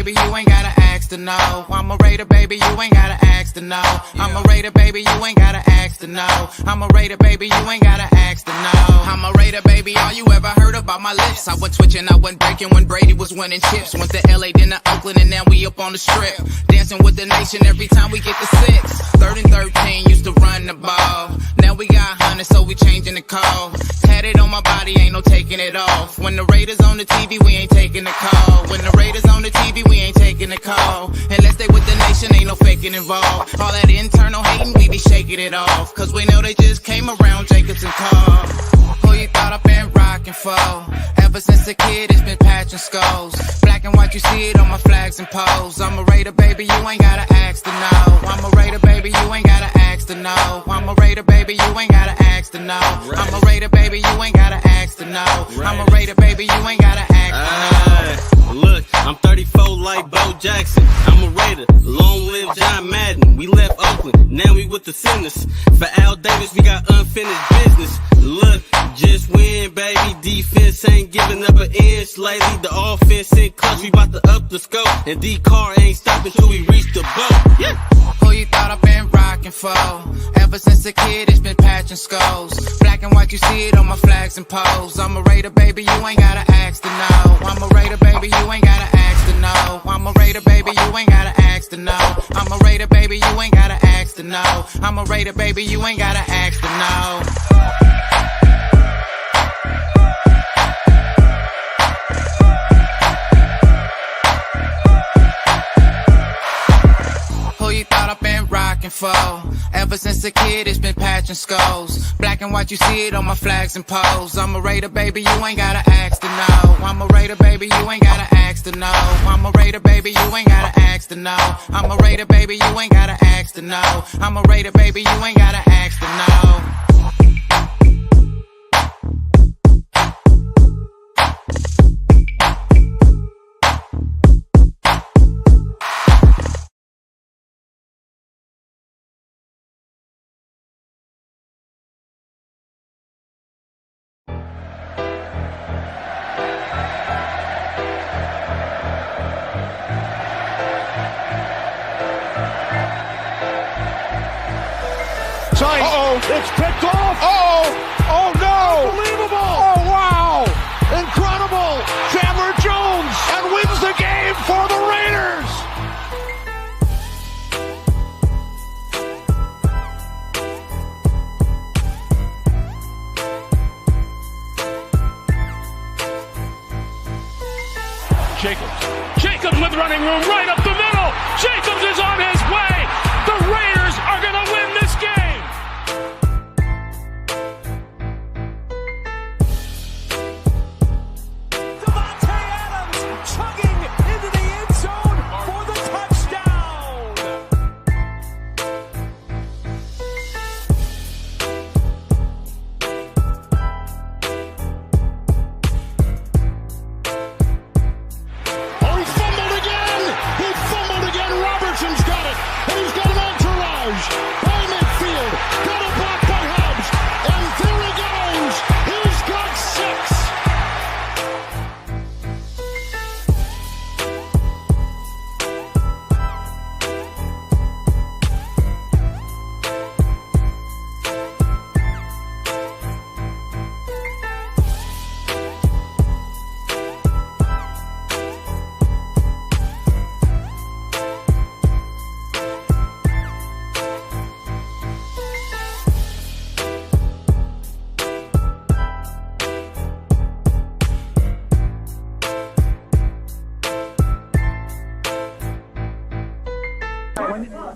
baby, you ain't gotta ask to know. I'm a Raider, baby, you ain't gotta ask to know. I'm a Raider, baby, you ain't gotta ask to know. I'm a Raider, baby, you ain't gotta ask to know. I'm a Raider, baby, all you ever heard about my lips. I went twitching, I went breaking when Brady was winning chips. Went to LA, then to Oakland, and now we up on the strip. Dancing with the nation every time we get to 6. 3rd and 13 used to run the ball. Now we got 100, so we changing the call. Tatted on my body, ain't no taking it off. When the Raiders on the TV, we ain't taking the call. When the Raiders on the TV, we ain't taking the call. Unless they with the nation, ain't no faking involved. All that internal hating, we be shaking it off. Cause we know they just came around Jacobs and Carl. Who you thought I've been rocking for? Ever since a kid, it's been patching skulls. Black and white, you see it on my flags and poles. I'm a Raider, baby, you ain't gotta ask to know. I'm a Raider, baby, you ain't gotta ask to know. I'm a Raider, baby, you ain't gotta ask to know. I'm a Raider, baby, you ain't gotta ask to know. I'm a Raider, baby, you ain't gotta ask to know. Look, I'm 34 like Bo Jackson. I'm a Raider. Long live John Madden. We left Oakland, now we with the Sinners. For Al Davis, we got unfinished business. Look, just win, baby. Defense ain't giving up an inch lately. The offense in clutch, we bout to up the scope. And D-Car ain't stopping till we reach the boat. Yeah. Who you thought I've been rocking for? Ever since a kid, it's been patching skulls. Black and white, you see it on my flags and poles. I'm a Raider, baby, you ain't gotta ask to know. I'm a Raider, baby, you ain't gotta ask to know. I'm a Raider, baby, you ain't gotta ask to know. I'm a Raider, baby, you ain't gotta ask to know. I'm a Raider, baby, you ain't gotta ask to know. Who you thought I've been rocking for? Ever since a kid, it's been patching skulls. Black and white, you see it on my flags and poles. I'm a Raider, baby, you ain't gotta ask to know. I'm a Raider, baby, you ain't gotta ask to know. I'm a Raider, baby, you ain't gotta ask to know. I'm a Raider, baby, you ain't gotta ask to know. I'm a Raider, baby, you ain't gotta ask to know. It's picked off. Oh no. Unbelievable. Oh, wow. Incredible. Chandler Jones and wins the game for the Raiders. Jacobs with running room right up the middle. Jacobs is on his way. The Raiders are going to win this game.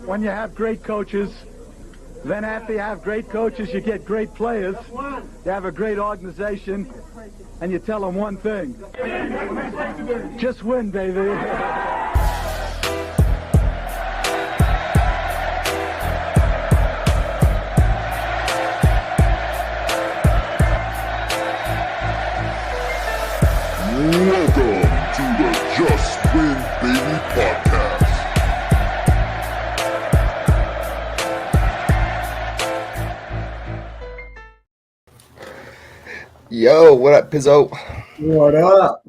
When you have great coaches, then after you have great coaches, you get great players. You have a great organization, and you tell them one thing. Just win, baby. Welcome to the Just Win Baby podcast. Yo, what up, Pizzo? What up?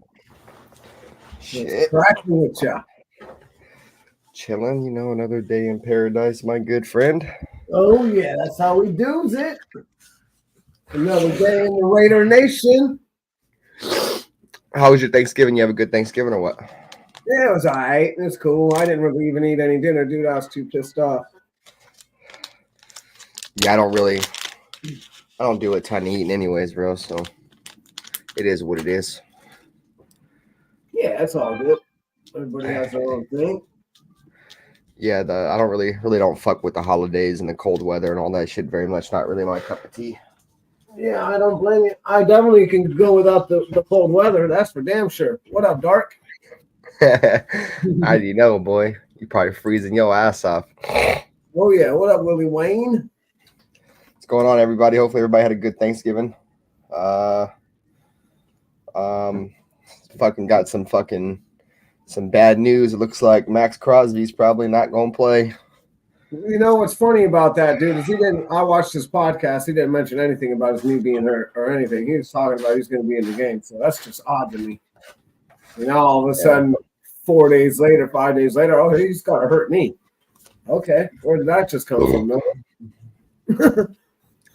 Shit. What's cracking with ya? chilling, you know, another day in paradise, my good friend. Oh, yeah, that's how we do it. Another day in the Raider Nation. How was your Thanksgiving? You have a good Thanksgiving or what? Yeah, it was all right. It was cool. I didn't really even eat any dinner, dude. I was too pissed off. Yeah, I don't do a ton of eating anyways, bro, so it is what it is. Yeah, that's all good. Everybody has their own thing. Yeah, I don't really don't fuck with the holidays and the cold weather and all that shit very much. Not really my cup of tea. Yeah, I don't blame you. I definitely can go without the cold weather. That's for damn sure. What up, Dark? How do you know, boy? You probably freezing your ass off. Oh, yeah. What up, Willie Wayne? What's going on, everybody? Hopefully everybody had a good Thanksgiving. Fucking got some bad news. It looks like Max Crosby's probably not going to play. You know what's funny about that, dude, is I watched his podcast. He didn't mention anything about his knee being hurt or anything. He was talking about he's going to be in the game. So that's just odd to me. You know, all of a sudden, 5 days later, oh, he's got a hurt knee. Okay. Where did that just come from, man?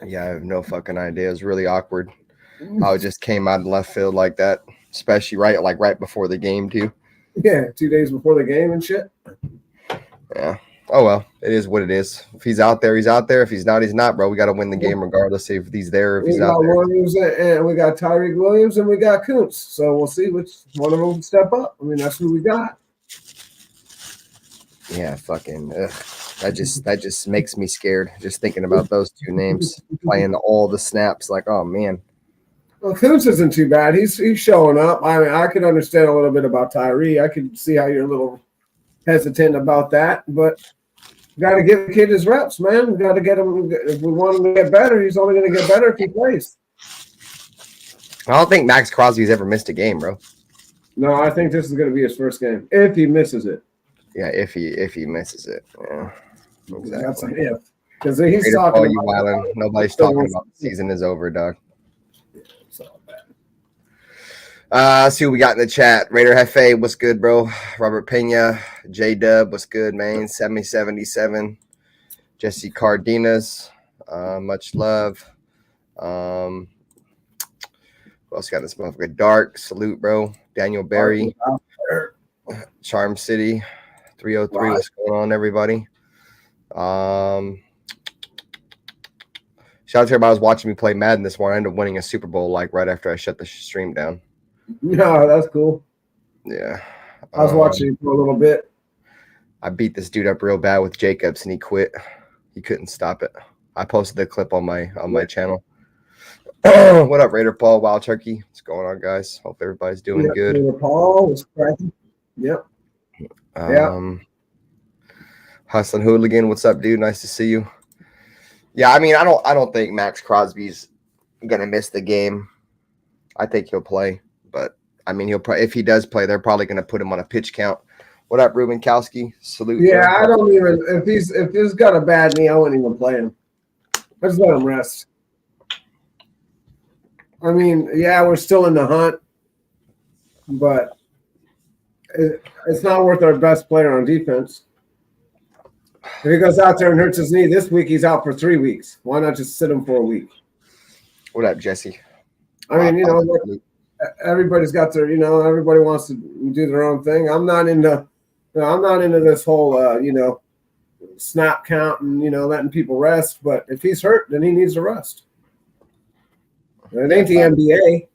Yeah, I have no fucking idea. It was really awkward. How it just came out of left field like that, especially right before the game, too. Yeah, 2 days before the game and shit. Yeah. Oh, well, it is what it is. If he's out there, he's out there. If he's not, he's not, bro. We got to win the game regardless if he's there or if he's out there. Williams and we got Tyreek Williams and we got Kuntz. So we'll see which one of them can step up. I mean, that's who we got. Yeah, fucking that just makes me scared just thinking about those two names playing all the snaps. Like, oh, man. Well, Kuntz isn't too bad. He's showing up. I mean, I could understand a little bit about Tyree. I could see how you're a little hesitant about that, but got to give the kid his reps, man. We got to get him. If we want him to get better, he's only going to get better if he plays. I don't think Max Crosby's ever missed a game, bro. No, I think this is going to be his first game if he misses it. Yeah, if he misses it. Yeah, exactly. That's an if. Because he's talking about nobody's talking about the season is over, dog. It's all bad. See what we got in the chat. Raider Hefe, what's good, bro? Robert Pena, J Dub, what's good, man? 7077. Jesse Cardenas, much love. Who else got this motherfucker? Dark, salute, bro. Daniel Berry, Charm City, 303. What's going on, everybody? Shout out to everybody who was watching me play Madden this morning. I ended up winning a Super Bowl right after I shut the stream down. No, that's cool. Yeah. I was watching for a little bit. I beat this dude up real bad with Jacobs, and he quit. He couldn't stop it. I posted the clip on my channel. What up, Raider Paul, Wild Turkey? What's going on, guys? Hope everybody's doing good. Raider Paul was cracking. Yep. Hustling Hooligan, what's up, dude? Nice to see you. Yeah, I mean, I don't think Max Crosby's gonna miss the game. I think he'll play, but I mean, he'll probably, if he does play, they're probably gonna put him on a pitch count. What up, Ruben Kowski? Salute. Yeah, I don't even if he's got a bad knee, I wouldn't even play him. I just let him rest. I mean, yeah, we're still in the hunt, but it's not worth our best player on defense. If he goes out there and hurts his knee this week, he's out for 3 weeks. Why not just sit him for a week? What up, Jesse? I mean, you know, everybody's got their, you know, everybody wants to do their own thing. I'm not into this whole, snap count and, letting people rest. But if he's hurt, then he needs to rest. It ain't the NBA,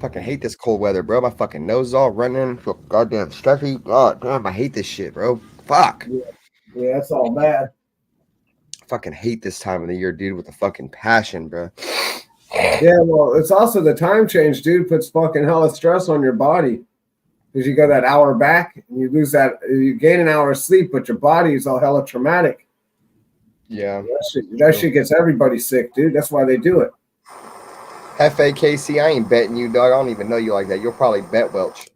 Fucking hate this cold weather, bro. My fucking nose is all running. Feel goddamn stuffy. God damn, I hate this shit, bro. Fuck. Yeah, it's all bad. Fucking hate this time of the year, dude, with a fucking passion, bro. Yeah, well, it's also the time change, dude. Puts fucking hella stress on your body. Because you go that hour back, and you gain an hour of sleep, but your body is all hella traumatic. Yeah. That shit gets everybody sick, dude. That's why they do it. FAKC, I ain't betting you, dog. I don't even know you like that. You'll probably bet Welch.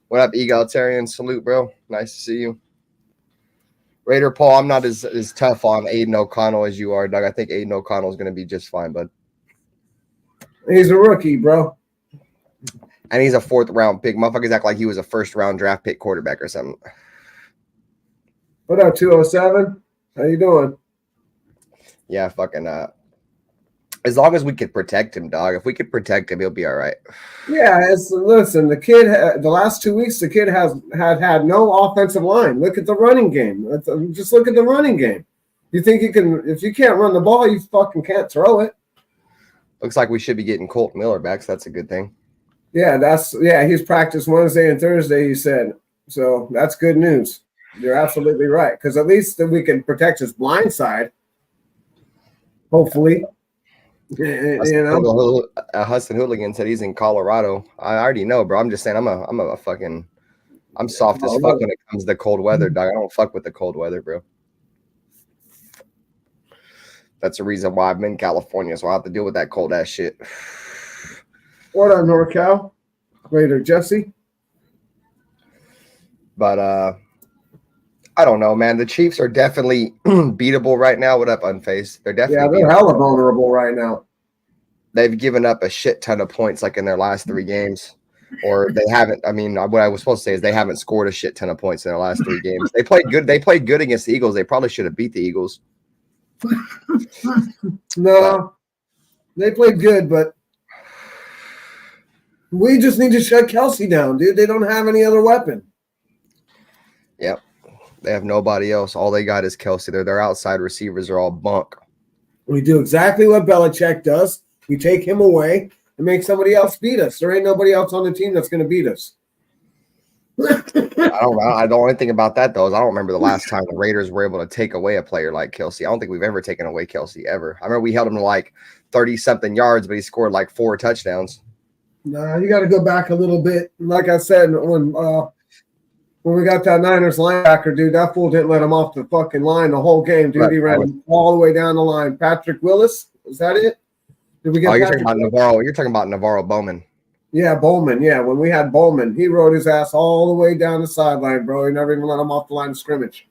What up, Egalitarian? Salute, bro. Nice to see you. Raider Paul, I'm not as tough on Aiden O'Connell as you are, Doug. I think Aiden O'Connell is going to be just fine, bud. He's a rookie, bro. And he's a 4th-round pick. Motherfuckers act like he was a 1st-round draft pick quarterback or something. What up, 207? How you doing? Yeah, fucking as long as we could protect him, dog. If we could protect him, he'll be all right. Yeah, listen, the kid, the last 2 weeks, the kid had no offensive line. Look at the running game. Just look at the running game. You think you can, if you can't run the ball, you fucking can't throw it. Looks like we should be getting Colt Miller back, so that's a good thing. Yeah, he's practiced Wednesday and Thursday, he said. So that's good news. You're absolutely right. Because at least we can protect his blind side. Hopefully. Hudson Hooligan said he's in Colorado. I already know, bro. I'm just saying I'm soft as fuck when it comes to cold weather, dog. I don't fuck with the cold weather, bro. That's the reason why I'm in California, so I have to deal with that cold ass shit. What up, NorCal? Raider Jesse. But I don't know, man. The Chiefs are definitely beatable right now. What up, Unfaced? They're definitely they're hella vulnerable right now. They've given up a shit ton of points like in their last 3 games. Or they haven't. I mean, what I was supposed to say is they haven't scored a shit ton of points in their last 3 games. They played good. They played good against the Eagles. They probably should have beat the Eagles. No, they played good, but we just need to shut Kelsey down, dude. They don't have any other weapon. Yep. They have nobody else. All they got is Kelsey. Their outside receivers are all bunk. We do exactly what Belichick does. We take him away and make somebody else beat us. There ain't nobody else on the team that's going to beat us. I don't anything about that though. Is I don't remember the last time the Raiders were able to take away a player like Kelsey. I don't think we've ever taken away Kelsey ever. I remember we held him to like 30-something yards, but he scored like 4 touchdowns. Nah, you got to go back a little bit. Like I said, when we got that Niners linebacker, dude, that fool didn't let him off the fucking line the whole game, dude. Right. He ran him all the way down the line. Patrick Willis, is that it? Did we get? Oh, you're talking about Navarro. You're talking about Navarro Bowman. Yeah, Bowman. Yeah, when we had Bowman, he rode his ass all the way down the sideline, bro. He never even let him off the line of scrimmage.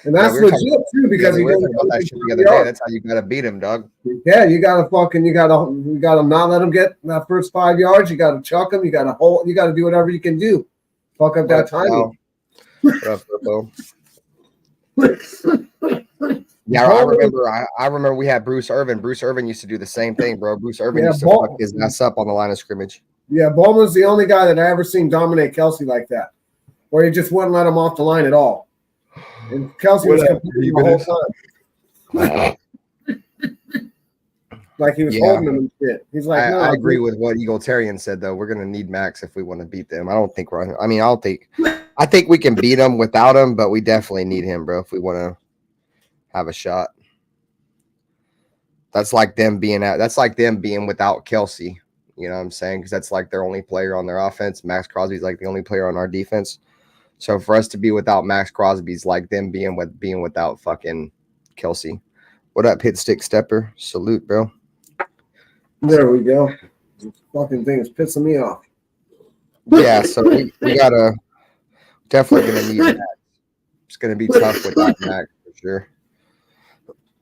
And that's legit too, because he didn't about that shit the other day. That's how you gotta beat him, Doug. Yeah, you gotta not let him get that first 5 yards. You gotta chuck him. You gotta hold. You gotta do whatever you can do. Fuck up that timing. Yeah, I remember we had Bruce Irvin. Bruce Irvin used to do the same thing, bro. Bruce Irvin used to fuck his ass up on the line of scrimmage. Yeah, Bowman's the only guy that I ever seen dominate Kelsey like that, where he just wouldn't let him off the line at all. And Kelsey was competing the whole time. Like he was holding him and shit. He's like, I agree with what Egalitarian said, though. We're going to need Max if we want to beat them. I think we can beat them without him, but we definitely need him, bro, if we want to have a shot. That's like them being without Kelsey. You know what I'm saying? Because that's like their only player on their offense. Max Crosby's like the only player on our defense. So for us to be without Max Crosby's like them being without fucking Kelsey. What up, Hit Stick Stepper? Salute, bro. There we go. This fucking thing is pissing me off. Yeah, so we gotta definitely gonna need Max. It's gonna be tough without Max for sure.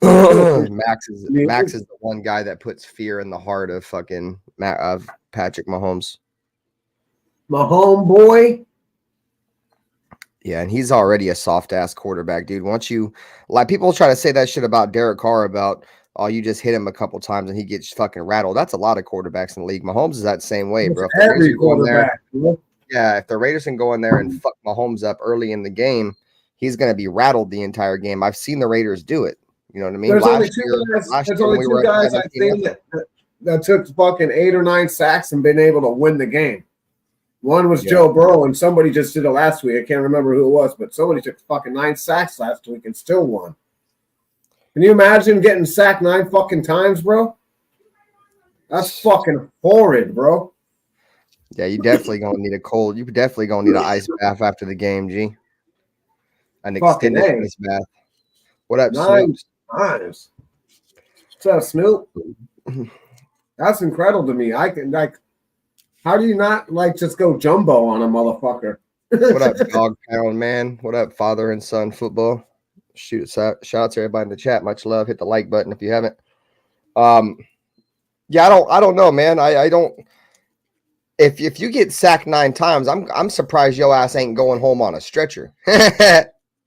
Max is the one guy that puts fear in the heart of fucking of Patrick Mahomes. My homeboy. Yeah, and he's already a soft ass quarterback, dude. Once you like people try to say that shit about Derek Carr about you just hit him a couple times and he gets fucking rattled. That's a lot of quarterbacks in the league. Mahomes is that same way, bro. Every quarterback. If the Raiders can go in there and fuck Mahomes up early in the game, he's gonna be rattled the entire game. I've seen the Raiders do it. You know what I mean? There's only two guys I think that took fucking 8 or 9 sacks and been able to win the game. One was Joe Burrow, and somebody just did it last week. I can't remember who it was, but somebody took fucking 9 sacks last week and still won. Can you imagine getting sacked 9 fucking times, bro? That's fucking horrid, bro. Yeah, you definitely gonna need you definitely gonna need an ice bath after the game, G. An extended ice bath. What up, Snoop? Nice. What's up, Snoop? That's incredible to me. I can how do you not just go jumbo on a motherfucker? What up, Dog Pound, man? What up, father and son football? Shout out to everybody in the chat. Much love. Hit the like button if you haven't. Yeah, I don't know, man. I don't. if you get sacked 9 times, I'm surprised your ass ain't going home on a stretcher.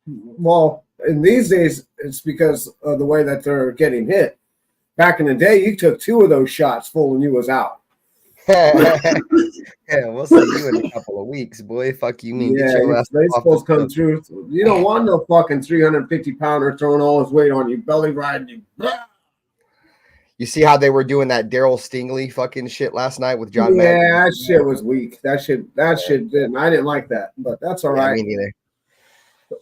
Well, in these days, it's because of the way that they're getting hit. Back in the day, you took 2 of those shots full and you was out. Yeah, we'll see you in a couple of weeks, boy. Fuck you mean? Yeah, Get your ass they off supposed the to come through. You don't want no fucking 350-pounder throwing all his weight on you, belly riding you. You see how they were doing that Daryl Stingley fucking shit last night with John Madden? Yeah, that shit was weak. That shit didn't. I didn't like that, but that's all right. Me neither.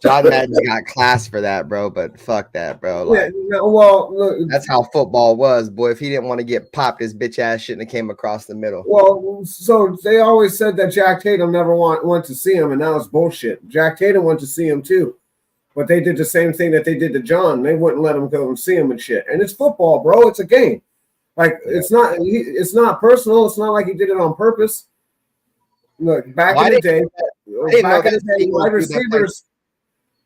John Madden's got class for that, bro, but fuck that, bro. Like, Yeah, no, well, look, that's how football was, boy. If he didn't want to get popped, his bitch ass shouldn't have came across the middle. well, so they always said that Jack Tatum never went to see him, and that was bullshit. Jack Tatum went to see him too, but they did the same thing that they did to John. They wouldn't let him go and see him and shit. And it's football, bro. It's a game. Like it's not personal. It's not like he did it on purpose. Look, back in the day,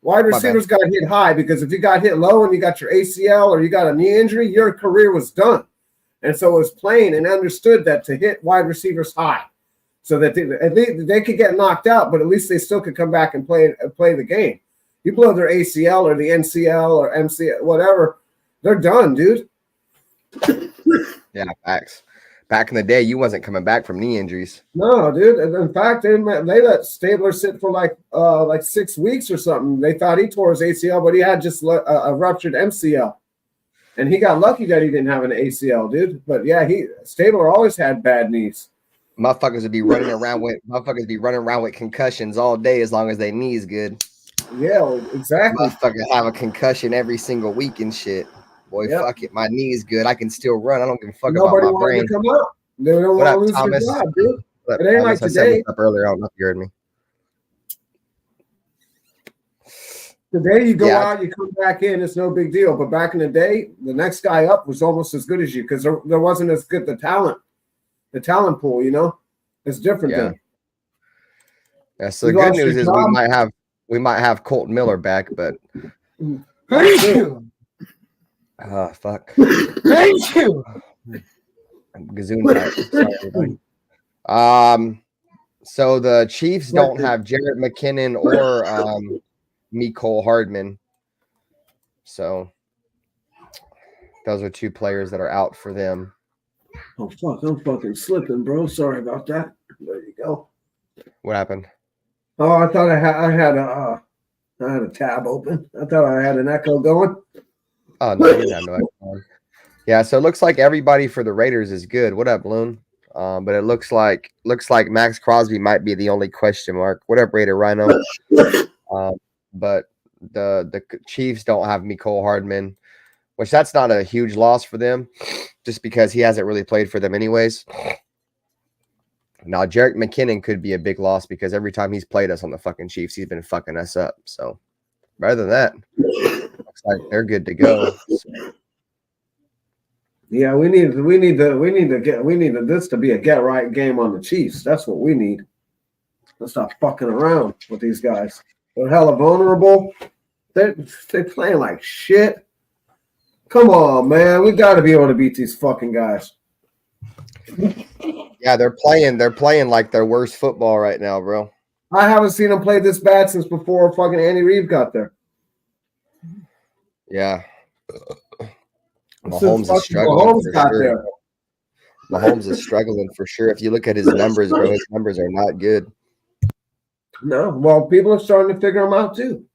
wide receivers got hit high because if you got hit low and you got your ACL or you got a knee injury, your career was done. And so it was plain and understood that to hit wide receivers high so that they could get knocked out, but at least they still could come back and play the game. You blow their ACL or the NCL or MCL, whatever, they're done, dude. Yeah, facts. Back in the day, you wasn't coming back from knee injuries. No, dude. In fact, they let Stabler sit for like 6 weeks or something. They thought he tore his ACL, but he had just a ruptured MCL, and he got lucky that he didn't have an ACL, dude. But yeah, Stabler always had bad knees. Motherfuckers would be running around with concussions all day as long as their knees good. Yeah, well, exactly. Motherfuckers have a concussion every single week and shit. Boy, fuck it. My knee's good. I can still run. I don't give a fuck about my brain. To come out. They don't want to lose their job, dude. It ain't like today. Up earlier. I don't know if you heard me. Today you go out, you come back in. It's no big deal. But back in the day, the next guy up was almost as good as you because there wasn't as good the talent pool. You know, it's different. Yeah. Yeah. So the good news is we might have Colton Miller back, but. Thank you. Oh, fuck. Thank you. Gazoon. So the Chiefs don't have Jarrett McKinnon or Mecole Hardman. So those are 2 players that are out for them. Oh, fuck. I'm fucking slipping, bro. Sorry about that. There you go. What happened? Oh, I thought I had a tab open. I thought I had an echo going. Oh, no, you didn't have no echo. Yeah, so it looks like everybody for the Raiders is good. What up, Loon? But it looks like Max Crosby might be the only question mark. What up, Raider Rhino? But the Chiefs don't have Mecole Hardman, which that's not a huge loss for them, just because he hasn't really played for them anyways. Now, Jarrett McKinnon could be a big loss because every time he's played us on the fucking Chiefs, he's been fucking us up. So, rather than that, looks like they're good to go. So. Yeah, we need this to be a get right game on the Chiefs. That's what we need. Let's stop fucking around with these guys. They're hella vulnerable. They're playing like shit. Come on, man. We got to be able to beat these fucking guys. Yeah, they're playing like their worst football right now, bro. I haven't seen them play this bad since before fucking Andy Reid got there. Yeah. Mahomes is struggling for sure. Mahomes is struggling for sure. If you look at his numbers, bro, his numbers are not good. No, well, people are starting to figure them out too.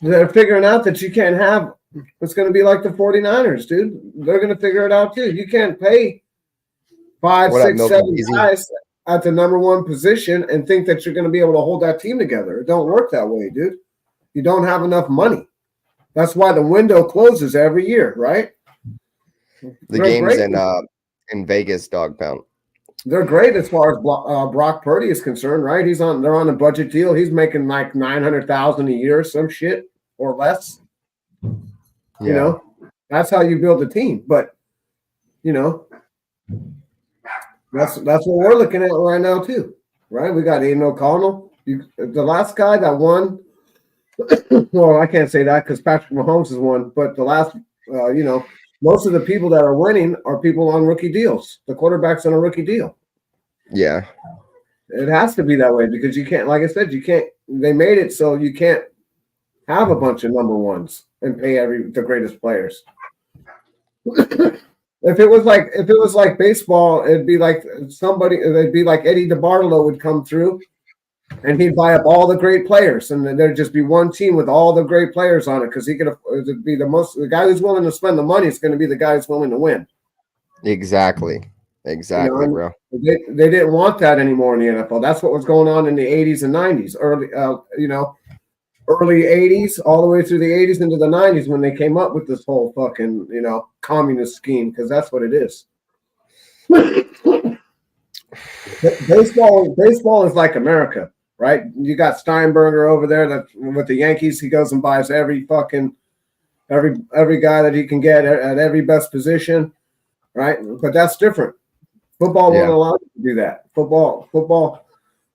They're figuring out that you can't have – it's going to be like the 49ers, dude. They're going to figure it out too. You can't pay 5, 6, 7 guys at the number 1 position and think that you're going to be able to hold that team together. It don't work that way, dude. You don't have enough money. That's why the window closes every year, right? The game's in Vegas, dog pound. They're great as far as Brock Purdy is concerned, right? They're on a budget deal. He's making like $900,000 a year, some shit or less. Yeah. You know, that's how you build a team. But you know, that's what we're looking at right now too, right? We got Aiden O'Connell. The last guy that won. Well, I can't say that because Patrick Mahomes has won, but the last, most of the people that are winning are people on rookie deals. The quarterback's on a rookie deal. Yeah. It has to be that way because you can't, like I said, you can't. They made it so you can't have a bunch of number ones and pay the greatest players. If it was like baseball, it'd be like it'd be like Eddie DeBartolo would come through and he'd buy up all the great players, and then there'd just be one team with all the great players on it because he could be the guy who's willing to spend the money is going to be the guy who's willing to win. Exactly, bro. They didn't want that anymore in the NFL. That's what was going on in the 80s and 90s, early 80s, all the way through the 80s into the 90s when they came up with this whole fucking, communist scheme, because that's what it is. Baseball is like America, right? You got Steinberger over there that with the Yankees, he goes and buys every guy that he can get at every best position, right? But that's different. Football won't allow you to do that. Football.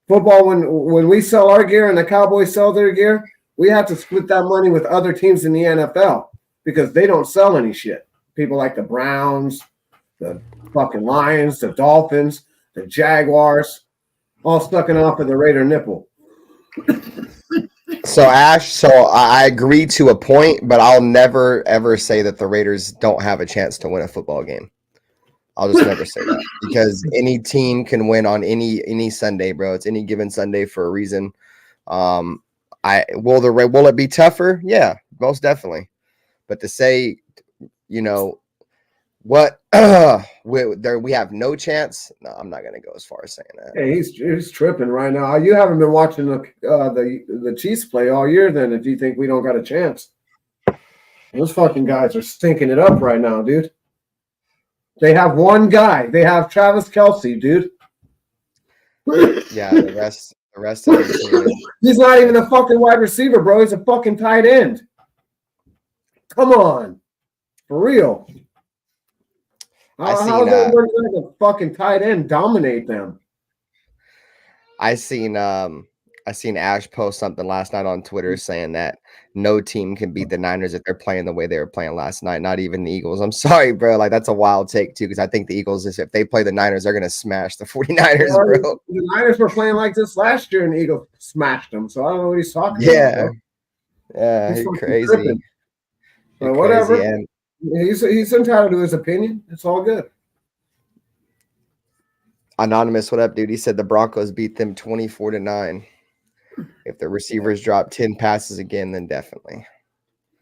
When we sell our gear and the Cowboys sell their gear, we have to split that money with other teams in the NFL because they don't sell any shit. People like the Browns, the fucking Lions, the Dolphins, the Jaguars, all sucking off of the Raider nipple. So Ash, I agree to a point, but I'll never ever say that the Raiders don't have a chance to win a football game. I'll just never say that because any team can win on any Sunday, bro. It's any given Sunday for a reason. Will it be tougher? Yeah, most definitely. But to say, what we have no chance. No, I'm not gonna go as far as saying that. Hey, he's tripping right now. You haven't been watching the Chiefs play all year, then? If you think we don't got a chance, those fucking guys are stinking it up right now, dude. They have one guy. They have Travis Kelce, dude. Yeah, the rest of the team. He's not even a fucking wide receiver, bro. He's a fucking tight end. Come on, for real. How is that like a fucking tight end dominate them? I seen Ash post something last night on Twitter saying that no team can beat the Niners if they're playing the way they were playing last night, not even the Eagles. I'm sorry, bro. Like, that's a wild take, too, because I think the Eagles, if they play the Niners, they're going to smash the 49ers, bro. The Niners were playing like this last year, and the Eagles smashed them, so I don't know what he's talking about. Bro. Yeah, he's crazy. But whatever. Crazy, he's entitled to his opinion. It's all good. Anonymous, what up, dude? He said the Broncos beat them 24-9. If the receivers drop 10 passes again, then definitely.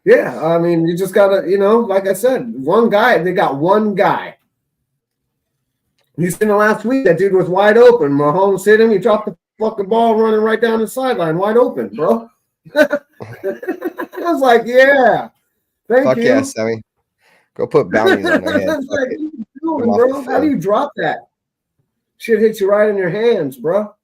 Yeah, I mean, you just gotta, like I said, one guy. They got one guy. You seen the last week, that dude was wide open. Mahomes hit him. He dropped the fucking ball running right down the sideline, wide open, bro. I was like, yeah, thank you. Yeah, Sammy. Go put bounties on their head. Like, what are you doing, bro? How do you drop that? Shit hits you right in your hands, bro.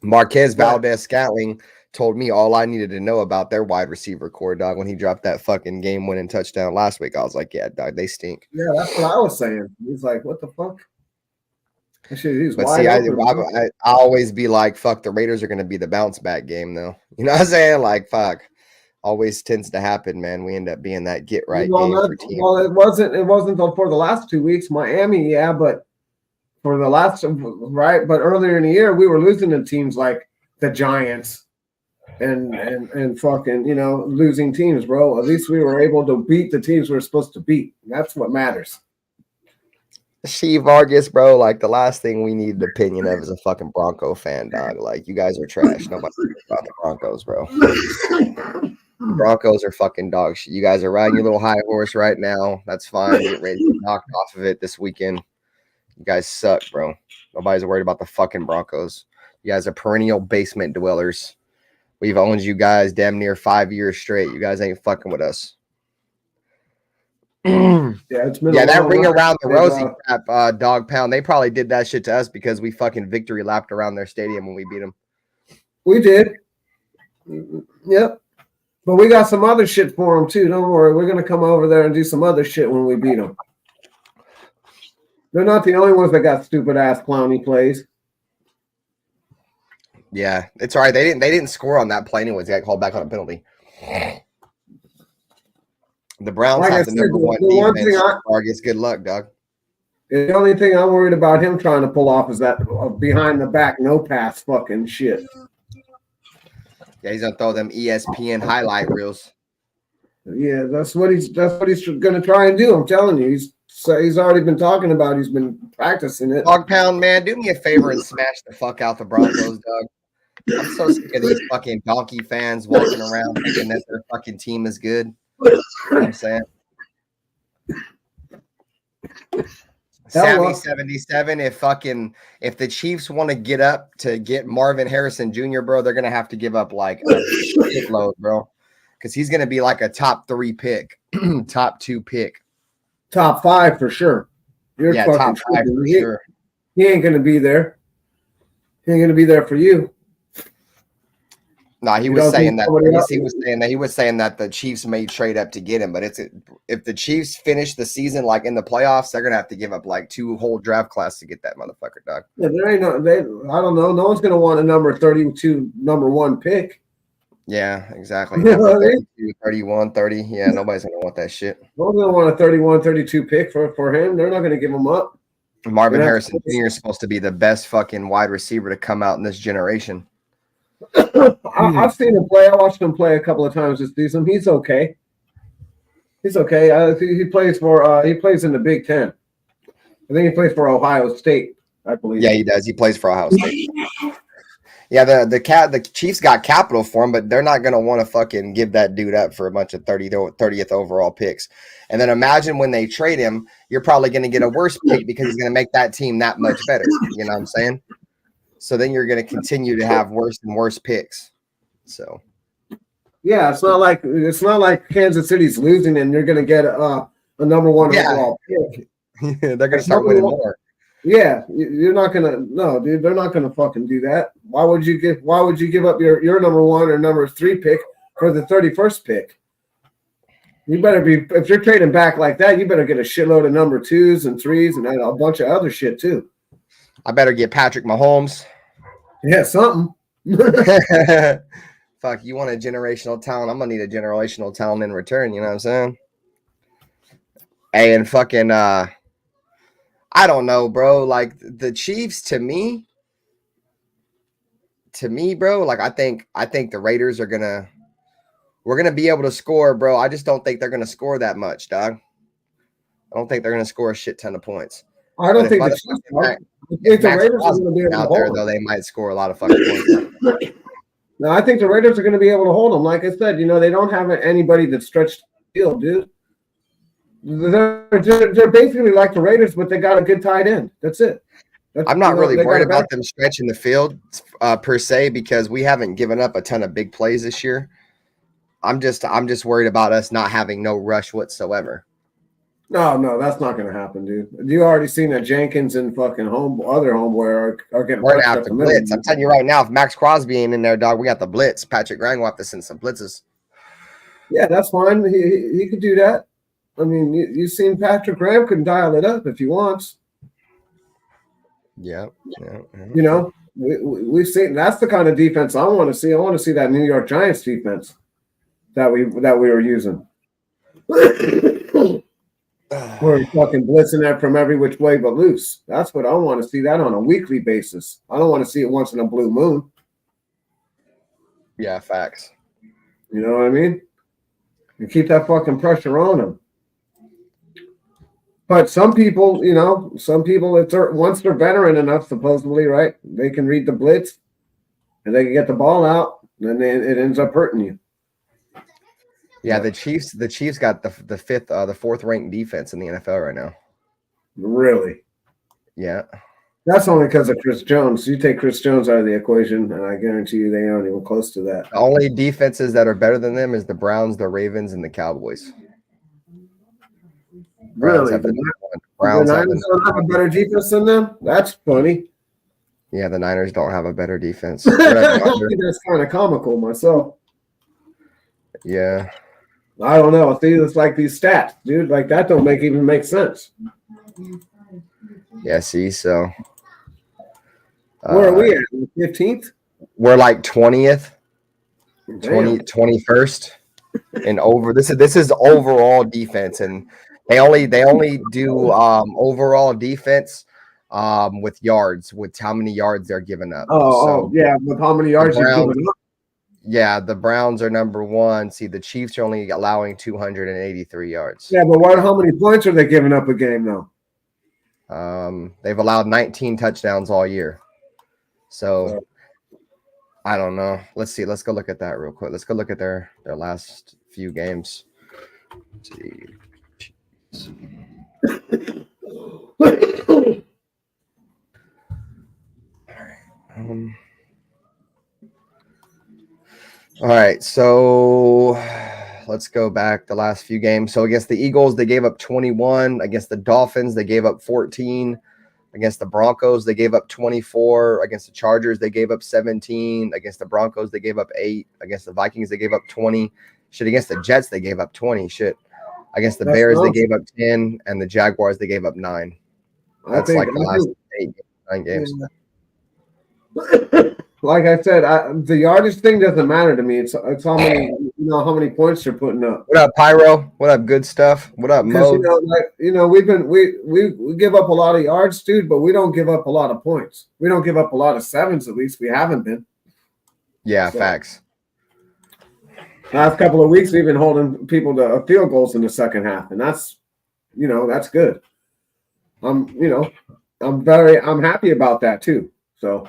Marquez Valdez-Scantling told me all I needed to know about their wide receiver core, dog, when he dropped that fucking game-winning touchdown last week. I was like, yeah, dog, they stink. Yeah, that's what I was saying. He's like, what the fuck? He's but see, I always be like, fuck, the Raiders are going to be the bounce-back game, though. You know what I'm saying? Like, fuck. Always tends to happen, man. We end up being that get-right game for teams. Well, it wasn't for the last 2 weeks. Miami, yeah, but for the last, right? But earlier in the year, we were losing to teams like the Giants and fucking, losing teams, bro. At least we were able to beat the teams we were supposed to beat. That's what matters. She Vargas, bro, like the last thing we need an opinion of is a fucking Bronco fan, dog. Like, you guys are trash. Nobody cares about the Broncos, bro. Broncos are fucking dog shit. You guys are riding your little high horse right now. That's fine. Get ready to get knocked off of it this weekend. You guys suck, bro. Nobody's worried about the fucking Broncos. You guys are perennial basement dwellers. We've owned you guys damn near 5 years straight. You guys ain't fucking with us. It's been that ring around the rosy crap, dog pound. They probably did that shit to us because we fucking victory lapped around their stadium when we beat them. We did. Yep. But we got some other shit for them too. Don't worry. We're gonna come over there and do some other shit when we beat them. They're not the only ones that got stupid ass clowny plays. Yeah, it's all right. They didn't score on that play anyways. They got called back on a penalty. The Browns Like I have the said, number one the one defense. thing Vargas, good luck, dog. the only thing I'm worried about him trying to pull off is that behind the back no pass fucking shit. Yeah, he's gonna throw them ESPN highlight reels. Yeah, that's what he's gonna try and do. I'm telling you, he's already been talking about. He's been practicing it. Dog Pound, man, do me a favor and smash the fuck out the Broncos, dog. I'm so sick of these fucking donkey fans walking around thinking that their fucking team is good. You know what I'm saying? Sammy 77. If the Chiefs want to get up to get Marvin Harrison Jr., bro, they're gonna have to give up like a shitload, bro. Because he's gonna be like a top 3 pick, top 2 pick. Top 5 for sure. You're yeah, fucking top 5 for sure. He ain't gonna be there. He ain't gonna be there for you. No, he was saying that. He was saying that the Chiefs may trade up to get him, but if the Chiefs finish the season like in the playoffs, they're gonna have to give up like 2 whole draft classes to get that motherfucker, dog. Yeah, there ain't no. I don't know. No one's gonna want a number 32, number 1 pick. Yeah, exactly. You know what I mean? 32, 31, 30. Yeah, nobody's gonna want that shit. No one's gonna want a 31, 32 pick for him. They're not gonna give him up. Marvin Harrison Jr. is supposed to be the best fucking wide receiver to come out in this generation. I've seen him play. I watched him play a couple of times this season. He's okay. He's okay. He plays in the Big Ten. I think he plays for Ohio State, I believe. Yeah, he does. He plays for Ohio State. Yeah, the Chiefs got capital for him, but they're not gonna want to fucking give that dude up for a bunch of 30th overall picks. And then imagine when they trade him, you're probably gonna get a worse pick because he's gonna make that team that much better. You know what I'm saying? So then you're going to continue to have worse and worse picks. So, yeah, it's not like Kansas City's losing and you're going to get a number 1 overall pick. They're going to start winning more. Yeah, you're not going to. No, dude, they're not going to fucking do that. Why would you give up your number 1 or number 3 pick for the 31st pick? You better be, if you're trading back like that, you better get a shitload of number 2s and 3s and a bunch of other shit too. I better get Patrick Mahomes. Yeah, something. Fuck, you want a generational talent? I'm gonna need a generational talent in return. You know what I'm saying? Hey, and fucking, I don't know, bro. Like the Chiefs, to me, bro. Like I think the Raiders we're gonna be able to score, bro. I just don't think they're gonna score that much, dog. I don't think they're gonna score a shit ton of points. I don't think if the Raiders are going to be able to hold them, though, they might score a lot of fucking points. No, I think the Raiders are going to be able to hold them. Like I said, they don't have anybody that stretched the field, dude. They're basically like the Raiders, but they got a good tight end. That's it. I'm not really worried about them stretching the field per se because we haven't given up a ton of big plays this year. I'm just worried about us not having no rush whatsoever. No, that's not going to happen, dude. You already seen that Jenkins and fucking other homeboy are getting right after blitz. I'm telling you right now, if Max Crosby ain't in there, dog, we got the blitz. Patrick Graham will have to send some blitzes. Yeah, that's fine. He could do that. I mean, you've seen Patrick Graham can dial it up if he wants. Yeah. We've seen that's the kind of defense I want to see. I want to see that New York Giants defense that we were using. We're fucking blitzing that from every which way but loose. That's what I want to see that on a weekly basis. I don't want to see it once in a blue moon. Yeah, facts. You know what I mean? And keep that fucking pressure on them. But some people, once they're veteran enough, supposedly, right? They can read the blitz and they can get the ball out, and then it ends up hurting you. Yeah, the Chiefs got the fourth ranked defense in the NFL right now. Really? Yeah. That's only because of Chris Jones. You take Chris Jones out of the equation, and I guarantee you they aren't even close to that. The only defenses that are better than them is the Browns, the Ravens, and the Cowboys. Really? The Niners don't have a better defense than them? That's funny. Yeah, the Niners don't have a better defense. I think that's kind of comical myself. Yeah. I don't know. It's like these stats, dude. Like that don't even make sense. Yeah, see, so where are we at? 15th? We're like 20th, 21st, And over this is overall defense, and they only do overall defense with yards, with how many yards they're giving up. Oh, yeah, with how many yards you're giving up. Yeah, the Browns are number one. See, the Chiefs are only allowing 283 yards. Yeah, but how many points are they giving up a game now? They've allowed 19 touchdowns all year. So I don't know. Let's see. Let's go look at that real quick. Let's go look at their last few games. Let's see. All right, so let's go back the last few games. So against the Eagles, they gave up 21. Against the Dolphins, they gave up 14. Against the Broncos, they gave up 24. Against the Chargers, they gave up 17. Against the Broncos, they gave up 8. Against the Vikings, they gave up 20. Shit, against the Jets, they gave up 20. Shit. Against the Bears, they gave up 10. And the Jaguars, they gave up 9. That's like the last 9 games. Like I said, the yardage thing doesn't matter to me. It's how many how many points you're putting up. What up, Pyro? What up, good stuff? What up, Mo? We give up a lot of yards, dude, but we don't give up a lot of points. We don't give up a lot of sevens. At least we haven't been. Yeah, facts. Last couple of weeks, we've been holding people to field goals in the second half, and that's good. I'm happy about that too. So.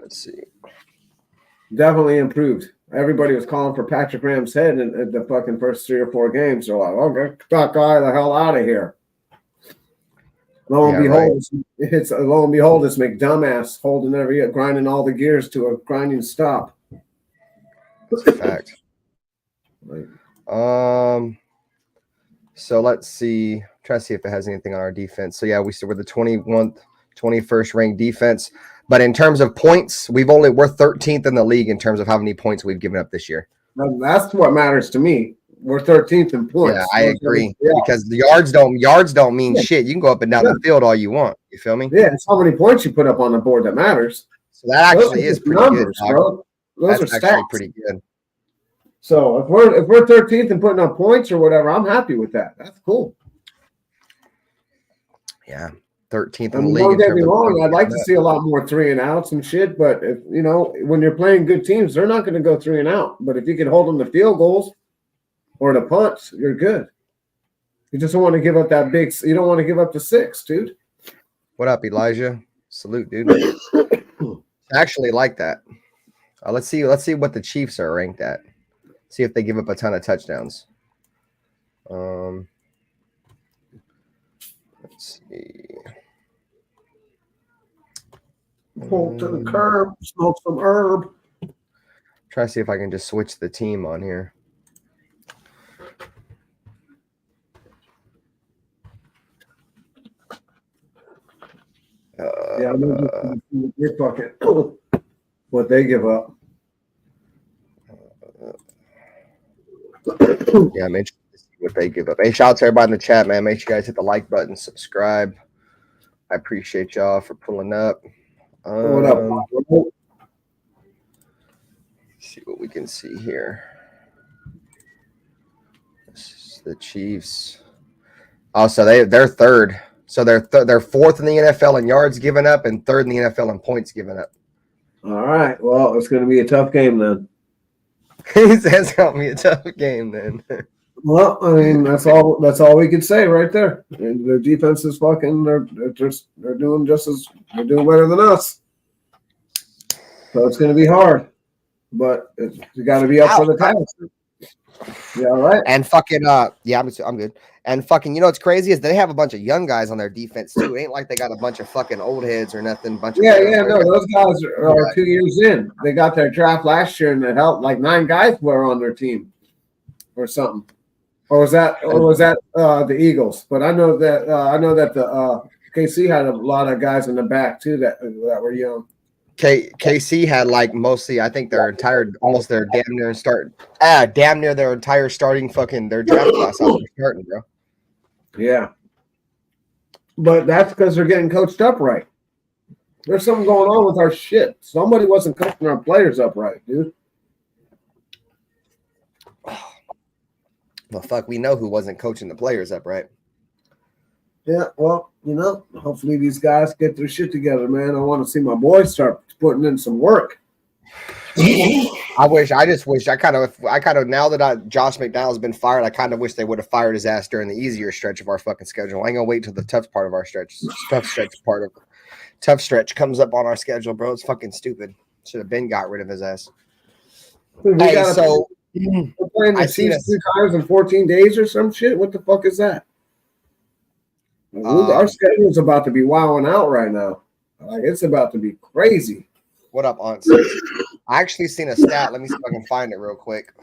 Let's see. Definitely improved. Everybody was calling for Patrick Graham's head in the fucking first 3 or 4 games. They're like, "Oh, get that guy the hell out of here." Lo and behold, it's McDumbass grinding all the gears to a grinding stop. That's a fact. Right. So let's see. Try to see if it has anything on our defense. So yeah, we're the 21st ranked defense. But in terms of points, we're 13th in the league in terms of how many points we've given up this year. That's what matters to me. We're 13th in points. Yeah, I agree. Yeah. Because the yards don't mean shit. You can go up and down the field all you want. You feel me? Yeah, it's how many points you put up on the board that matters. So that actually is pretty numbers, good, bro. Those That's are actually stats. pretty good. So if we're 13th and putting up points or whatever, I'm happy with that. That's cool. Yeah. 13th in the league. Don't get me wrong. I'd like to see a lot more 3-and-outs and shit, but if when you're playing good teams, they're not going to go 3-and-out. But if you can hold them to field goals or to punts, you're good. You just don't want to give up that big. You don't want to give up the 6, dude. What up, Elijah? Salute, dude. I actually like that. Let's see what the Chiefs are ranked at. See if they give up a ton of touchdowns. Let's see. Pull to the curb, smoke some herb. Try to see if I can just switch the team on here. Yeah, you're fucking what they give up. Yeah, make sure to see what they give up. Hey, shout out to everybody in the chat, man. Make sure you guys hit the like button, subscribe. I appreciate y'all for pulling up. What up? See what we can see here. This is the Chiefs. Oh, so they're third. So they're fourth in the NFL in yards given up and third in the NFL in points given up. All right. Well, it's going to be a tough game then. He says it's going to be a tough game then. Well, I mean, that's all we could say right there. And their defense is fucking. They're doing better than us. So it's going to be hard, but you got to be up for the task. Yeah, all right. And fucking yeah, I'm good. And fucking, you know what's crazy is they have a bunch of young guys on their defense too. It ain't like they got a bunch of fucking old heads or nothing. No, those guys are 2 years in. They got their draft last year and it helped. Like 9 guys were on their team, or something. Or was that the Eagles? But I know that the KC had a lot of guys in the back too that were young. KC had like mostly, I think their entire damn near their entire starting fucking their draft class starting, bro. Yeah, but that's because they're getting coached up right. There's something going on with our shit. Somebody wasn't coaching our players up right, dude. Well, fuck, we know who wasn't coaching the players up, right? Yeah, well, hopefully these guys get their shit together, man. I want to see my boys start putting in some work. I just wish now that Josh McDowell's been fired, I kind of wish they would have fired his ass during the easier stretch of our fucking schedule. I ain't gonna wait till the tough part of our stretch. Tough stretch comes up on our schedule, bro. It's fucking stupid. Should have been got rid of his ass. We're playing I the see Chiefs 3 times in 14 days or some shit. What the fuck is that? Our schedule's about to be wowing out right now. Like, it's about to be crazy. What up, Aunt? I actually seen a stat. Let me see if I can find it real quick.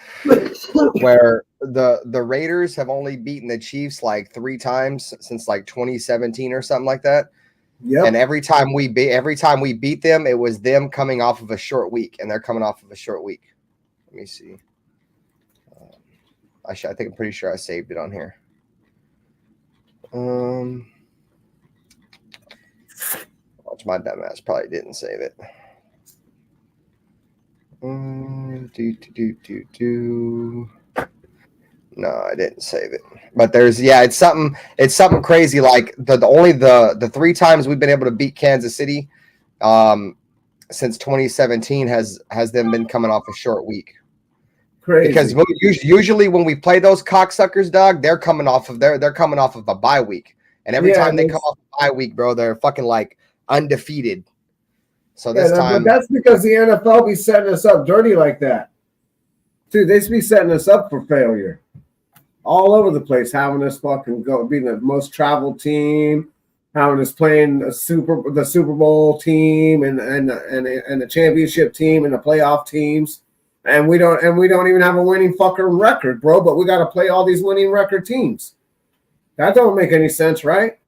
Where the Raiders have only beaten the Chiefs like 3 times since like 2017 or something like that. Yeah. And every time we beat them, it was them coming off of a short week, and they're coming off of a short week. Let me see. I think I'm pretty sure I saved it on here. Watch, my dumbass probably didn't save it. No, I didn't save it. But it's something crazy. Like the 3 times we've been able to beat Kansas City since 2017 has them been coming off a short week. Crazy. Because usually when we play those cocksuckers, dog, they're coming off of a bye week. And every time they come off a bye week, bro, they're fucking like undefeated. So this time, but that's because the NFL be setting us up dirty like that. Dude, they be setting us up for failure all over the place, having us fucking being the most traveled team, having us playing the Super Bowl team and the championship team and the playoff teams, and we don't even have a winning fucking record, bro. But we got to play all these winning record teams. That don't make any sense, right?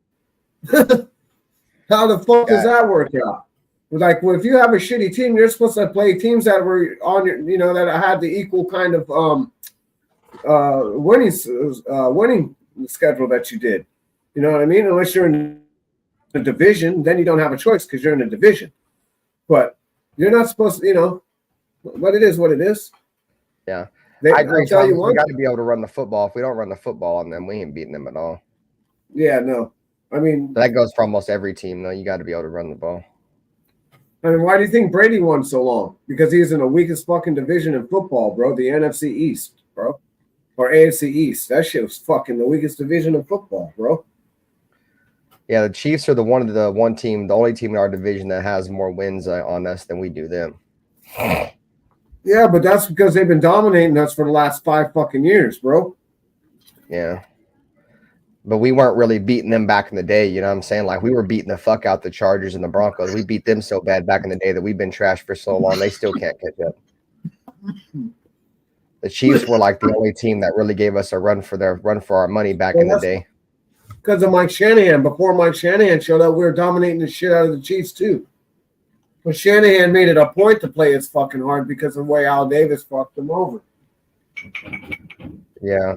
How the fuck does that work out? Like, well, if you have a shitty team, you're supposed to play teams that were on your, that had the equal kind of winning schedule that you did. You know what I mean? Unless you're in a division, then you don't have a choice because you're in a division. But you're not supposed to, what it is, what it is. Yeah. I agree. tell you we got to be able to run the football. If we don't run the football on them, we ain't beating them at all. Yeah, no. I mean, that goes for almost every team, though. You got to be able to run the ball. I mean, why do you think Brady won so long? Because he's in the weakest fucking division in football, bro. The NFC East, bro. Or AFC East. That shit was fucking the weakest division in football, bro. Yeah, the Chiefs are the only team in our division that has more wins on us than we do them. Yeah, but that's because they've been dominating us for the last 5 fucking years, bro. Yeah. But we weren't really beating them back in the day, you know what I'm saying? Like, we were beating the fuck out the Chargers and the Broncos. We beat them so bad back in the day that we've been trashed for so long, they still can't catch up. The Chiefs were like the only team that really gave us a run for our money back in the day. Because of Mike Shanahan. Before Mike Shanahan showed up, we were dominating the shit out of the Chiefs, too. But Shanahan made it a point to play as fucking hard because of the way Al Davis fucked him over. Yeah.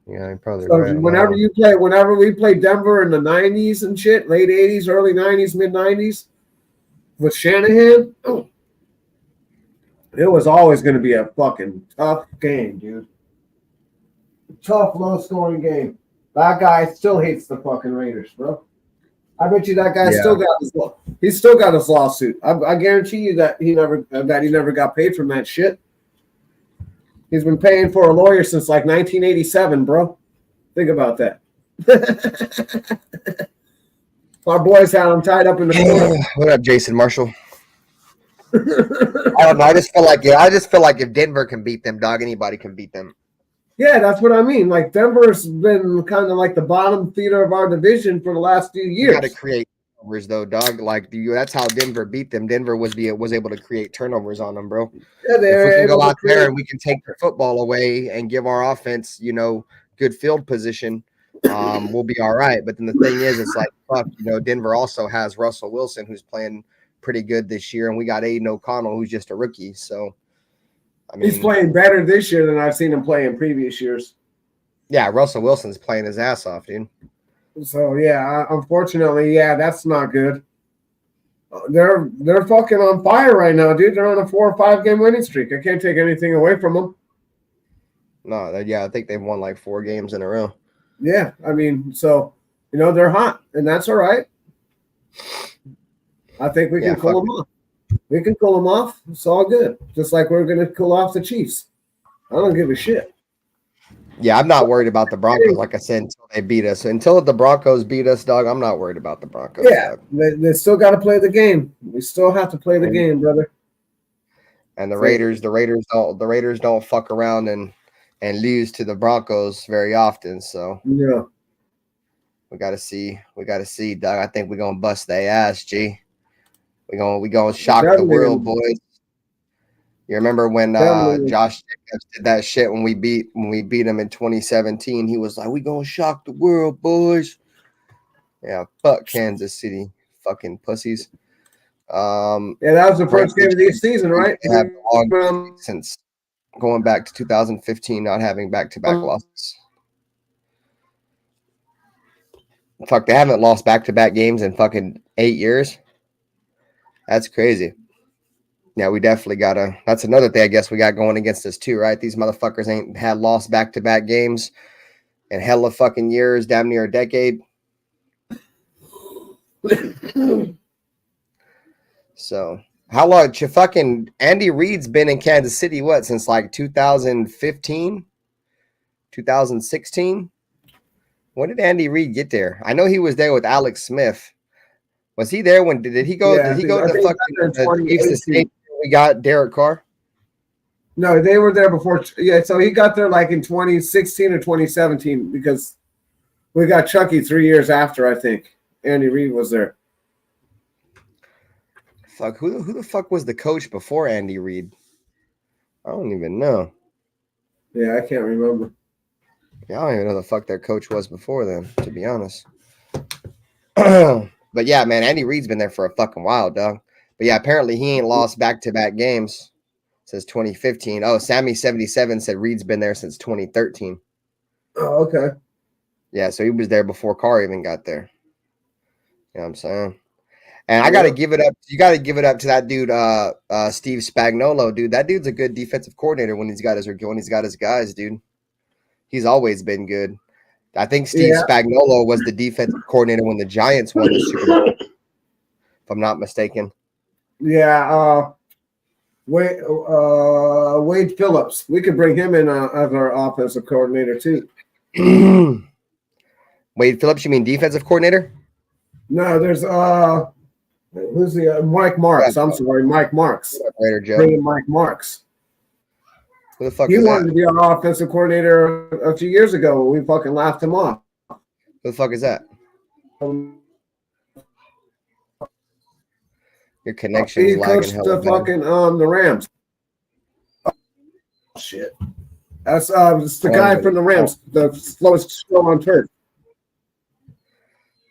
Yeah, you're probably so right. Whenever we played Denver in the 90s and shit, late 80s, early 90s, mid 90s, with Shanahan, it was always going to be a fucking tough game, dude. Tough, low-scoring game. That guy still hates the fucking Raiders, bro. I bet you that guy still got his lawsuit. I guarantee you that he never got paid from that shit. He's been paying for a lawyer since like 1987, bro. Think about that. Our boys had him tied up in the corner. What up, Jason Marshall? I don't know. I just feel like if Denver can beat them, dog, anybody can beat them. Yeah, that's what I mean. Like, Denver's been kind of like the bottom feeder of our division for the last few years. You got to create turnovers, though, dog. Like, that's how Denver beat them. Denver was able to create turnovers on them, bro. Yeah, if we can go out there and we can take the football away and give our offense, good field position, we'll be all right. But then the thing is, it's like, fuck, Denver also has Russell Wilson, who's playing pretty good this year, and we got Aiden O'Connell, who's just a rookie. So, I mean, he's playing better this year than I've seen him play in previous years. Yeah, Russell Wilson's playing his ass off, dude. So, yeah, unfortunately, that's not good. They're fucking on fire right now, dude. They're on a 4 or 5 game winning streak. I can't take anything away from them. No, I think they've won like 4 games in a row. Yeah, I mean, so they're hot, and that's all right. I think we can cool them off. We can cool them off. It's all good. Just like we're going to cool off the Chiefs. I don't give a shit. Yeah, I'm not worried about the Broncos. Like I said, until they beat us. Until the Broncos beat us, dog, I'm not worried about the Broncos. Yeah, they still got to play the game. We still have to play the game, brother. And the Raiders don't fuck around and lose to the Broncos very often. So yeah, we gotta see, dog. I think we're gonna bust their ass, G. We gonna shock the world, boys. You remember when Josh Jacobs did that shit when we beat him in 2017? He was like, "We gonna shock the world, boys." Yeah, fuck Kansas City, fucking pussies. Yeah, that was the first game of the season, right? They have since going back to 2015, not having back-to-back losses. Fuck, they haven't lost back-to-back games in fucking 8 years. That's crazy. Yeah, we definitely gotta. That's another thing I guess we got going against us too, right? These motherfuckers ain't had lost back-to-back games in hella fucking years, damn near a decade. So, how long? Fucking Andy Reid's been in Kansas City, what, since like 2015, 2016? When did Andy Reid get there? I know he was there with Alex Smith. Was he there when? Did he go? Yeah, did he go to fucking Chiefs State? We got Derek Carr. No, they were there before. Yeah, so he got there like in 2016 or 2017 because we got Chucky 3 years after. I think Andy Reid was there. Fuck, who the fuck was the coach before Andy Reid? I don't even know. Yeah, I can't remember. Yeah, I don't even know who the fuck their coach was before then, to be honest. But yeah, man, Andy Reid's been there for a fucking while, dog. But yeah, apparently he ain't lost back-to-back games since 2015. Oh, Sammy77 said Reid's been there since 2013. Oh, okay. Yeah, so he was there before Carr even got there. You know what I'm saying? And I gotta give it up. You gotta give it up to that dude, Steve Spagnuolo, dude. That dude's a good defensive coordinator when he's got his guys, dude. He's always been good. I think Steve Spagnuolo was the defensive coordinator when the Giants won the Super Bowl, if I'm not mistaken. Yeah, Wade Phillips. We could bring him in as our offensive coordinator too. Wade Phillips, you mean defensive coordinator? No, there's who's the Mike Marks? I'm sorry, Mike Marks. Raider Joe. Bring in Mike Marks. Who the fuck? He wanted to be our offensive coordinator a few years ago. We fucking laughed him off. Who the fuck is that? Your connection is lagging. He coached the Rams. Oh, shit. That's the guy from the Rams, the slowest throw on turf.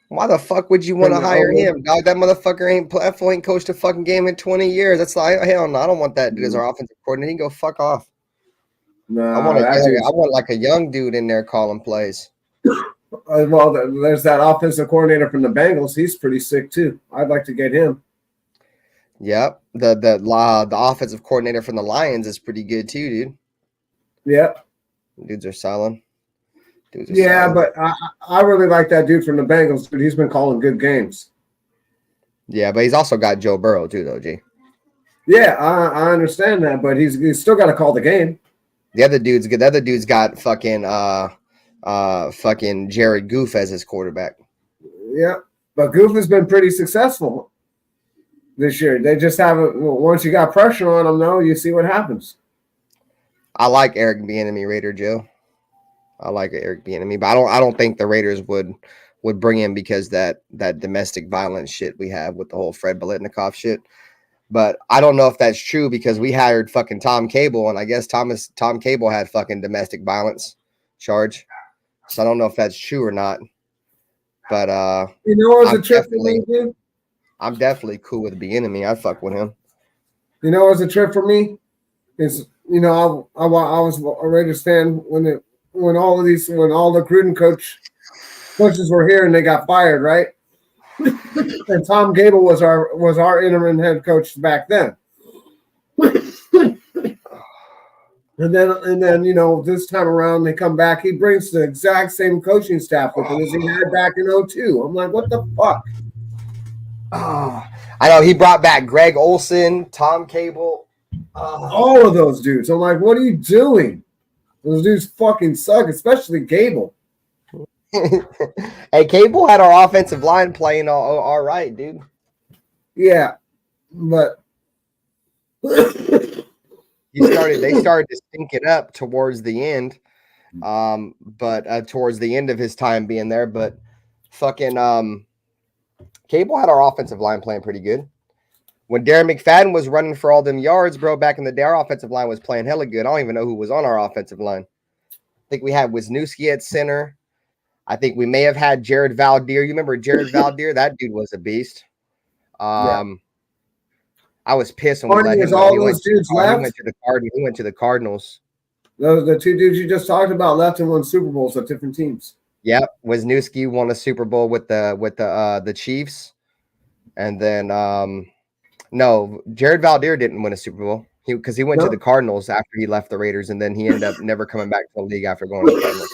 Why the fuck would you want to hire him, dog? That motherfucker ain't coached a fucking game in 20 years. That's like, hell no, I don't want that dude as our offensive coordinator. He can go fuck off. No, I want like a young dude in there calling plays. Well, there's that offensive coordinator from the Bengals. He's pretty sick too. I'd like to get him. Yep. The offensive coordinator from the Lions is pretty good too, dude. Yep. Dudes are solid. But I really like that dude from the Bengals, but he's been calling good games. Yeah, but he's also got Joe Burrow too, though, G. Yeah, I understand that, but he's still got to call the game. The other dude's good. The other dude's got fucking Jared Goff as his quarterback. Yeah, but Goff has been pretty successful this year. They just haven't. Once you got pressure on them, though, you see what happens. I like Eric Bieniemy, Raider Joe. I like Eric Bieniemy, but I don't think the Raiders would bring him because that domestic violence shit we have with the whole Fred Biletnikoff shit. But I don't know if that's true because we hired fucking Tom Cable, and I guess Tom Cable had fucking domestic violence charge. So I don't know if that's true or not. But you know what's a trip for me, dude? I'm definitely cool with Bieniemy. I fuck with him. You know what's a trip for me? Is I was a Raiders fan when all the Gruden coaches were here and they got fired, right? And Tom Gable was our interim head coach back then. And then this time around they come back. He brings the exact same coaching staff with him as he had back in 2002. I'm like, what the fuck? Oh, I know he brought back Greg Olson, Tom Cable, all of those dudes. I'm like, what are you doing? Those dudes fucking suck, especially Gable. Hey, Cable had our offensive line playing all right, dude. Yeah, but they started to stink it up towards the end. But towards the end of his time being there, but fucking Cable had our offensive line playing pretty good. When Darren McFadden was running for all them yards, bro, back in the day, our offensive line was playing hella good. I don't even know who was on our offensive line. I think we had Wisniewski at center. I think we may have had Jared Valdir. You remember Jared Valdir? That dude was a beast. I was pissed when we let him go. He went to the Cardinals. The two dudes you just talked about left and won Super Bowls at different teams. Yep, Wisniewski won a Super Bowl with the Chiefs, and then no, Jared Valdir didn't win a Super Bowl because he went to the Cardinals after he left the Raiders, and then he ended up never coming back to the league after going to the Cardinals.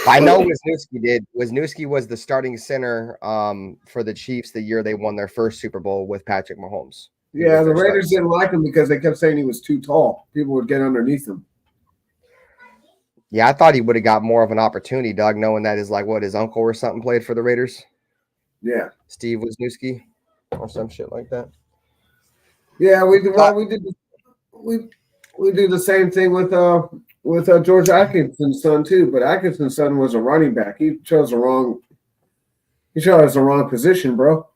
I know Wisniewski did. Wisniewski was the starting center for the Chiefs the year they won their first Super Bowl with Patrick Mahomes. Yeah, the Raiders didn't like him because they kept saying he was too tall. People would get underneath him. Yeah, I thought he would have got more of an opportunity, Doug, knowing that his uncle or something played for the Raiders. Yeah, Steve Wisniewski or some shit like that. Yeah, we do the same thing with George Atkinson's son too. But Atkinson's son was a running back. He chose the wrong position, bro.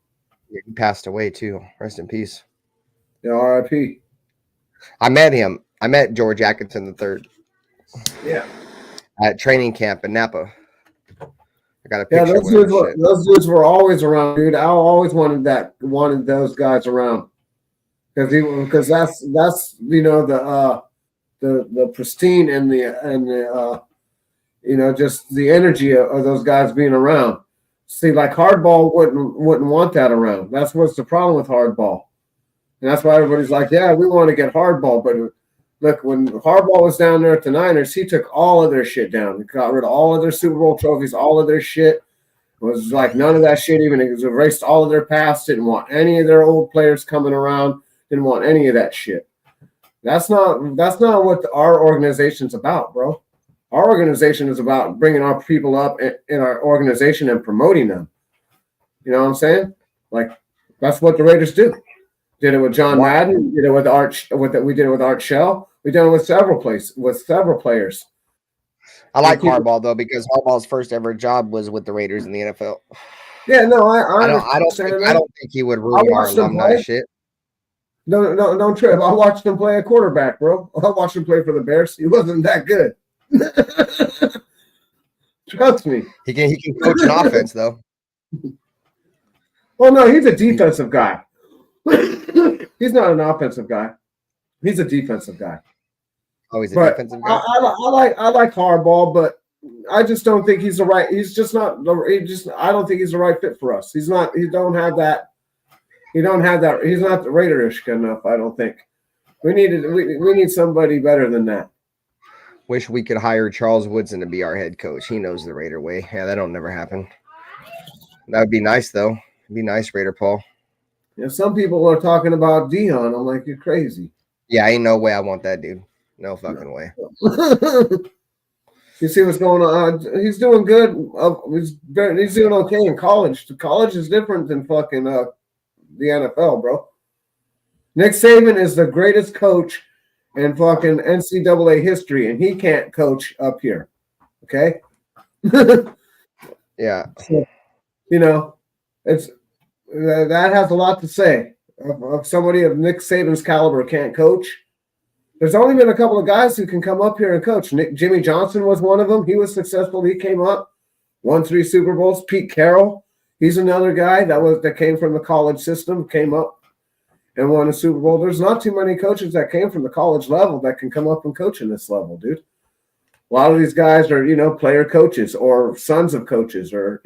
Yeah, he passed away too. Rest in peace. Yeah, R.I.P. I met him. I met George Atkinson III. Yeah. At training camp in Napa. I got a picture. Yeah, those dudes were always around, dude. I always wanted those guys around because that's the pristine and the just the energy of those guys being around. See, like hardball wouldn't want that around. That's what's the problem with hardball, and that's why everybody's like, yeah, we want to get hardball, but. Look, when Harbaugh was down there at the Niners, he took all of their shit down. He got rid of all of their Super Bowl trophies, all of their shit. It was like none of that shit even. It was erased all of their past. Didn't want any of their old players coming around. Didn't want any of that shit. That's not what our organization's about, bro. Our organization is about bringing our people up in our organization and promoting them. You know what I'm saying? Like, that's what the Raiders do. Did it with John Madden. Did it with we did it with Art Shell. We did it with several players. I like Harbaugh though because Harbaugh's first ever job was with the Raiders in the NFL. Yeah, no, I don't think he would ruin our alumni shit. No, don't trip. I watched him play a quarterback, bro. I watched him play for the Bears. He wasn't that good. Trust me. He can coach an offense though. Well, no, he's a defensive guy. He's not an offensive guy. He's a defensive guy. Oh, he's a defensive guy. I like Harbaugh, but I just don't think he's the right. He's just not. I don't think he's the right fit for us. He's not. He don't have that. He's not the Raiderish enough. I don't think. We need somebody better than that. Wish we could hire Charles Woodson to be our head coach. He knows the Raider way. Yeah, that'll never happen. That would be nice though. It'd be nice, Raider Paul. Yeah, some people are talking about Dion. I'm like, you're crazy. Yeah, ain't no way I want that dude. No fucking way. You see what's going on? He's doing good. He's doing okay in college. The college is different than fucking the NFL, bro. Nick Saban is the greatest coach in fucking NCAA history, and he can't coach up here. Okay? Yeah. So, it's that has a lot to say. If somebody of Nick Saban's caliber can't coach, there's only been a couple of guys who can come up here and coach. Jimmy Johnson was one of them. He was successful. He came up, won 3 Super Bowls. Pete Carroll, he's another guy that came from the college system, came up and won a Super Bowl. There's not too many coaches that came from the college level that can come up and coach in this level, dude. A lot of these guys are, player coaches or sons of coaches or.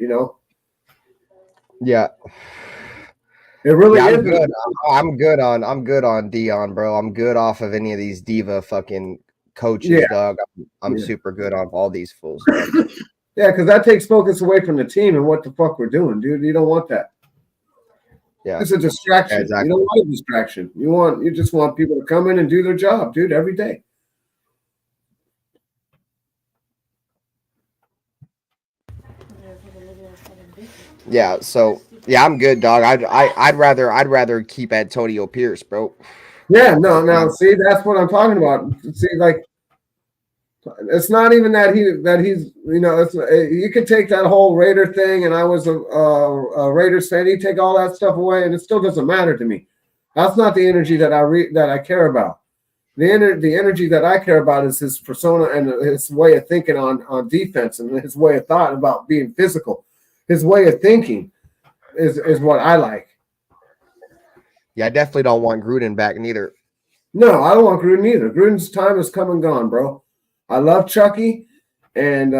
Yeah. It really Yeah, is. I'm good on Dion, bro. I'm good off of any of these diva fucking coaches, Yeah. dog. I'm Yeah. super good on all these fools, dog. Yeah, because that takes focus away from the team and what the fuck we're doing, dude. You don't want that. Yeah. It's a distraction. Yeah, exactly. You don't want a distraction. You just want people to come in and do their job, dude, every day. Yeah, so yeah, I'm good, dog. I'd rather keep Antonio Pierce, bro. Yeah, no, see, that's what I'm talking about. See, like, it's not even that he's you could take that whole Raider thing, and I was a Raiders fan. You take all that stuff away, and it still doesn't matter to me. That's not the energy that I care about. The energy that I care about is his persona and his way of thinking on defense and his way of thought about being physical. His way of thinking is what I like. Yeah, I definitely don't want Gruden back neither. No, I don't want Gruden either. Gruden's time has come and gone, bro. I love Chucky, and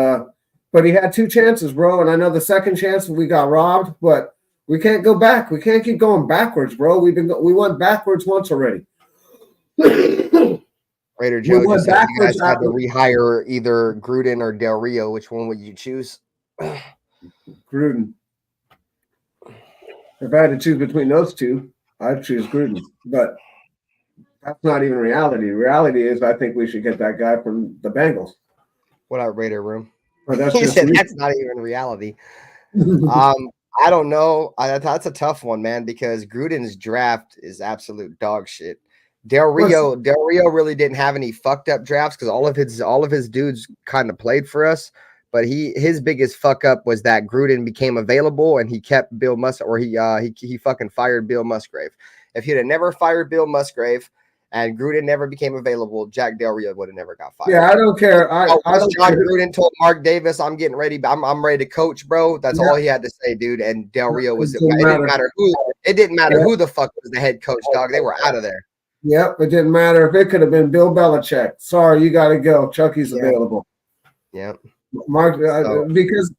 but he had 2 chances, bro. And I know the second chance we got robbed, but we can't go back. We can't keep going backwards, bro. We went backwards once already. Raider Joe just said you guys had to rehire either Gruden or Del Rio. Which one would you choose? Gruden. If I had to choose between those two, I'd choose Gruden. But that's not even reality. Reality is I think we should get that guy from the Bengals. What up, Raider Room? But that's He said that's not even reality. I don't know. That's a tough one, man, because Gruden's draft is absolute dog shit. Del Rio really didn't have any fucked up drafts because all of his dudes kind of played for us. But his biggest fuck up was that Gruden became available and he kept Bill Musgrave, or he fucking fired Bill Musgrave. If he'd have never fired Bill Musgrave and Gruden never became available, Jack Del Rio would have never got fired. Yeah, I don't care. John Gruden told Mark Davis, "I'm getting ready. I'm ready to coach, bro." That's all he had to say, dude. And Del Rio was. It didn't matter who the fuck was the head coach, dog. They were out of there. Yep, it didn't matter if it could have been Bill Belichick. Sorry, you got to go. Chucky's available. Yeah. Mark, because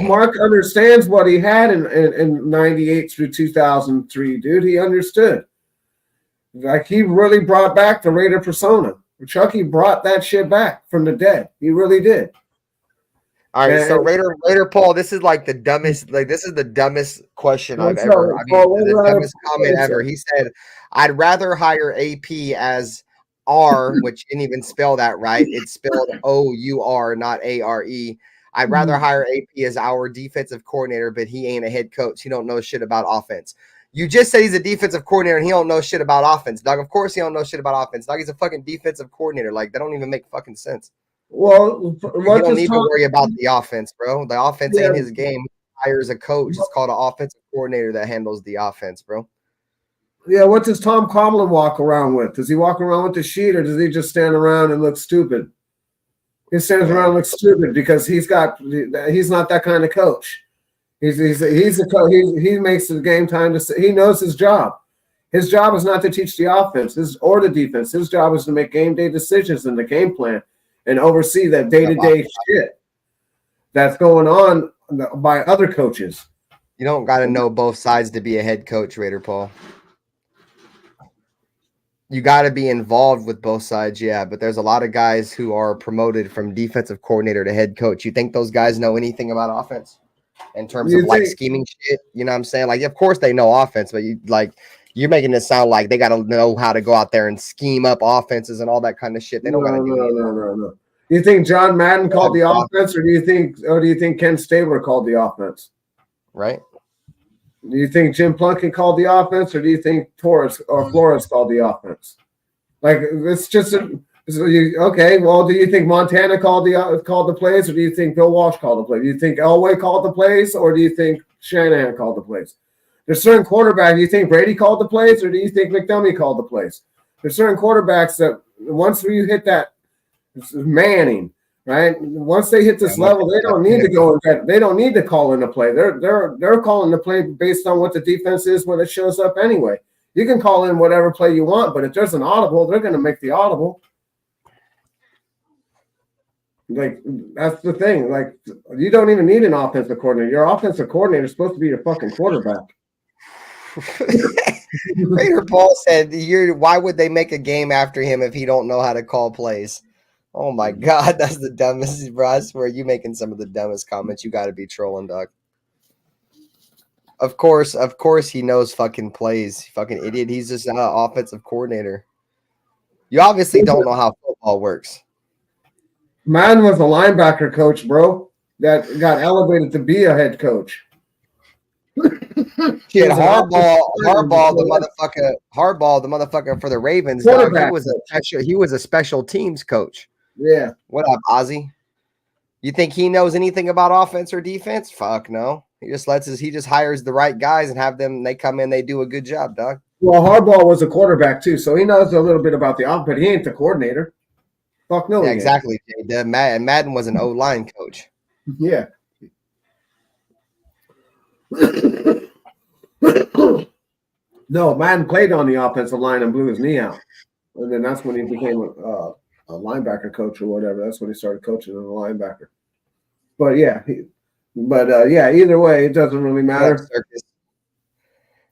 Mark understands what he had in 98 through 2003, dude. He understood. Like, he really brought back the Raider persona. Chucky brought that shit back from the dead. He really did. All right, so Raider Paul, this is like the dumbest, this is the dumbest question I've ever. The dumbest comment ever. He said, "I'd rather hire AP as R," which didn't even spell that right. It's spelled O-U-R, not A-R-E. "I'd rather hire AP as our defensive coordinator, but he ain't a head coach. He don't know shit about offense." You just said he's a defensive coordinator and he don't know shit about offense, dog. Of course he don't know shit about offense, dog. He's a fucking defensive coordinator. Like, that don't even make fucking sense. Well, you don't need to worry about the offense, bro. The offense ain't his game. He hires a coach. It's called an offensive coordinator that handles the offense, bro. Yeah, what does Tom Coughlin walk around with? Does he walk around with the sheet, or does he just stand around and look stupid? He stands around and looks stupid because he's not that kind of coach. He's a coach. He makes the game time he knows his job. His job is not to teach the offense or the defense. His job is to make game day decisions in the game plan and oversee that day-to-day shit that's going on by other coaches. You don't got to know both sides to be a head coach, Raider Paul. You got to be involved with both sides, yeah, but there's a lot of guys who are promoted from defensive coordinator to head coach. You think those guys know anything about offense in terms of like scheming shit? You know what I'm saying? Like, of course they know offense, but you're making it sound like they got to know how to go out there and scheme up offenses and all that kind of shit. They don't got to do it. No. You think John Madden called the offense, or do you think Ken Stabler called the offense? Right. Do you think Jim Plunkett called the offense, or do you think Torres or Flores called the offense? Like, it's just okay. Well, do you think Montana called the plays, or do you think Bill Walsh called the plays? Do you think Elway called the plays, or do you think Shanahan called the plays? There's certain quarterbacks. Do you think Brady called the plays, or do you think McDermott called the plays? There's certain quarterbacks that once you hit that Manning, right? Once they hit this level, they don't need to go. They don't need to call in a play. They're calling the play based on what the defense is when it shows up anyway. You can call in whatever play you want, but if there's an audible, they're going to make the audible. Like, that's the thing. Like, you don't even need an offensive coordinator. Your offensive coordinator is supposed to be your fucking quarterback. Raider Paul said, why would they make a game after him if he don't know how to call plays? Oh my God, that's the dumbest, bro. I swear you making some of the dumbest comments. You got to be trolling, dog. Of course he knows fucking plays. Fucking idiot. He's just an offensive coordinator. You obviously don't know how football works. Man was a linebacker coach, bro, that got elevated to be a head coach. Shit, Harbaugh, the motherfucker for the Ravens. Dog, he was a special teams coach. Yeah. What up, Ozzy? You think he knows anything about offense or defense? Fuck no. He just hires the right guys and have them. They come in, they do a good job, dog. Well, Harbaugh was a quarterback too, so he knows a little bit about the offense, but he ain't the coordinator. Fuck no. Yeah, exactly. Madden was an O-line coach. Yeah. No, Madden played on the offensive line and blew his knee out, and then that's when he became a linebacker coach or whatever. That's when he started coaching as a linebacker. But yeah, either way, it doesn't really matter.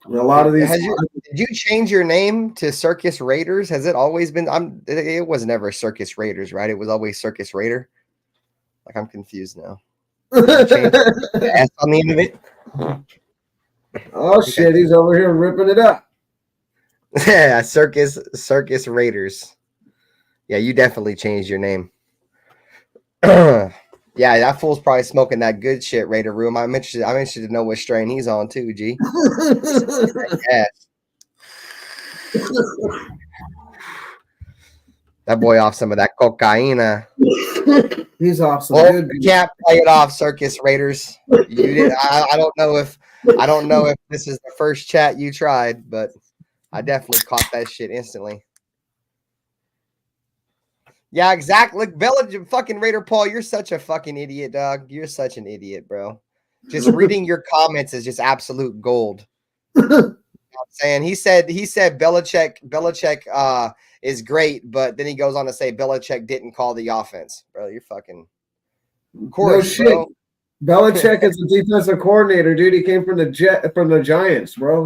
A lot of these. Did you change your name to Circus Raiders? Has it always been? It was never Circus Raiders, right? It was always Circus Raider. Like, I'm confused now. S on the end of it. Oh shit! He's over here ripping it up. Yeah, Circus Raiders. Yeah, you definitely changed your name. Yeah, that fool's probably smoking that good shit, Raider Room. I'm interested to know what strain he's on too, G. Yeah. That boy off some of that cocaina. He's off some good. You can't play it off, Circus Raiders. You did. I don't know if this is the first chat you tried, but I definitely caught that shit instantly. Yeah, exactly. Look, fucking Raider Paul, you're such a fucking idiot, dog. You're such an idiot, bro. Just reading your comments is just absolute gold. You know what I'm saying? He said Belichick is great, but then he goes on to say Belichick didn't call the offense. Bro, you're fucking of course, no shit. bro. Belichick is a defensive coordinator, dude. He came from the Giants, bro.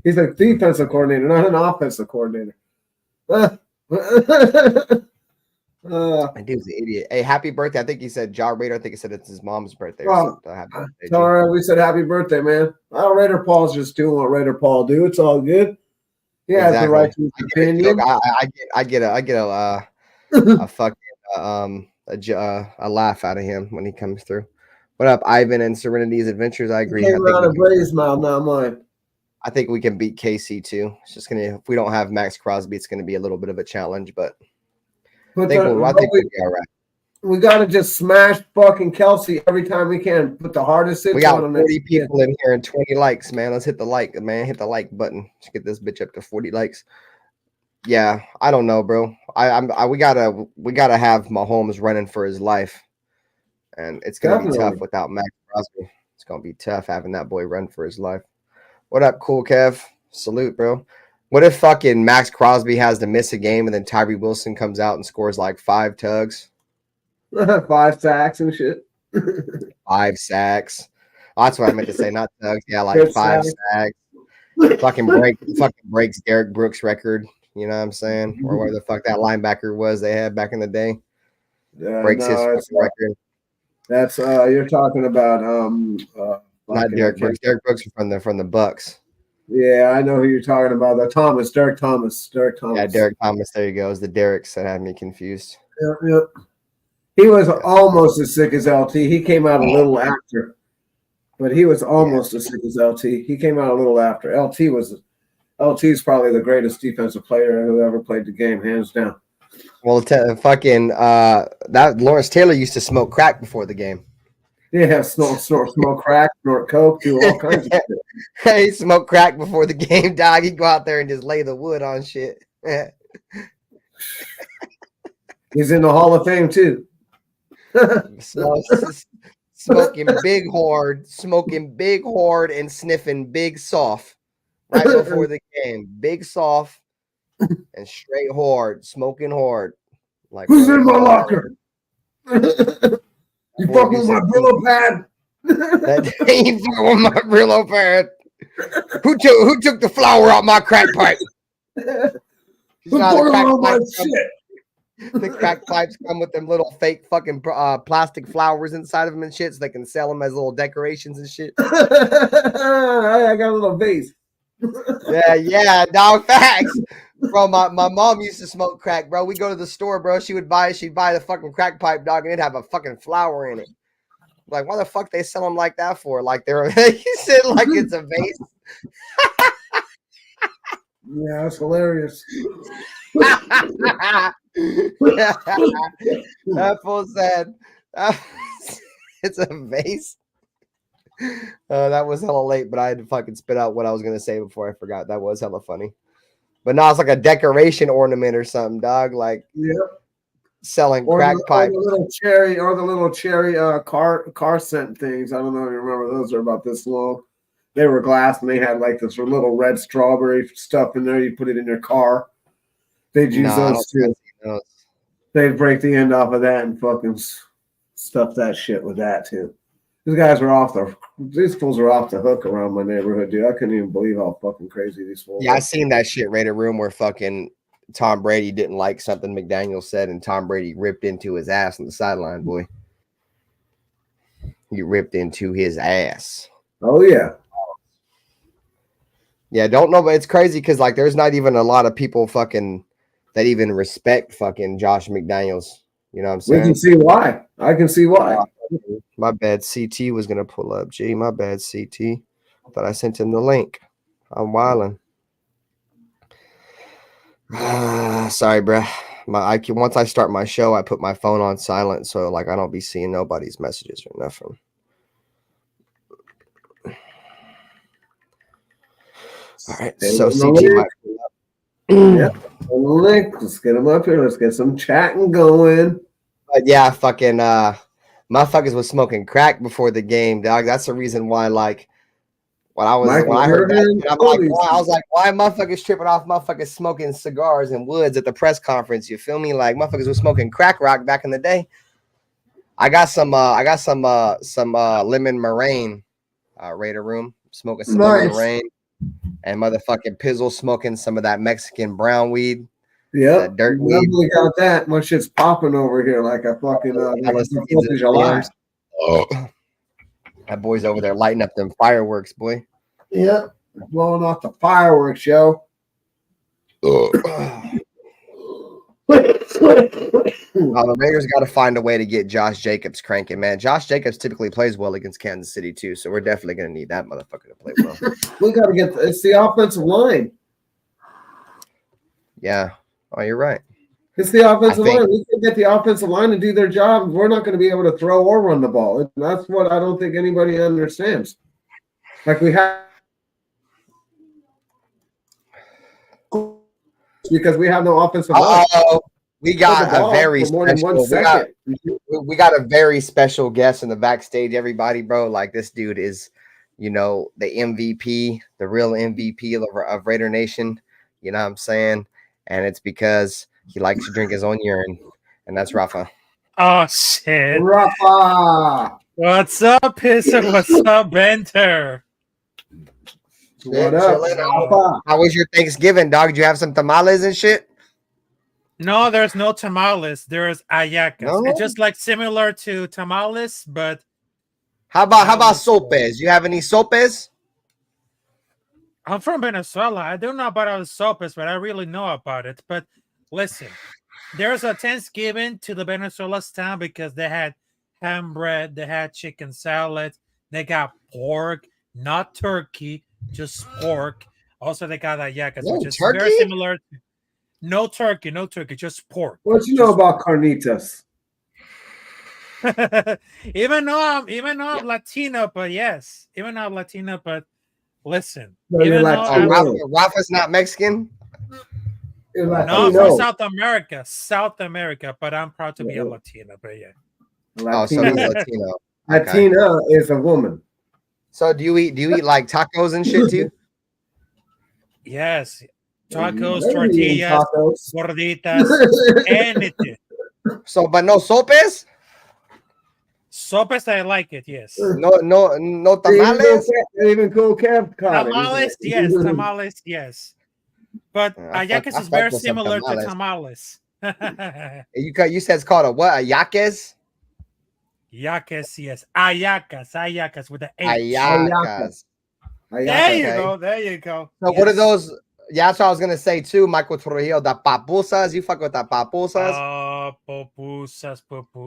He's a defensive coordinator, not an offensive coordinator. That dude's an idiot. Hey, happy birthday. I think he said Ja Raider. I think he said it's his mom's birthday. Well, all right, we said happy birthday, man. Raider Paul's just doing what Raider Paul do. It's all good. Yeah, exactly. The right to his opinion. I get a fucking a laugh out of him when he comes through. What up, Ivan and Serenity's Adventures? I agree. Came around a Braves mouth, not mine. I think we can beat KC too. It's just if we don't have Max Crosby, it's gonna be a little bit of a challenge, but I think we'll be all right. We gotta just smash fucking Kelsey every time we can. Put the hardest hits. We got 40 people in here and 20 likes, man. Let's hit the like, man. Hit the like button. Let's get this bitch up to 40 likes. Yeah, I don't know, bro. We gotta have Mahomes running for his life, and it's gonna be tough without Max Crosby. It's gonna be tough having that boy run for his life. What up, Cool Kev? Salute, bro. What if fucking Max Crosby has to miss a game and then Tyree Wilson comes out and scores like 5 tugs? 5 sacks and shit. 5 sacks. Oh, that's what I meant to say, not tugs. Yeah, like 5 sacks. Fucking breaks Derek Brooks' record. You know what I'm saying? Or where the fuck that linebacker was they had back in the day. Yeah, breaks his fucking record. That's you're talking about not Derek Brooks. Derek Brooks from the Bucks. Yeah, I know who you're talking about. Derek Thomas. Yeah, Derek Thomas. There you go. It was the Derricks that had me confused. Yep. He was almost as sick as LT. He came out a little after, but he was almost as sick as LT. He came out a little after. LT's probably the greatest defensive player who ever played the game, hands down. Well, that Lawrence Taylor used to smoke crack before the game. Yeah, smoke crack, snort coke, do all kinds of shit. He smoked crack before the game, dog. He'd go out there and just lay the wood on shit. He's in the Hall of Fame too. Smoking big hard, and sniffing big soft right before the game. Big soft and straight hard, smoking hard. Like, who's in my locker? You fucking with my Brillo pad? You fucking with my Brillo pad. Who took the flour out my crack pipe? Who poured it on my shit? The crack pipes come with them little fake fucking plastic flowers inside of them and shit, so they can sell them as little decorations and shit. I got a little vase. Yeah, dog, facts. Bro, my mom used to smoke crack, bro. We go to the store, bro. She'd buy the fucking crack pipe, dog, and it'd have a fucking flower in it. Like, why the fuck they sell them like that for? Like they're you said like it's a vase. Yeah, that's hilarious. That fool said it's a vase. That was hella late, but I had to fucking spit out what I was gonna say before I forgot. That was hella funny. But now it's like a decoration ornament or something, dog. Like selling crack pipes. Or the little cherry car scent things. I don't know if you remember those are about this long. They were glass and they had like this little red strawberry stuff in there. You put it in your car. They'd use those too. They'd break the end off of that and fucking stuff that shit with that too. These fools are off the hook around my neighborhood, dude. I couldn't even believe how fucking crazy these fools are. Yeah, I seen that shit Raider room where fucking Tom Brady didn't like something McDaniel said, and Tom Brady ripped into his ass on the sideline, boy. He ripped into his ass. Oh, yeah. Yeah, don't know, but it's crazy because, like, there's not even a lot of people fucking that even respect fucking Josh McDaniels. You know what I'm saying? We can see why. I can see why. My bad. CT was going to pull up. Gee, my bad, CT. But I sent him the link. I'm wilding. Sorry, bruh. Once I start my show, I put my phone on silent so like I don't be seeing nobody's messages or nothing. All right, so CT Yep, on the link. Let's get them up here. Let's get some chatting going. Yeah, fucking motherfuckers was smoking crack before the game, dog. That's the reason why, like, when I heard that, I was like, why motherfuckers tripping off motherfuckers smoking cigars and woods at the press conference? You feel me? Like motherfuckers was smoking crack rock back in the day. I got some lemon meringue, Raider room, smoking some lemon meringue, and motherfucking Pizzle smoking some of that Mexican brown weed. Yeah, dirt weed. Definitely got that. My shit's popping over here like a fucking July. That boy's over there lighting up them fireworks, boy. Yeah, blowing off the fireworks, yo. The Raiders got to find a way to get Josh Jacobs cranking, man. Josh Jacobs typically plays well against Kansas City too, so we're definitely going to need that motherfucker to play well. We got to get it's the offensive line. Yeah. Oh, you're right. It's the offensive line. We can get the offensive line to do their job. We're not going to be able to throw or run the ball. And that's what I don't think anybody understands. Like we have because we have no offensive line. We got a very special. We got a very special guest in the backstage. Everybody, bro, like this dude is, the MVP, the real MVP of Raider Nation. You know what I'm saying? And it's because he likes to drink his own urine, and that's Rafa. Oh shit, Rafa! What's up, Pisser? What's up, Benter? What up, Rafa? How was your Thanksgiving, dog? Did you have some tamales and shit? No, there's no tamales. There's ayacas. No? It's just like similar to tamales, but how about sopes? You have any sopes? I'm from Venezuela. I don't know about the sopes, but I really know about it. But listen, there's a Thanksgiving to the Venezuela town because they had ham bread, they had chicken salad, they got pork, not turkey, just pork. Also, they got ayacas, which is very similar. No turkey, just pork. What you know about carnitas? even though I'm Latino, but yes, even though I'm Latino, but listen, Rafa's not Mexican. No, I'm from South America, but I'm proud to be a Latino. But yeah, so he's Latino. Latina is a woman. So do you eat like tacos and shit too? Yes, tacos, tortillas, gorditas, anything. So, but no sopes. Sopes, I like it. Yes. No tamales. Even cool Kev caught it. Tamales, yes. Tamales, yes. But I ayakes is fuck very with some similar to tamales. tamales. You said it's called a what? A yaques? Yaques, yes. Ayacas with the H. Ayacas. There you Okay. go. There you go. So what are those? Yeah, that's what I was gonna say too, Michael Trujillo. The papusas, you fuck with the papusas? Pupusas.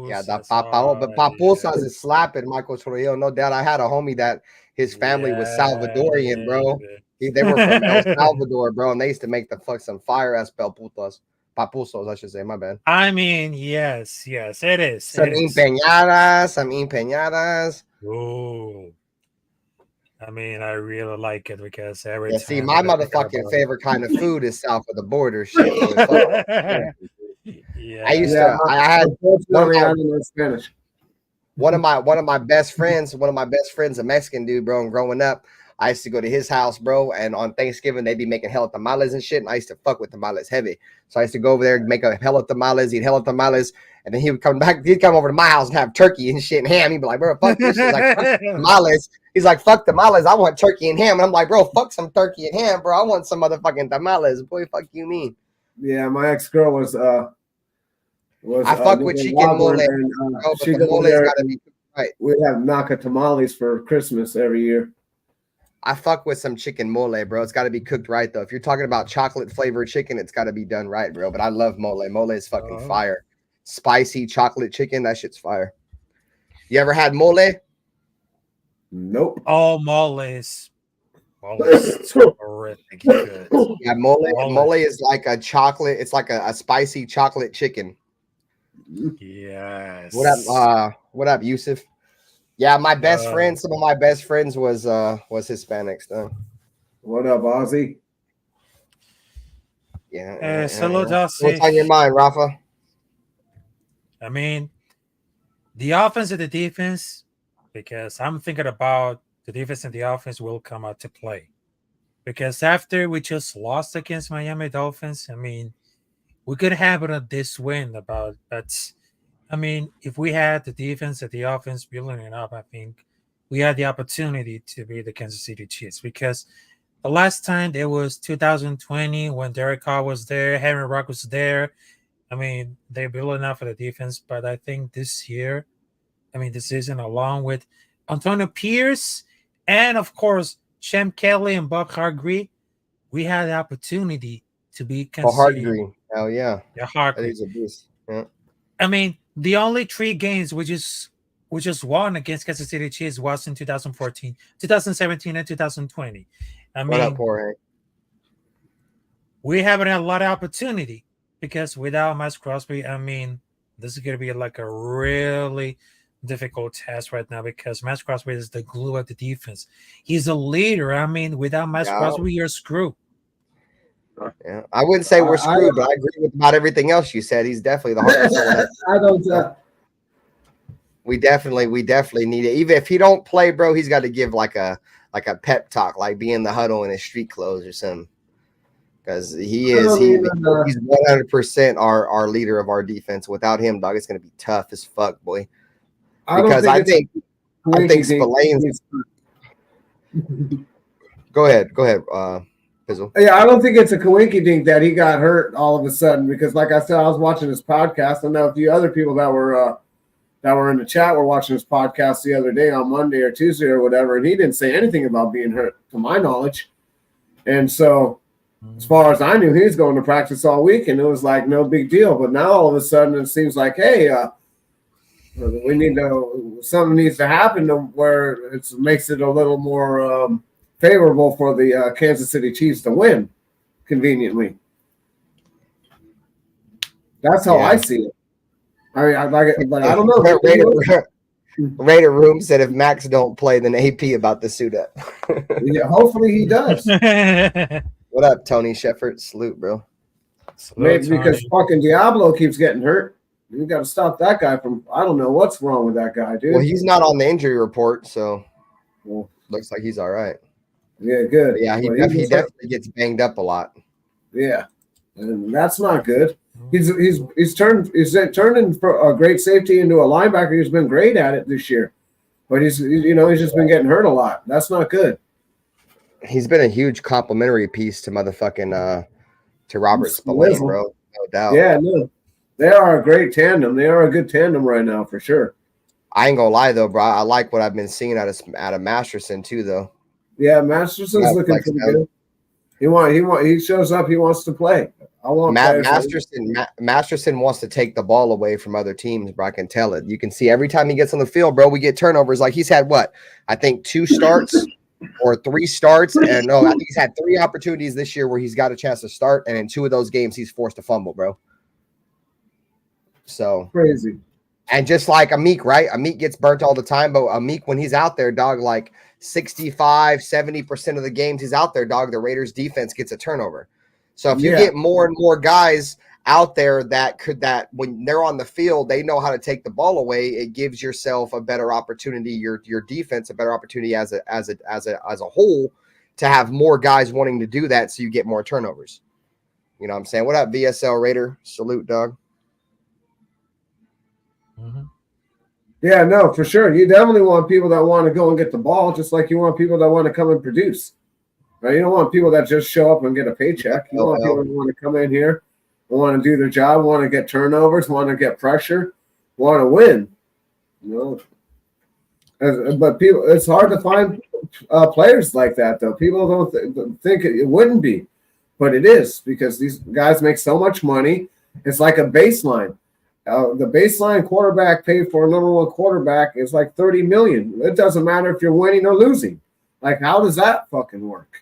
Yeah, the papusas is slapping, Michael Trujillo. No doubt. I had a homie that his family was Salvadorian, bro. They were from El Salvador, bro, and they used to make some fire ass papusos, I should say. My bad. I mean, yes, it is. Some empeñadas. Oh, I mean, I really like it because every Yeah, time. see, my motherfucking favorite kind of food is south of the border shit. Yeah, I used to. I had Spanish. one of my best friends, a Mexican dude, bro. And growing up, I used to go to his house, bro. And on Thanksgiving, they'd be making hella tamales and shit. And I used to fuck with tamales heavy. So I used to go over there and make a hella tamales, eat hella tamales. And then he would come back. He'd come over to my house and have turkey and shit and ham. He'd be like, bro, fuck this shit. Like, fuck tamales. He's like, fuck tamales. I want turkey and ham. And I'm like, bro, fuck some turkey and ham, bro. I want some motherfucking tamales. Boy, fuck you mean? Yeah, my ex-girl was I fuck with chicken mole. And, the mole's gotta be right. We'd have naca tamales for Christmas every year. I fuck with some chicken mole, bro. It's got to be cooked right, though. If you're talking about chocolate flavored chicken, it's got to be done right, bro. But I love mole. Mole is fucking fire. Spicy chocolate chicken, that shit's fire. You ever had mole? Nope. Oh, mole is horrific good. Yeah, mole is like a chocolate. It's like a spicy chocolate chicken. Yes. What up, Yusuf? Yeah, my best friend. Some of my best friends was Hispanics, though. What up, Ozzy? Yeah. Salud, What's on your mind, Rafa? I mean, the offense and the defense, because I'm thinking about the defense and the offense will come out to play. Because after we just lost against Miami Dolphins, I mean, we could have this win but I mean, if we had the defense and the offense building it up, I think we had the opportunity to beat the Kansas City Chiefs. Because the last time it was 2020 when Derek Carr was there, Henry Rock was there. I mean, they're building up for the defense, but I think this season, along with Antonio Pierce and, of course, Shem Kelly and Bob Hargree, we had the opportunity to beat Kansas City. Hargree. Hell yeah. Yeah, Hargree. He's a beast. Yeah. I mean, the only 3 games we just won against Kansas City Chiefs was in 2014, 2017, and 2020. I mean, what up, Jorge? We haven't had a lot of opportunity because without Max Crosby, I mean, this is going to be like a really difficult task right now because Max Crosby is the glue of the defense. He's a leader. I mean, without Max Crosby, you're screwed. Yeah, I wouldn't say we're screwed, but I agree with about everything else you said. He's definitely the hardest. I don't. We definitely need it. Even if he don't play, bro, he's got to give like a pep talk, like be in the huddle in his street clothes or something. Because he's 100% our leader of our defense. Without him, dog, it's gonna be tough as fuck, boy. Because I think Spillane's. Go ahead. Pizzle. Yeah, I don't think it's a coinky dink that he got hurt all of a sudden because, like I said, I was watching his podcast. I know a few other people that were in the chat were watching his podcast the other day on Monday or Tuesday or whatever, and he didn't say anything about being hurt, to my knowledge. And so, as far as I knew, he was going to practice all week, and it was like no big deal. But now all of a sudden, it seems like, hey, something needs to happen where it makes it a little more favorable for the Kansas City Chiefs to win conveniently. That's how I see it. I mean, I like it, but I don't know. Raider Room said if Max don't play, then AP about the suit up. Yeah, hopefully he does. What up, Tony Shepard? Salute, bro. Maybe because fucking Diablo keeps getting hurt. You got to stop that guy from. I don't know what's wrong with that guy, dude. Well, he's not on the injury report, so looks like he's all right. Yeah, good. But yeah, he definitely gets banged up a lot. Yeah, and that's not good. He's turned for a great safety into a linebacker. He's been great at it this year, but he's just been getting hurt a lot. That's not good. He's been a huge complimentary piece to motherfucking to Robert Spillane, bro. No doubt. Yeah, no, they are a great tandem. They are a good tandem right now for sure. I ain't gonna lie though, bro. I like what I've been seeing out of Masterson too, though. Yeah, Masterson's looking pretty good. He shows up. He wants to play. I want Masterson wants to take the ball away from other teams, bro. I can tell it. You can see every time he gets on the field, bro. We get turnovers. Like he's had what? I think 2 starts or 3 starts, and no, I think he's had 3 opportunities this year where he's got a chance to start, and in 2 of those games he's forced to fumble, bro. So crazy. And just like Amik, right? Amik gets burnt all the time, but Amik, when he's out there, dog, like 65-70% of the games he's out there, dog, the Raiders defense gets a turnover. So if you get more and more guys out there that when they're on the field, they know how to take the ball away, it gives yourself a better opportunity, your defense a better opportunity as a whole to have more guys wanting to do that, so you get more turnovers. You know what I'm saying? What up, VSL Raider? Salute, dog. Mm-hmm. Yeah, no, for sure. You definitely want people that want to go and get the ball, just like you want people that want to come and produce. Right? You don't want people that just show up and get a paycheck. You want people that want to come in here, want to do their job, want to get turnovers, want to get pressure, want to win. You know, but people, it's hard to find players like that, though. People don't think it wouldn't be, but it is, because these guys make so much money. It's like a baseline. The baseline quarterback paid for a number 1 quarterback is like $30 million. It doesn't matter if you're winning or losing. Like, how does that fucking work?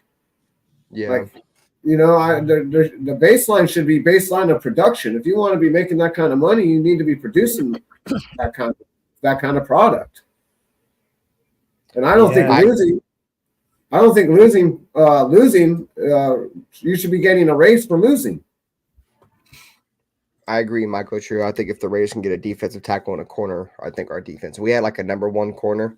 Yeah. Like, you know, the baseline should be baseline of production. If you want to be making that kind of money, you need to be producing that kind of product. And I don't think losing. You should be getting a raise for losing. I agree, Michael. True. I think if the Raiders can get a defensive tackle in a corner, I think our defense. We had like a number 1 corner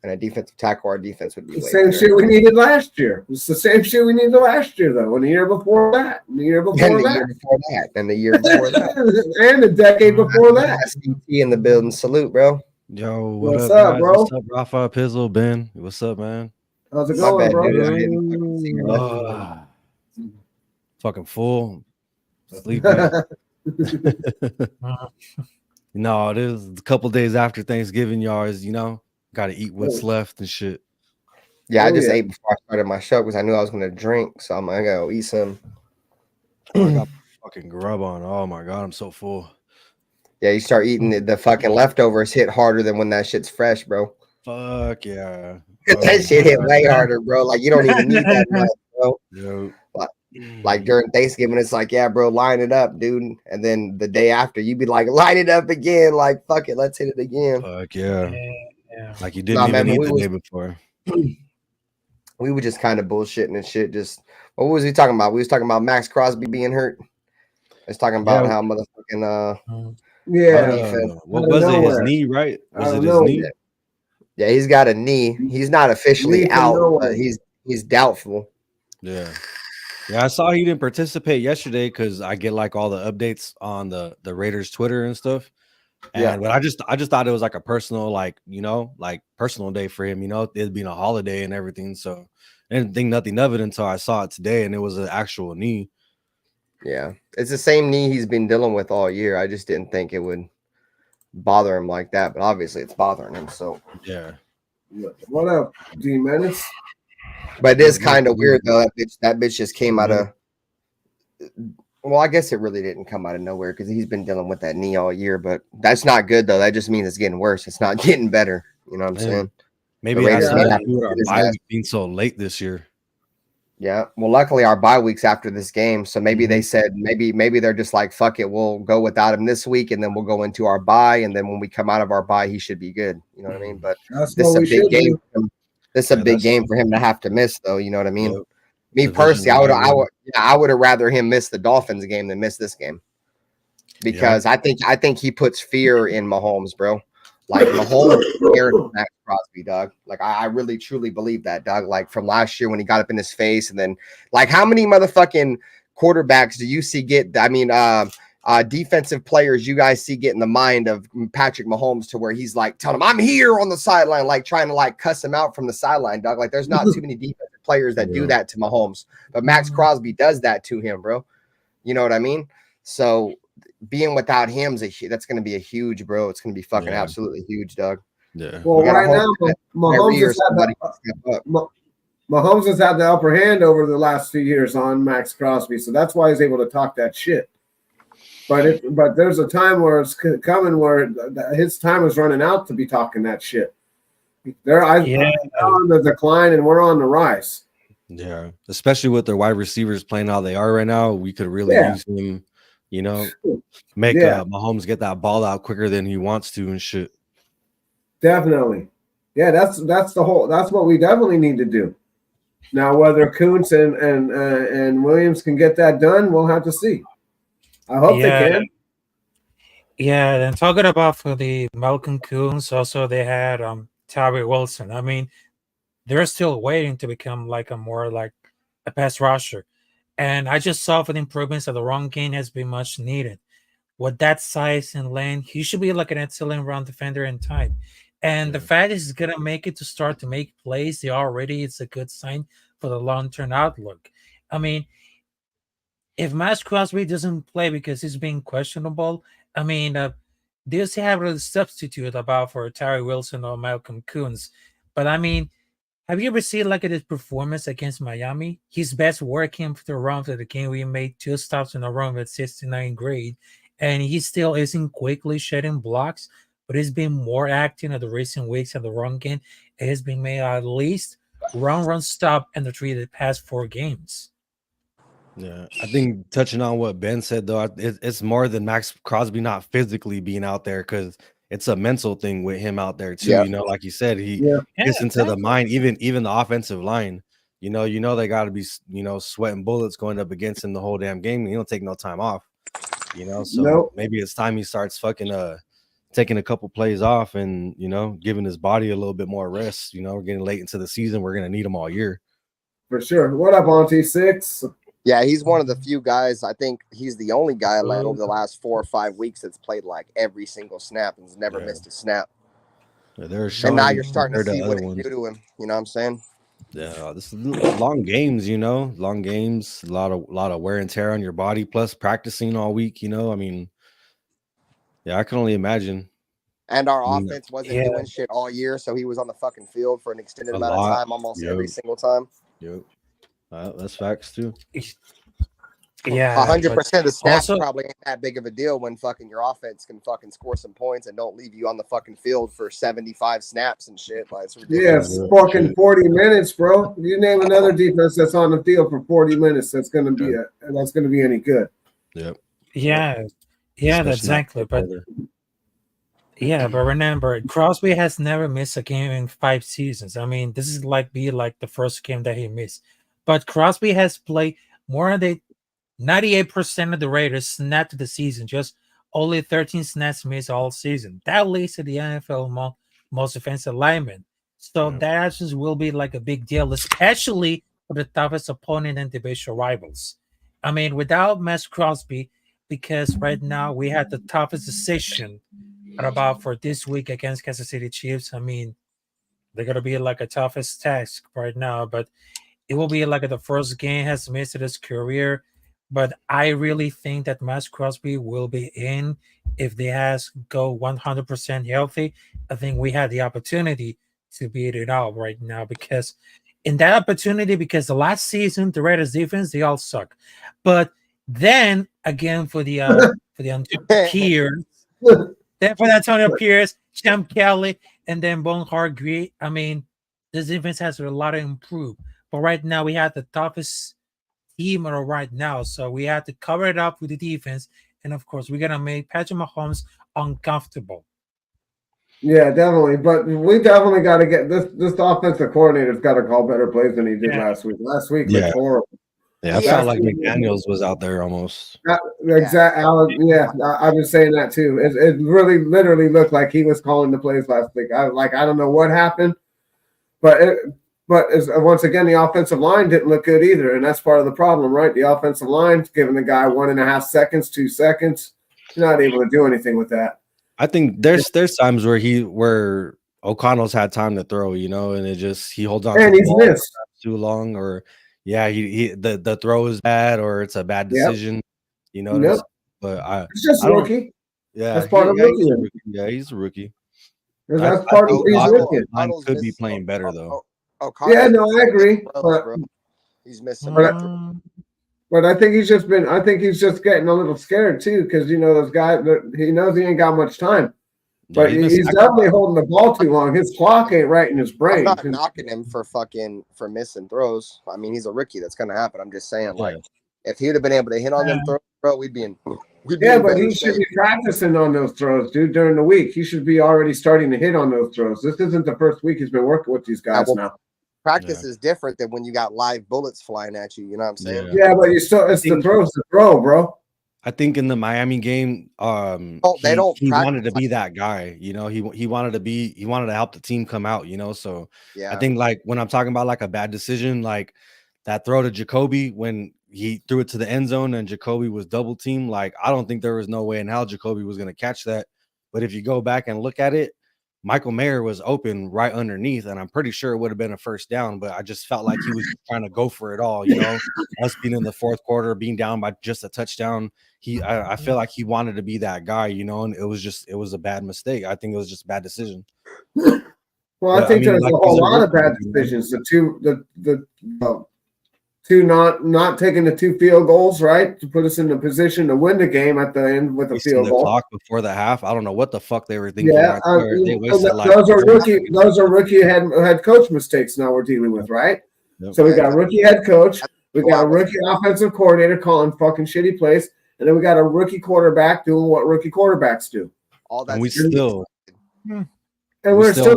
and a defensive tackle. Our defense would be the same shit we needed last year. It's the same shit we needed last year, though. And the year before that, and the year before that, and the year before that, and the decade before that. SCT in the building. Salute, bro. Yo, what's up, guys? bro? What's up, Rafa, Pizzle, Ben? What's up, man? How's it going, bro? Fucking full. Sleeping. No, there's a couple days after Thanksgiving, y'all. Got to eat what's left and shit. Yeah, I just ate before I started my show because I knew I was gonna drink, so I'm gonna go eat some. I got fucking grub on. Oh my god, I'm so full. Yeah, you start eating the fucking leftovers hit harder than when that shit's fresh, bro. Fuck yeah. That shit hit way harder, bro. Like you don't even need that much, bro. Yo. Like during Thanksgiving, it's like, yeah, bro, line it up, dude. And then the day after, you'd be like, line it up again. Like, fuck it, let's hit it again. Fuck yeah. Like you didn't even eat the day before. We were just kind of bullshitting and shit. Just what was he talking about? We was talking about Max Crosby being hurt. I was talking about how motherfucking what was it? His knee, right? Was it his knee? Yeah, he's got a knee. He's not officially out, but he's doubtful. Yeah. Yeah, I saw he didn't participate yesterday because I get like all the updates on the Raiders Twitter and stuff. And but I just thought it was like a personal, like personal day for him, it being a holiday and everything. So I didn't think nothing of it until I saw it today, and it was an actual knee. Yeah, it's the same knee he's been dealing with all year. I just didn't think it would bother him like that, but obviously it's bothering him. So yeah. What up, D Menace? But it is kind of weird though. That bitch just came out of. Well, I guess it really didn't come out of nowhere because he's been dealing with that knee all year. But that's not good though. That just means it's getting worse. It's not getting better. You know what I'm saying? Maybe our bye week being so late this year. Yeah. Well, luckily our bye week's after this game, so maybe they said maybe they're just like, fuck it, we'll go without him this week, and then we'll go into our bye, and then when we come out of our bye, he should be good. You know what I mean? But this is a big game. This is a big game for him to have to miss, though. You know what I mean? Yep. Me personally, I would have rather him miss the Dolphins game than miss this game, because I think he puts fear in Mahomes, bro. Like Mahomes scared of Max Crosby, dog. Like I really truly believe that, dog. Like from last year when he got up in his face, and then like how many motherfucking quarterbacks do you see get? I mean, defensive players you guys see get in the mind of Patrick Mahomes to where he's like telling him, I'm here on the sideline, like trying to like cuss him out from the sideline, dog. Like there's not too many defensive players that do that to Mahomes, but Max Crosby does that to him, bro. You know what I mean? So being without him that's going to be a huge, bro. It's going to be fucking absolutely huge, dog. Yeah. Well, right now, Mahomes has had the upper hand over the last few years on Max Crosby, so that's why he's able to talk that shit. But there's a time where it's coming where his time is running out to be talking that shit. They're on the decline, and we're on the rise. Yeah, especially with their wide receivers playing how they are right now, we could really use him. You know, make Mahomes get that ball out quicker than he wants to and shit. Definitely, yeah. That's what we definitely need to do. Now, whether Kuntz and Williams can get that done, we'll have to see. I hope they can. Yeah, and talking about for the Malcolm Kuntz, also they had Tyree Wilson. I mean, they're still waiting to become like a more like a pass rusher. And I just saw for the improvements that the run game has been much needed. With that size and length, he should be like an excellent run defender in time. And the fact is he's gonna make it to start to make plays, it's a good sign for the long-term outlook. I mean, if Max Crosby doesn't play because he's being questionable, I mean, they'll have a substitute about for Tyree Wilson or Malcolm Kuntz. But I mean, have you ever seen like his performance against Miami? His best work came for the run for the game. We made 2 stops in a row at 69 grade, and he still isn't quickly shedding blocks, but he's been more active in the recent weeks of the run game. It has been made at least run stop in the past 4 games. Yeah, I think touching on what Ben said though, it's more than Max Crosby not physically being out there because it's a mental thing with him out there too. You know, like you said, he gets into the mind, even the offensive line. You know they got to be sweating bullets going up against him the whole damn game. And he don't take no time off. You know, so maybe it's time he starts fucking taking a couple plays off and giving his body a little bit more rest. You know, we're getting late into the season. We're gonna need him all year for sure. What up, Auntie Six? Yeah, he's one of the few guys. I think he's the only guy over the last 4 or 5 weeks that's played like every single snap and has never missed a snap. Yeah, and now you're starting to see what it do to him. You know what I'm saying? Yeah, this is long games. Long games, a lot of wear and tear on your body, plus practicing all week. I mean, yeah, I can only imagine. And our offense wasn't doing shit all year, so he was on the fucking field for an extended amount of time, almost every single time. Yep. That's facts too. Yeah, 100% of the snaps probably ain't that big of a deal when fucking your offense can fucking score some points and don't leave you on the fucking field for 75 snaps and shit. Like, it's ridiculous. Yeah, fucking 40 minutes, bro. You name another defense that's on the field for 40 minutes that's gonna be any good. Yep. Yeah, exactly. But remember, Crosby has never missed a game in 5 seasons. I mean, this is like the first game that he missed. But Crosby has played more than 98% of the Raiders snapped the season, just only 13 snaps missed all season. That leads to the NFL most offensive linemen. So that actually will be like a big deal, especially for the toughest opponent and division rivals. I mean, without Max Crosby, because right now we had the toughest decision about for this week against Kansas City Chiefs. I mean, they're going to be like a toughest task right now, but it will be like the first game has missed his career. But I really think that Max Crosby will be in if they go 100% healthy. I think we had the opportunity to beat it out right now because the last season the Raiders defense they all suck, but then again for the Pierce, then for Antonio Pierce, Champ Kelly, and then Bonhart Green. I mean, this defense has a lot to improve. But right now we have the toughest team right now, so we have to cover it up with the defense, and of course we're gonna make Patrick Mahomes uncomfortable. Yeah, definitely. But we definitely got to get this offensive coordinator's got to call better plays than he did last week. Last week was horrible. Yeah, I felt like McDaniels was out there almost. Exactly. Yeah, I was saying that too. It really, literally looked like he was calling the plays last week. I don't know what happened, but But once again, the offensive line didn't look good either, and that's part of the problem, right? The offensive line giving the guy 1.5 seconds, 2 seconds. He's not able to do anything with that. I think there's times where O'Connell's had time to throw, you know, and he holds on and to the he's ball missed too long, or the throw is bad, or it's a bad decision, you know. Yep. But it's just I don't. rookie. Yeah, that's part of rookie. He's a rookie. That's part of he's rookie. O'Connell could be playing better though. Yeah, no, I agree. But he's missing. But I think he's just getting a little scared too, because you know those guys. He knows he ain't got much time. But he's definitely holding the ball too long. His clock ain't right in his brain. I'm not knocking him for missing throws. I mean, he's a rookie. That's gonna happen. I'm just saying, like, if he'd have been able to hit on them throws, bro, we'd be in but he should be practicing on those throws, dude, during the week. He should be already starting to hit on those throws. This isn't the first week he's been working with these guys now. Practice is different than when you got live bullets flying at you. You know what I'm saying? Yeah, but it's the throws to throw, bro. I think in the Miami game, he wanted to be that guy. You know, he wanted to help the team come out. You know, so I think like when I'm talking about like a bad decision, like that throw to Jacoby when he threw it to the end zone and Jacoby was double teamed. Like I don't think there was no way in hell Jacoby was going to catch that. But if you go back and look at it, Michael Mayer was open right underneath, and I'm pretty sure it would have been a first down, but I just felt like he was trying to go for it all, you know, us being in the fourth quarter, being down by just a touchdown. I feel like he wanted to be that guy, you know, and it was a bad mistake. I think it was just a bad decision. Well, I think there's a whole lot of bad decisions. The two not taking the 2 field goals, right, to put us in the position to win the game at the end with a field goal. Clock before the half. I don't know what the fuck they were thinking. Yeah, those are rookie head coach mistakes. Now we're dealing with, right? Yep. So we got a rookie head coach, we got a rookie offensive coordinator calling fucking shitty plays, and then we got a rookie quarterback doing what rookie quarterbacks do. All that, and we're still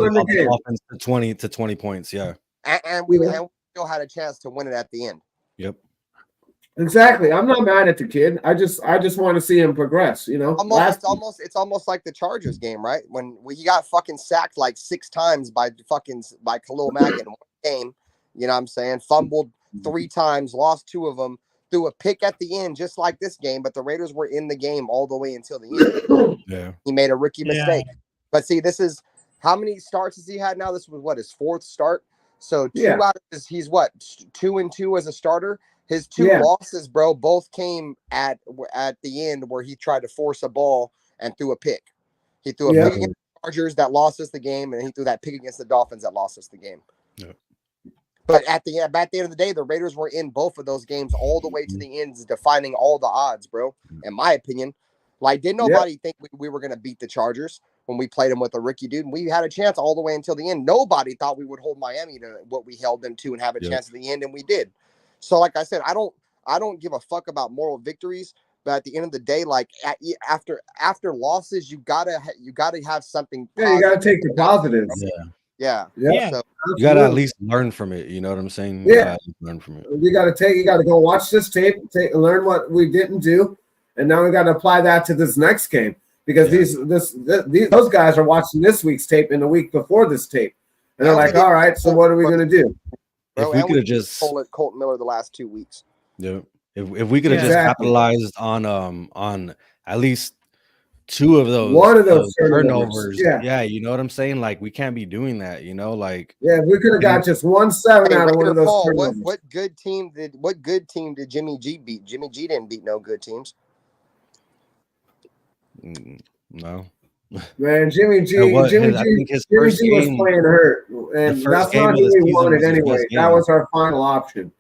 in the game. Offense to 20 points, yeah. And we still had a chance to win it at the end. Yep. Exactly. I'm not mad at the kid. I just want to see him progress, you know. It's almost like the Chargers game, right? When he got fucking sacked like 6 times by Khalil Mack in one game. You know what I'm saying? Fumbled 3 times, lost 2 of them, threw a pick at the end, just like this game, but the Raiders were in the game all the way until the end. Yeah. He made a rookie mistake. But see, this is how many starts has he had now? This was his 4th start. So 2 out of his, he's 2-2 as a starter. His 2 losses, bro, both came at the end where he tried to force a ball and threw a pick. He threw a pick against the Chargers that lost us the game, and he threw that pick against the Dolphins that lost us the game. Yeah. But at the end of the day, the Raiders were in both of those games all the way to the ends, defining all the odds, bro. In my opinion, like did nobody think we were going to beat the Chargers when we played them with a rookie dude? We had a chance all the way until the end. Nobody thought we would hold Miami to what we held them to and have a chance at the end, and we did. So, like I said, I don't give a fuck about moral victories, but at the end of the day, like after losses, you gotta have something. Yeah, you gotta take the positives. Yeah. So, you gotta at least learn from it. You know what I'm saying? Learn from it. You gotta go watch this tape, learn what we didn't do, and now we gotta apply that to this next game because those guys are watching this week's tape and the week before this tape, and they're like, all right, so what are we gonna do? Bro, if we could have just Colton Miller the last 2 weeks. Yeah. If we could have just capitalized on at least 2 of those turnovers. Yeah, you know what I'm saying? Like we can't be doing that, you know, like we could have got just 1-7 out of one of those turnovers. What good team did Jimmy G beat? Jimmy G didn't beat no good teams. No. Man, Jimmy G was playing hurt, and that's not who we wanted anyway. That was our final option.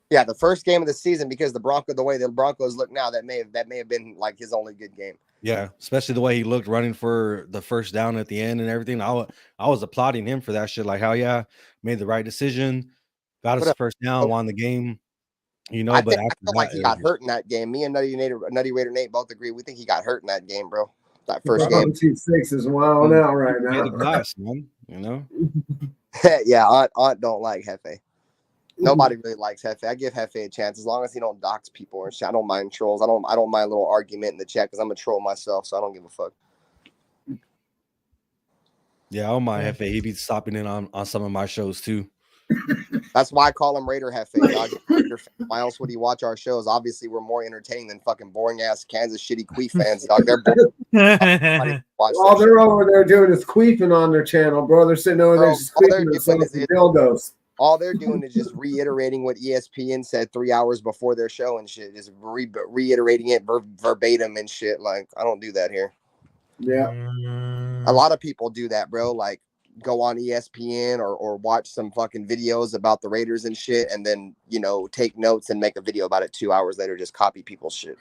Yeah, the first game of the season because the way the Broncos look now, that may have been like his only good game. Yeah, especially the way he looked running for the first down at the end and everything. I was applauding him for that shit. Like, hell yeah, made the right decision, got us first down, won the game. You know, I feel like he got hurt in that game. Me and Nutty Raider Nate both agree. We think he got hurt in that game, bro. That first game. 2-6 is wild out right now. Glass, man, you know. Yeah, Aunt don't like Hefe. Nobody really likes Hefe. I give Hefe a chance as long as he don't dox people and shit. I don't mind trolls. I don't mind a little argument in the chat because I'm a troll myself, so I don't give a fuck. Yeah, I don't mind Hefe. He be stopping in on some of my shows too. That's why I call him Raider Hefe, dog. Why else would he watch our shows? Obviously, we're more entertaining than fucking boring ass Kansas shitty Queef fans, dog. They're boring. All they're over there doing is queefing on their channel, bro. They're sitting over there just queefing themselves in dildos. All they're doing is just reiterating what ESPN said 3 hours before their show and shit. Just reiterating it verbatim and shit. Like, I don't do that here. Yeah. A lot of people do that, bro. Like, go on ESPN or watch some fucking videos about the Raiders and shit, and then, you know, take notes and make a video about it 2 hours later, just copy people's shit.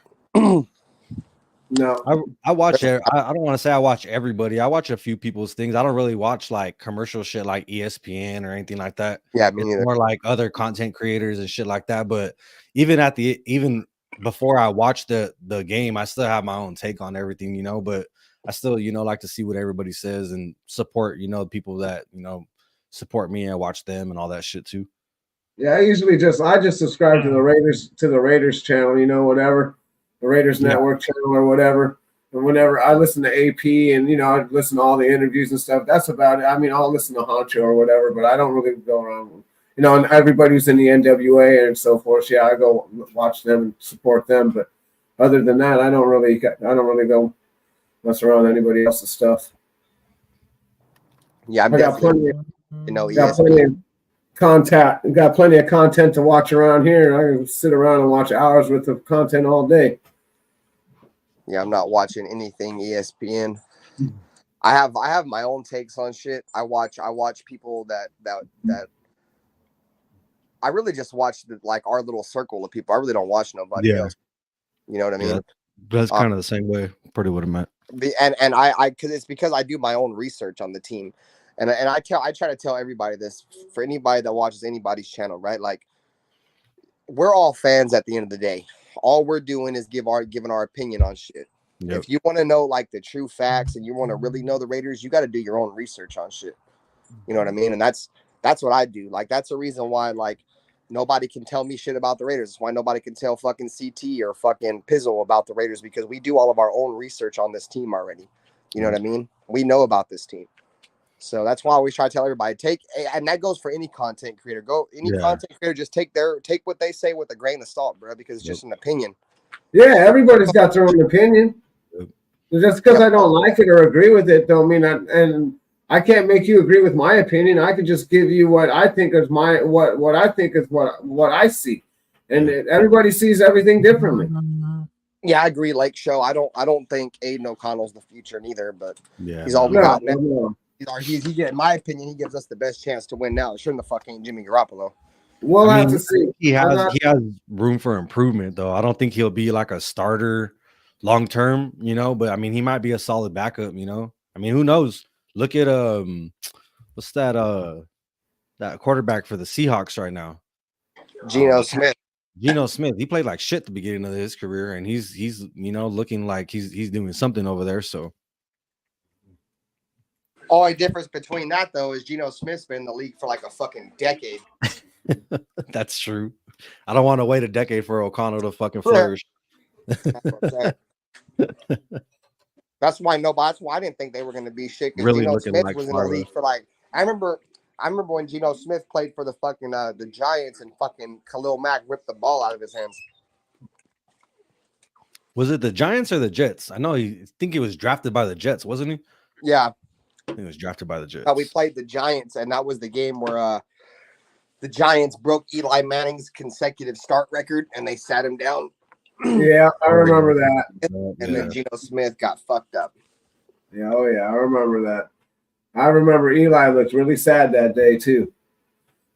No, I watch it. I don't want to say I watch everybody. I watch a few people's things. I don't really watch like commercial shit like ESPN or anything like that. Yeah, me neither. It's more like other content creators and shit like that. But even before I watch the game, I still have my own take on everything, you know. But I still, you know, like to see what everybody says and support, you know, people that, you know, support me and watch them and all that shit too. Yeah, I just subscribe to the Raiders channel, you know, whatever. The Raiders Network channel or whatever. And whenever I listen to AP and, you know, I listen to all the interviews and stuff, that's about it. I mean, I'll listen to Honcho or whatever, but I don't really go around, you know, and everybody who's in the NWA and so forth. Yeah, I go watch them and support them. But other than that, I don't really go mess around anybody else's stuff. Yeah, I got plenty of, you know, got plenty of content to watch around here. I can sit around and watch hours worth of content all day. Yeah, I'm not watching anything ESPN. I have my own takes on shit. I watch people that I really just watch like our little circle of people. I really don't watch nobody else. You know what I mean? Yeah, that's kind of the same way. Pretty what I meant. And I because I do my own research on the team, and I try to tell everybody this, for anybody that watches anybody's channel, right? Like, we're all fans at the end of the day. All we're doing is giving our opinion on shit. Yep. If you want to know like the true facts and you want to really know the Raiders, you got to do your own research on shit. You know what I mean? And that's what I do. Like, that's the reason why like nobody can tell me shit about the Raiders. That's why nobody can tell fucking CT or fucking Pizzle about the Raiders, because we do all of our own research on this team already. You know what I mean? We know about this team. So that's why we try to tell everybody, and that goes for any content creator. Content creator, just take what they say with a grain of salt, bro, because it's just an opinion. Yeah, everybody's got their own opinion. Just because I don't like it or agree with it, don't mean and I can't make you agree with my opinion. I can just give you what I think is what I think is what I see, and everybody sees everything differently. Yeah, I agree. Lake Show. I don't think Aiden O'Connell's the future neither, but he's all we no, got. No. He, in my opinion, he gives us the best chance to win now. Sure, the fuck ain't Jimmy Garoppolo. We'll have to see. He has room for improvement, though. I don't think he'll be like a starter long term, you know. But I mean, he might be a solid backup, you know. I mean, who knows? Look at what's that quarterback for the Seahawks right now? Geno Smith. Geno Smith. He played like shit at the beginning of his career, and he's you know looking like he's doing something over there. So. Only difference between that, though, is Geno Smith's been in the league for like a fucking decade. That's true. I don't want to wait a decade for O'Connell to fucking flourish. That's why I didn't think they were going to be shit. Because really Geno Smith like was in the league for like, I remember when Geno Smith played for the fucking the Giants and fucking Khalil Mack ripped the ball out of his hands. Was it the Giants or the Jets? I think he was drafted by the Jets, wasn't he? Yeah. He was drafted by the Jets. We played the Giants, and that was the game where the Giants broke Eli Manning's consecutive start record, and they sat him down. Yeah, I remember that. And then Geno Smith got fucked up. Yeah, oh yeah, I remember that. I remember Eli looked really sad that day too.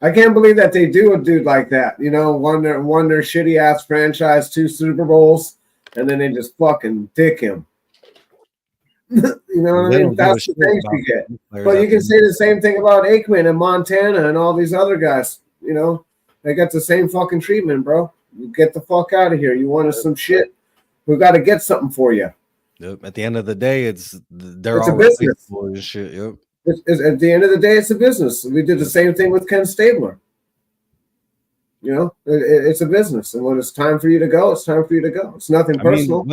I can't believe that they do a dude like that. You know, won their shitty ass franchise 2 Super Bowls, and then they just fucking dick him. You know what I mean? That's the things you get. But you can say the same thing about Aikman and Montana and all these other guys. You know, they got the same fucking treatment, bro. You get the fuck out of here. You wanted some shit? We got to get something for you. Yep. At the end of the day, it's a business. And shit. Yep. At the end of the day, it's a business. We did the same thing with Ken Stabler. You know, it's a business, and when it's time for you to go, it's time for you to go. It's nothing personal.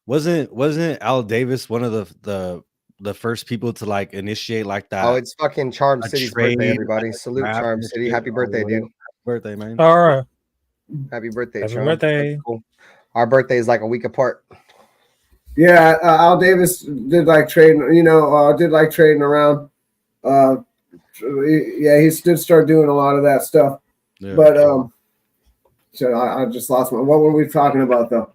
Wasn't Al Davis one of the the first people to like initiate like that. Oh, it's fucking Charm a City's trade, birthday, everybody. like, Salute draft Charm and City. shit Happy or birthday, dude. whatever. Birthday, man. All right. Happy birthday, Happy Charm. birthday. That's cool. Our birthday is like a week apart. Yeah, Al Davis did like trading, did like trading around. He did start doing a lot of that stuff. Yeah. But so I just lost my. What were we talking about though?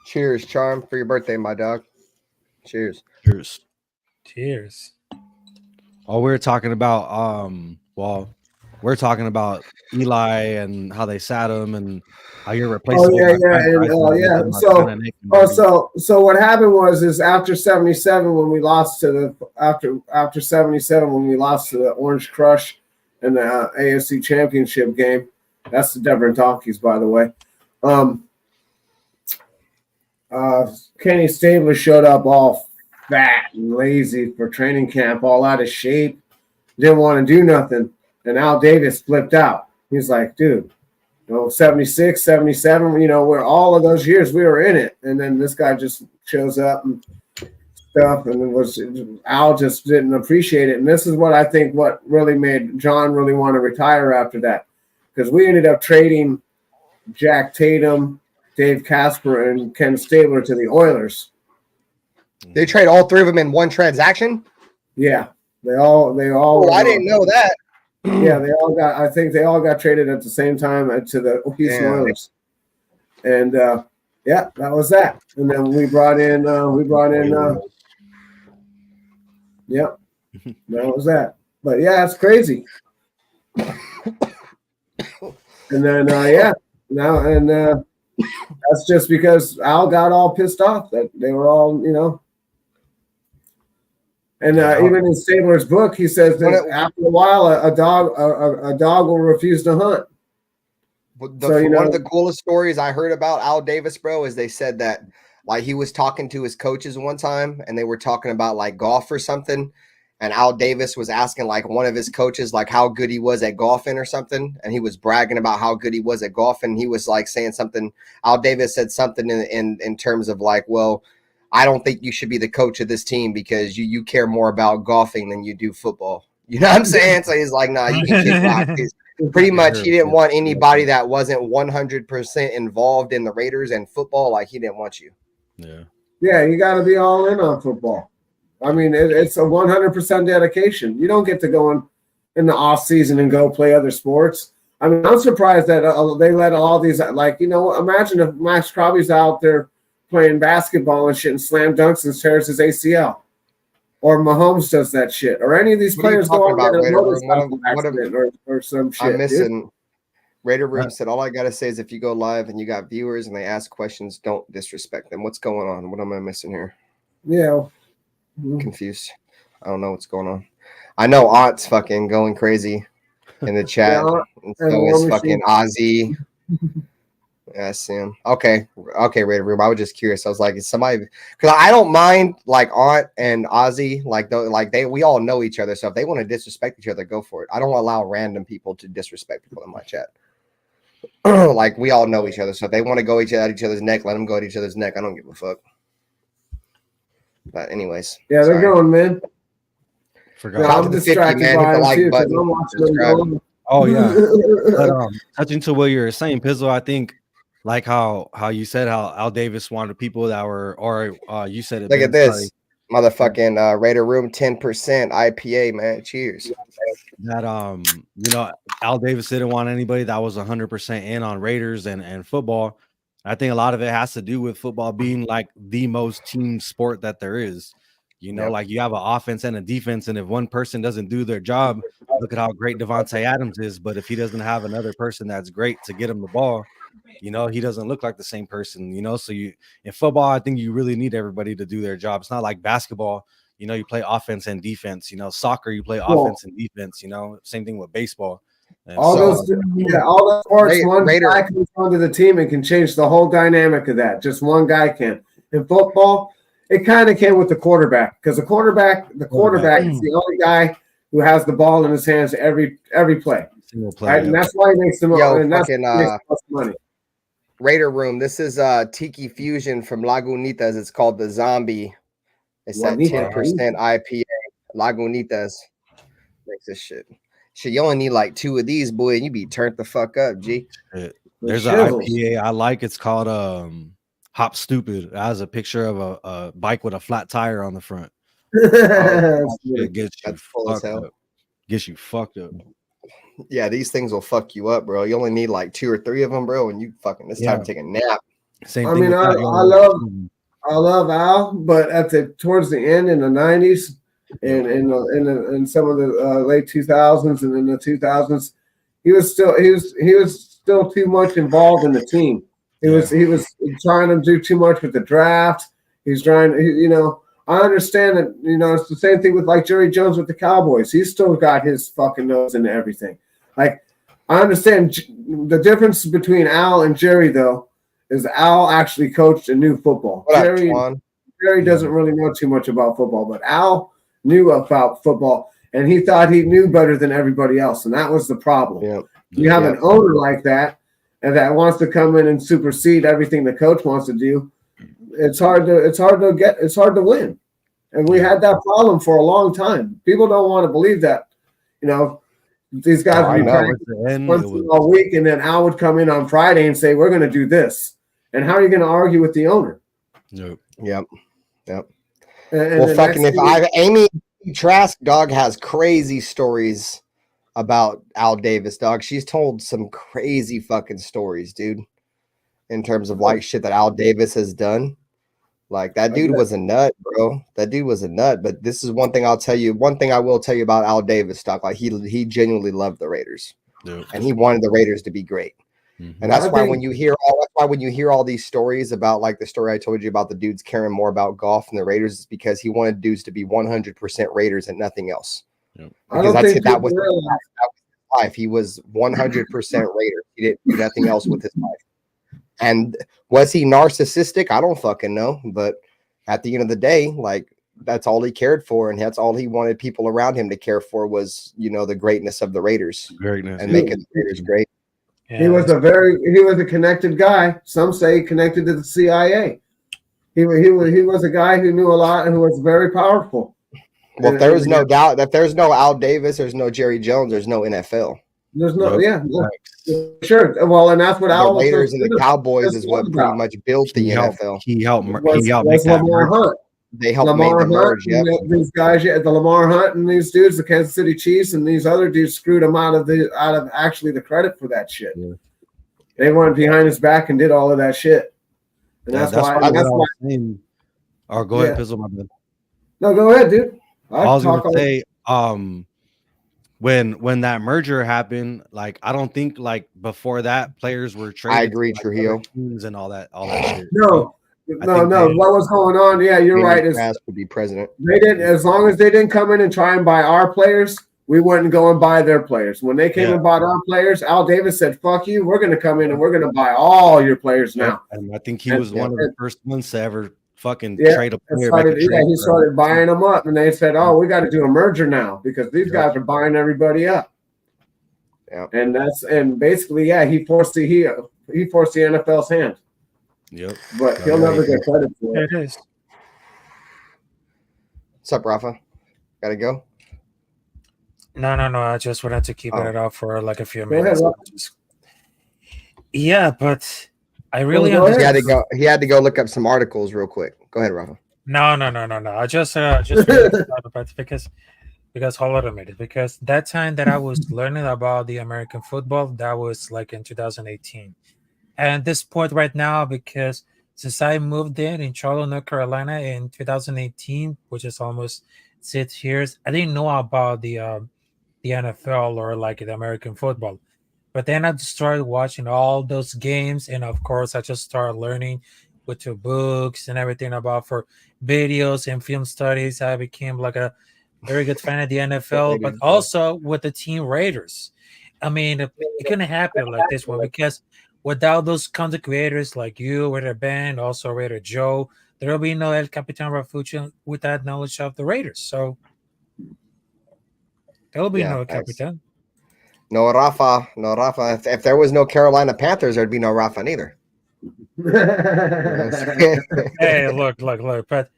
Cheers, Charm, for your birthday, my dog. Cheers. Cheers. Cheers. Oh, we're talking about we're talking about Eli and how they sat him and how you're replaceable. So what happened was after 77 when we lost to the after 77 when we lost to the Orange Crush in the AFC Championship game. That's the Deborah Donkeys, by the way. Kenny Stabler showed up all fat and lazy for training camp, all out of shape, didn't want to do nothing. And Al Davis flipped out. He's like, dude, 76, 77, where all of those years we were in it. And then this guy just shows up and stuff. And Al just didn't appreciate it. And this is what I think what really made John really want to retire after that. Because we ended up trading Jack Tatum, Dave Casper, and Ken Stabler to the Oilers. They trade all three of them in one transaction? Yeah. They all. Oh, I didn't know that. Yeah, I think they all got traded at the same time to the Houston Oilers. And that was that. And then we brought in that was that. But yeah, it's crazy. And then that's just because Al got all pissed off that they were all, And even in Stabler's book, he says that after a while, a dog will refuse to hunt. One of the coolest stories I heard about Al Davis, bro, is they said that like he was talking to his coaches one time, and they were talking about like golf or something, and Al Davis was asking like one of his coaches like how good he was at golfing or something, and he was bragging about how good he was at golfing. He was like saying something. Al Davis said something in terms of like, well, I don't think you should be the coach of this team because you care more about golfing than you do football. You know what I'm saying? So he's like, nah, you can kick rock. Pretty much he didn't want anybody that wasn't 100% involved in the Raiders and football. Like he didn't want you. Yeah. Yeah, you got to be all in on football. I mean, it's a 100% dedication. You don't get to go in the off season and go play other sports. I mean, I'm surprised that they let all these, imagine if Max Crosby's out there playing basketball and shit and slam dunks and tears his ACL, or Mahomes does that shit, or any of these players go out or some shit. I'm missing. Dude. Raider Room said, all I got to say is if you go live and you got viewers and they ask questions, don't disrespect them. What's going on? What am I missing here? Yeah. Confused. I don't know what's going on. I know Aunt's fucking going crazy in the chat. And so is fucking Ozzy. Yeah, Sam. Okay, Raider Room. I was just curious. I was like, is somebody? Because I don't mind like Aunt and Ozzy, we all know each other. So if they want to disrespect each other, go for it. I don't allow random people to disrespect people in my chat. Like we all know each other. So if they want to go at each other's neck, let them go at each other's neck. I don't give a fuck. But anyways, yeah, they're going, man. Forgot. I'm distracted by them too because I'm watching them go. Oh yeah. But, touching to what you were saying, Pizzle, I think. Like how you said how Al Davis wanted people that were, or you said it. Look at this, motherfucking Raider Room 10% IPA, man. Cheers. That Al Davis didn't want anybody that was 100% in on Raiders and football. I think a lot of it has to do with football being like the most team sport that there is. Like you have an offense and a defense, and if one person doesn't do their job, look at how great Devontae Adams is. But if he doesn't have another person that's great to get him the ball, he doesn't look like the same person, so in football, I think you really need everybody to do their job. It's not like basketball, you play offense and defense, soccer, you play offense and defense, same thing with baseball. And all those sports, one guy comes onto the team and can change the whole dynamic of that. Just one guy can. In football, it kind of can with the quarterback because the quarterback is the only guy who has the ball in his hands every play. Single play, right? And that's why he makes the most money. Raider Room. This is Tiki Fusion from Lagunitas. It's called the Zombie. It's that 10% IPA. Lagunitas makes this shit. Shit, you only need like 2 of these, boy, and you be turned the fuck up, G. There's an IPA I like. It's called Hop Stupid. It has a picture of a bike with a flat tire on the front. It gets you fucked up. Gets you fucked up. Yeah, these things will fuck you up, bro. You only need like 2 or 3 of them, bro, and you fucking time to take a nap. Same I thing. mean, I love Al, but towards the end in the 90s and in some of the late 2000s and in the 2000s, he was still too much involved in the team. He was trying to do too much with the draft. He's trying, I understand that, it's the same thing with like Jerry Jones with the Cowboys. He's still got his fucking nose into everything. Like, I understand the difference between Al and Jerry, though, is Al actually coached and knew football. Jerry doesn't really know too much about football, but Al knew about football, and he thought he knew better than everybody else, and that was the problem. Yep. You have an owner like that, and that wants to come in and supersede everything the coach wants to do. It's hard to win, and we had that problem for a long time. People don't want to believe that, these guys would be practicing once a week, and then Al would come in on Friday and say, "We're going to do this." And how are you going to argue with the owner? Yep. And fucking Amy Trask, dog, has crazy stories about Al Davis, dog. She's told some crazy fucking stories, dude, in terms of like shit that Al Davis has done. Like, that dude was a nut, bro. That dude was a nut. But this is one thing I'll tell you. One thing I will tell you about Al Davis, dog. Like, he genuinely loved the Raiders, and he wanted the Raiders to be great. Mm-hmm. And that's why when you hear all these stories about, like the story I told you about the dudes caring more about golf than the Raiders, is because he wanted dudes to be 100% Raiders and nothing else. Yep. Because that was his life. He was 100% Raiders. He didn't do nothing else with his life. And was he narcissistic? I don't fucking know. But at the end of the day, like, that's all he cared for, and that's all he wanted people around him to care for was, the greatness of the Raiders, and making the Raiders great. Yeah, he was a connected guy. Some say connected to the CIA. He was a guy who knew a lot and who was very powerful. Well, if there was no doubt that there's no Al Davis, there's no Jerry Jones, there's no NFL. There's no, sure. Well, and that's what Al the Raiders and the Cowboys is what pretty much built the NFL. He helped make that Lamar Hunt. They helped make the merge. Yep. These guys, the Lamar Hunt and these dudes, the Kansas City Chiefs and these other dudes screwed him out of actually the credit for that shit. Yeah. They went behind his back and did all of that shit. And that's why. Or go ahead, Pizzle, my bad. No, go ahead, dude. I was gonna say, when that merger happened, like, I don't think like before that players were traded. I agree, Trujillo, and all that shit. No. What was going on? Yeah, you're right. Trask would be president. They didn't, as long as they didn't come in and try and buy our players, we wouldn't go and buy their players. When they came and bought our players, Al Davis said, "Fuck you, we're going to come in and we're going to buy all your players now." And I think he was one of the first ones to ever fucking trade a player. He started buying them up, and they said, "Oh, we got to do a merger now because these guys are buying everybody up." Yeah, and basically, he forced the NFL's hand. Yep. But he'll never get credit for it. It is. What's up, Rafa? Gotta go? No. I just wanted to keep it up for like a few minutes. Yeah, but I really understand. He had to go look up some articles real quick. Go ahead, Rafa. No. I just really thought about it because hold on a minute. Because that time that I was learning about the American football, that was like in 2018. And this point right now, because since I moved in Charlotte, North Carolina in 2018, which is almost 6 years, I didn't know about the NFL or like the American football. But then I started watching all those games, and of course, I just started learning with the books and everything about for videos and film studies. I became like a very good fan of the NFL, but also with the team Raiders. I mean, it couldn't happen like this one because without those content creators like you, RaiderBen, also Raider Joe, there will be no El Capitan Rafucci with that knowledge of the Raiders. So there will be no El Capitan. No Rafa. If there was no Carolina Panthers, there'd be no Rafa neither. Hey, look. But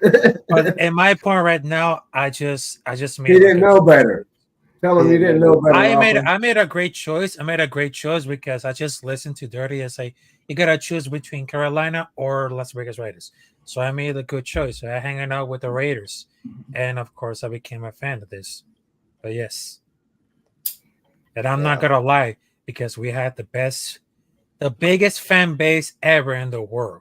But in my point right now, I just made. He didn't know better. Tell him you didn't know better. I made a great choice. I made a great choice because I just listened to Dirty and say you gotta choose between Carolina or Las Vegas Raiders. So I made a good choice. So I hanging out with the Raiders, and of course I became a fan of this. But yes, and I'm not gonna lie because we had the biggest fan base ever in the world,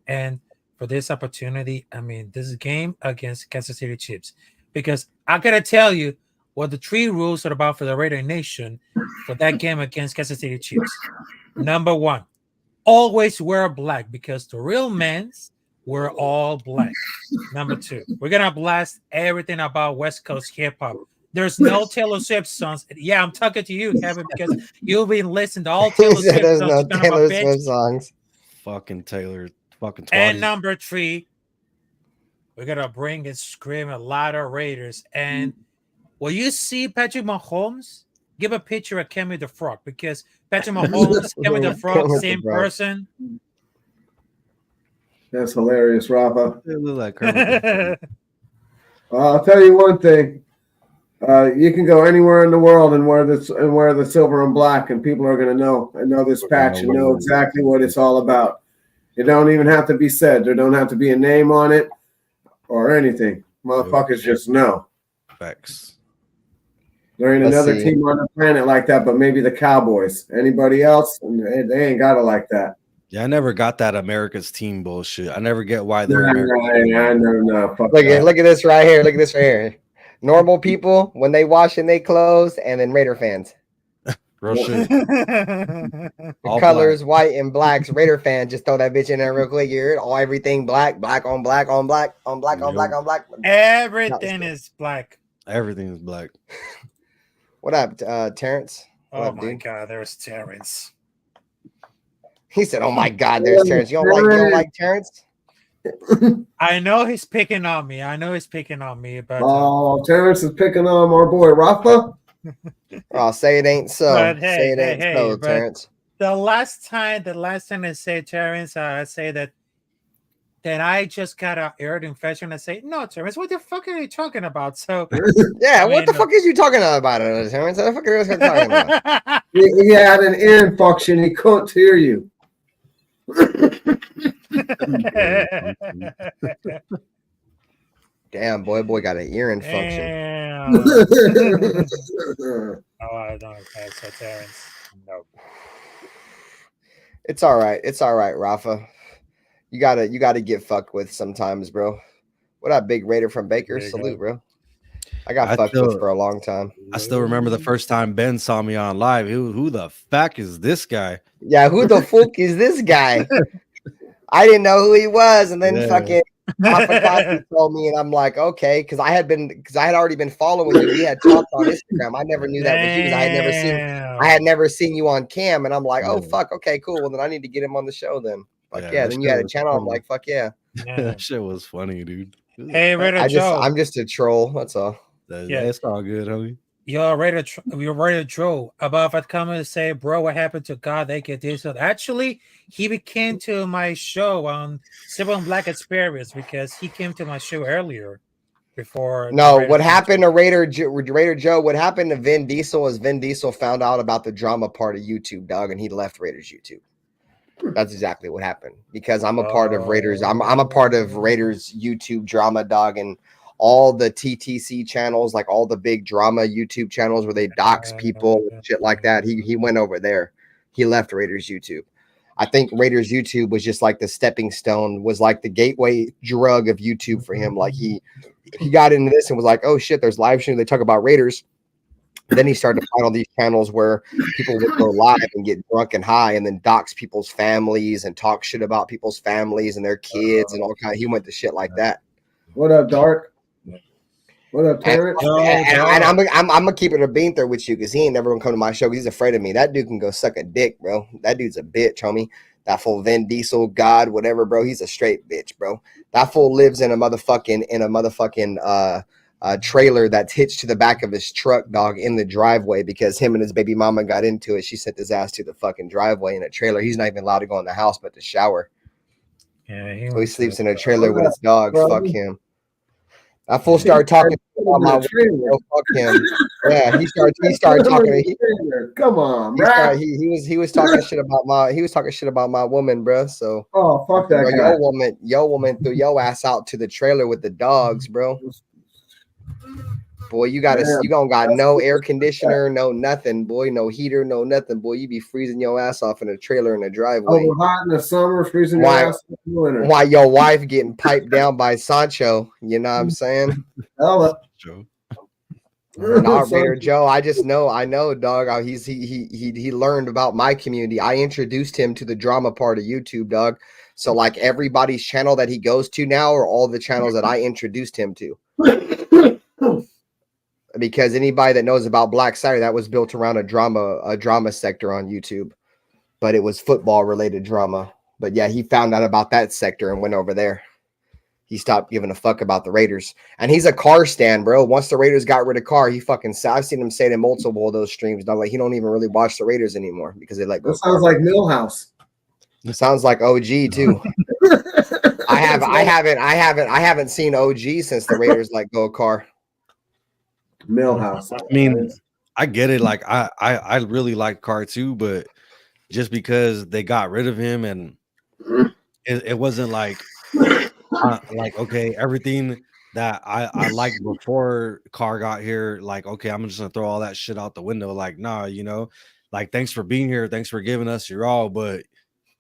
and for this opportunity, I mean this game against Kansas City Chiefs, because I gotta tell you what the 3 rules are about for the Raider Nation for that game against Kansas City Chiefs. Number 1, always wear black because the real men's wear all black. Number 2, we're gonna blast everything about West Coast hip hop. There's no Taylor Swift songs. Yeah, I'm talking to you, Kevin, because you've been listening to all Taylor Swift There's songs. no Taylor Swift songs. Fucking Taylor. Fucking twatty. And number 3, we're gonna bring and scream a lot of Raiders. And will you see Patrick Mahomes? Give a picture of Kermit the Frog because Patrick Mahomes, Kermit the Frog, same person. That's hilarious, Rafa. They look like Kermit. I'll tell you one thing. You can go anywhere in the world and wear the silver and black, and people are going to know this patch and know exactly what it's all about. It don't even have to be said. There don't have to be a name on it or anything. Motherfuckers just know. Facts. There ain't another team on the planet like that, but maybe the Cowboys. Anybody else? They ain't got it like that. Yeah, I never got that America's team bullshit. I never get why they're No. Look at this right here. Look at this right here. Normal people when they wash and they clothes, and then Raider fans. Real shit. All colors, black. White and blacks. Raider fans, just throw that bitch in there real quick. You heard all everything black, black on black on black on black on black on black. Everything is black. Everything is black. What up, Terrence? Oh what up, my dude? God, there's Terrence. He said, "Oh my God, there's Terrence. You don't like Terrence?" I know he's picking on me. But Terrence is picking on our boy Rafa. Oh, say it ain't so. But say it ain't so, Terrence. The last time I say Terrence, I say that I just got an ear infection. I say, no, Terrence, what the fuck are you talking about? So yeah, what the fuck is you talking about, Terrence? What the fuck are you talking about? He had an ear infection. He couldn't hear you. Damn, boy got an ear infection. Oh, I don't okay, so Terrence. No. It's all right, Rafa. You gotta get fucked with sometimes, bro. What up, Big Raider from Baker? Salute, bro. I got fucked with for a long time. I still remember the first time Ben saw me on live. Who the fuck is this guy? Yeah, who the fuck is this guy? I didn't know who he was, and then fucking Papa told me, and I'm like, okay, because I had already been following you. We had talked on Instagram. I never knew that was you because I had never seen you on cam, and I'm like, oh fuck, okay, cool. Well, then I need to get him on the show then. Like, yeah then you had a channel. I'm like, fuck yeah. That shit was funny, dude. Hey, Raider Joe. I'm just a troll. That's all. Yeah, it's all good, homie. You're Raider Joe. About if I come and say, bro, what happened to God? They get this. Actually, he came to my show on Silver and Black Experience because he came to my show earlier. Before no, what happened to Raider Joe? What happened to Vin Diesel is Vin Diesel found out about the drama part of YouTube, dog, and he left Raiders YouTube. That's exactly what happened because I'm a part of Raiders. I'm a part of Raiders YouTube drama, dog, and all the TTC channels, like all the big drama YouTube channels where they dox people and shit like that. He went over there. He left Raiders YouTube. I think Raiders YouTube was just like the stepping stone, was like the gateway drug of YouTube for him. Like he got into this and was like, oh shit, there's live streams. They talk about Raiders. Then he started to find all these channels where people would go live and get drunk and high and then dox people's families and talk shit about people's families and their kids and all kind. He went to shit like that. What up, Dark? What up, Terrence? And I'm gonna keep it a bean there with you because he ain't never gonna come to my show because he's afraid of me. That dude can go suck a dick, bro. That dude's a bitch, homie. That fool Vin Diesel, God, whatever, bro. He's a straight bitch, bro. That fool lives in a motherfucking trailer that's hitched to the back of his truck, dog, in the driveway because him and his baby mama got into it. She sent his ass to the fucking driveway in a trailer. He's not even allowed to go in the house but to shower. Yeah, he sleeps in a trailer with his dogs. Bro. Fuck him. That fool started talking about my bro, fuck him. Yeah, he started talking. Come on, bro. He was talking shit about my woman, bro. So Oh, fuck that bro, guy. your woman threw your ass out to the trailer with the dogs, bro. Boy, you don't got no air conditioner, no nothing, boy, no heater, no nothing, boy. You be freezing your ass off in a trailer in a driveway. Oh, hot in the summer, freezing your ass in the winter. Why your wife getting piped down by Sancho? You know what I'm saying? Joe. Not Raider Joe. I know, dog. He learned about my community. I introduced him to the drama part of YouTube, dog. So like everybody's channel that he goes to now are all the channels that I introduced him to. Because anybody that knows about Black Saturday, that was built around a drama sector on YouTube, but it was football related drama. But yeah, he found out about that sector and went over there. He stopped giving a fuck about the Raiders, and he's a car stan, bro. Once the Raiders got rid of Carr, I've seen him say it in multiple of those streams. Dog, like he don't even really watch the Raiders anymore because they let go. That sounds like Millhouse. It sounds like OG too. I haven't seen OG since the Raiders let go of Carr. Millhouse. I mean, I get it. Like I really like Carr too, but just because they got rid of him and it wasn't like okay, everything that I liked before Carr got here, like okay, I'm just gonna throw all that shit out the window. Like, nah, you know, like thanks for being here, thanks for giving us your all, but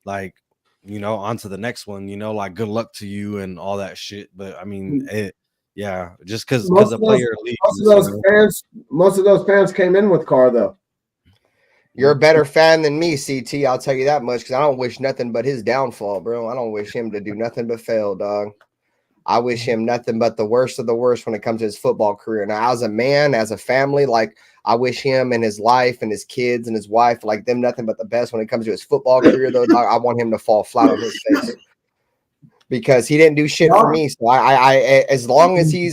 like, you know, on to the next one, you know, like good luck to you and all that shit. But I mean, yeah, just because the player leaves. Most of those fans came in with Carr though. You're a better fan than me, CT. I'll tell you that much because I don't wish nothing but his downfall, bro. I don't wish him to do nothing but fail, dog. I wish him nothing but the worst of the worst when it comes to his football career. Now, as a man, as a family, like I wish him and his life and his kids and his wife, like them, nothing but the best when it comes to his football career, though, dog. I want him to fall flat on his face because he didn't do shit for me. So I as long as he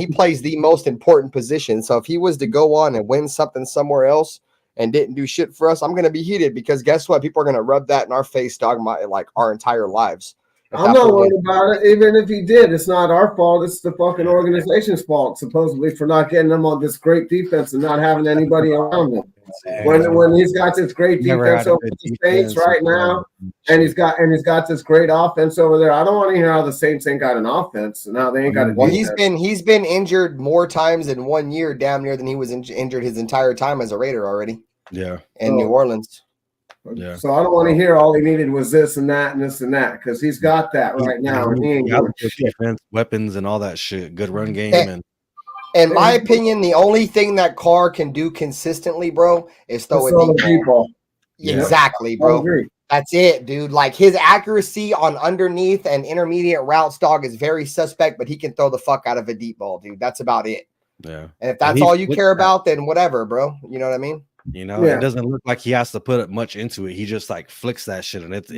plays the most important position. So if he was to go on and win something somewhere else and didn't do shit for us, I'm going to be heated because guess what? People are going to rub that in our face, dog, like our entire lives. I'm not worried about it. Even if he did, it's not our fault. It's the fucking organization's fault, supposedly, for not getting them on this great defense and not having anybody around them. When he's got this great defense over the Saints right now, and he's got this great offense over there, I don't want to hear how the Saints ain't got an offense and how they ain't got a defense. Well, he's been injured more times in 1 year, damn near, than he was injured his entire time as a Raider already. Yeah, in New Orleans. Yeah. So I don't want to hear all he needed was this and that and this and that because he's got that right now. And he ain't doing shit. Defense, weapons, and all that shit. Good run game. In my opinion, the only thing that Carr can do consistently, bro, is throw it deep ball. Exactly, bro. That's it, dude. Like his accuracy on underneath and intermediate routes, dog, is very suspect, but he can throw the fuck out of a deep ball, dude. That's about it. Yeah. And if that's all you care about, then whatever, bro. You know what I mean? You know, it doesn't look like he has to put much into it. He just like flicks that shit and it's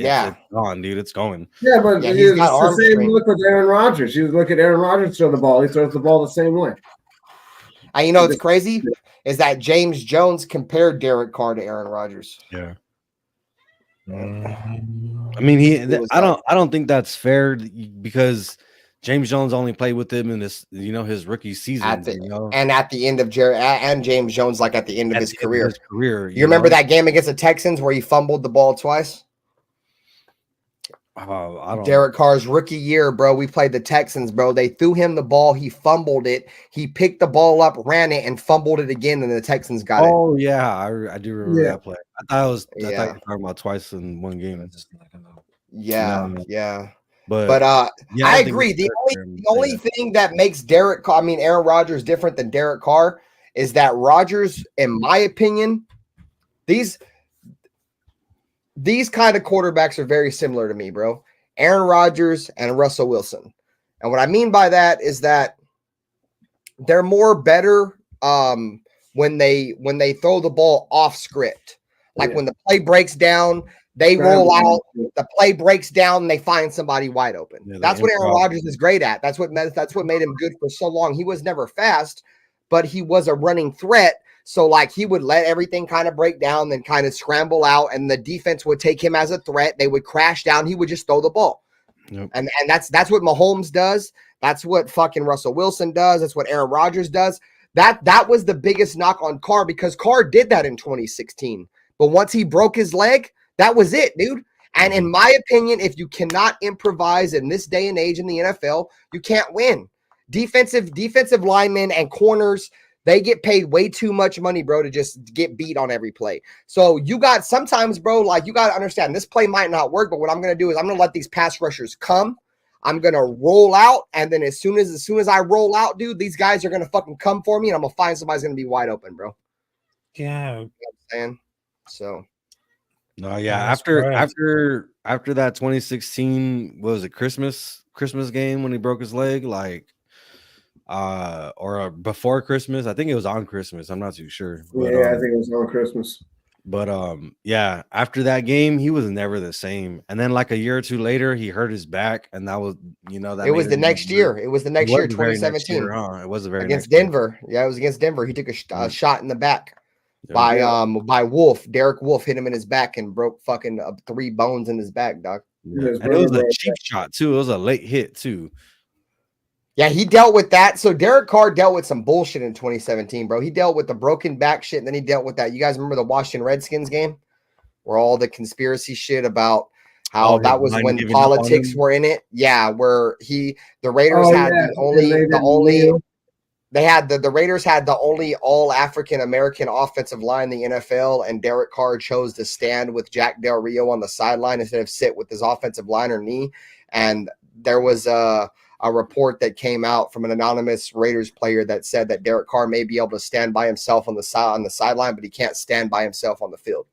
gone, dude. It's going. Yeah, but it's the same look with Aaron Rodgers. You look at Aaron Rodgers throw the ball. He throws the ball the same way. And you know what's crazy is that James Jones compared Derek Carr to Aaron Rodgers. Yeah. I mean, I don't think that's fair because James Jones only played with him in this, you know, his rookie season. And at the end of and James Jones, like at the end of his career. You remember that game against the Texans where he fumbled the ball twice? I don't. Derek Carr's rookie year, bro. We played the Texans, bro. They threw him the ball. He fumbled it. He picked the ball up, ran it, and fumbled it again, and the Texans got it. Oh, yeah. I do remember that play. I thought you were talking about twice in one game. Yeah. But I agree. The only thing that makes Aaron Rodgers different than Derek Carr is that Rodgers, in my opinion, these kind of quarterbacks are very similar to me, bro. Aaron Rodgers and Russell Wilson. And what I mean by that is that they're more better when they throw the ball off script. Like when the play breaks down, they roll out, the play breaks down, and they find somebody wide open. Yeah, that's what Aaron Rodgers is great at. That's what made him good for so long. He was never fast, but he was a running threat So like he would let everything kind of break down, then kind of scramble out, and the defense would take him as a threat. They would crash down. He would just throw the ball. Yep. And that's what Mahomes does. That's what fucking Russell Wilson does. That's what Aaron Rodgers does. That was the biggest knock on Carr, because Carr did that in 2016. But once he broke his leg, that was it, dude. And in my opinion, if you cannot improvise in this day and age in the NFL, you can't win. Defensive linemen and corners, they get paid way too much money, bro, to just get beat on every play. So you got sometimes, bro, like you got to understand this play might not work, but what I'm going to do is I'm going to let these pass rushers come. I'm going to roll out. And then as soon as I roll out, dude, these guys are going to fucking come for me, and I'm going to find somebody's going to be wide open, bro. Yeah. You know what I'm saying? So. No, yeah. That's After that 2016, what was it, Christmas game when he broke his leg, like or before Christmas. I think it was on Christmas. I'm not too sure. But, I think it was on Christmas. But yeah, after that game, he was never the same. And then like a year or two later, he hurt his back, and that was, that it was the next year. It was the next year, 2017, It was the very against next Denver. Year. Yeah, it was against Denver. He took a shot in the back by Wolf. Derek Wolf hit him in his back and broke fucking 3 bones in his back, dog. Yeah. And it was a cheap shot too. It was a late hit too. Yeah, he dealt with that. So Derek Carr dealt with some bullshit in 2017, bro. He dealt with the broken back shit, and then he dealt with that. You guys remember the Washington Redskins game where all the conspiracy shit about how that was when politics were in it? Yeah, where the Raiders had the Raiders had the only all African American offensive line in the NFL, and Derek Carr chose to stand with Jack Del Rio on the sideline instead of sit with his offensive line or knee. And there was a report that came out from an anonymous Raiders player that said that Derek Carr may be able to stand by himself on the sideline, but he can't stand by himself on the field.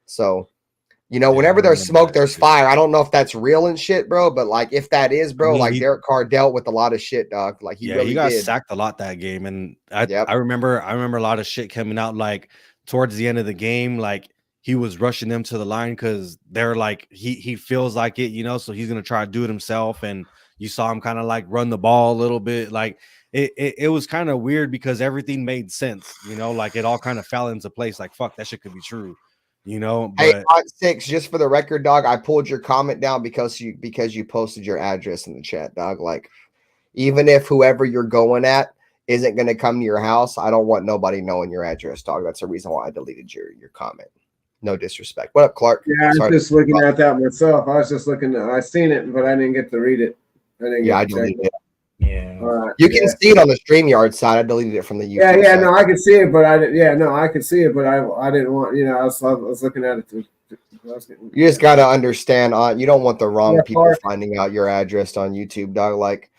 So, whenever there's smoke, there's fire. I don't know if that's real and shit, bro, but like if that is, bro, Derek Carr dealt with a lot of shit, dog. Like he got sacked a lot that game, and I remember a lot of shit coming out like towards the end of the game, like he was rushing them to the line because they're like he feels like it, so he's gonna try to do it himself, and you saw him kind of like run the ball a little bit. Like it was kind of weird because everything made sense, like it all kind of fell into place. Like, fuck, that shit could be true, But hey, Six, just for the record, dog, I pulled your comment down because you posted your address in the chat, dog. Like, even if whoever you're going at isn't going to come to your house, I don't want nobody knowing your address, dog. That's the reason why I deleted your comment. No disrespect. What up, Clark? Yeah, I was just looking at that myself. I was just looking. I seen it, but I didn't get to read it. I deleted it. Yeah. You can see it on the StreamYard side. I deleted it from the YouTube side. No, I could see it, but I didn't. Yeah, no, I could see it, but I didn't want. I was looking at it. You just got to understand. You don't want the wrong people finding out your address on YouTube, dog. Like,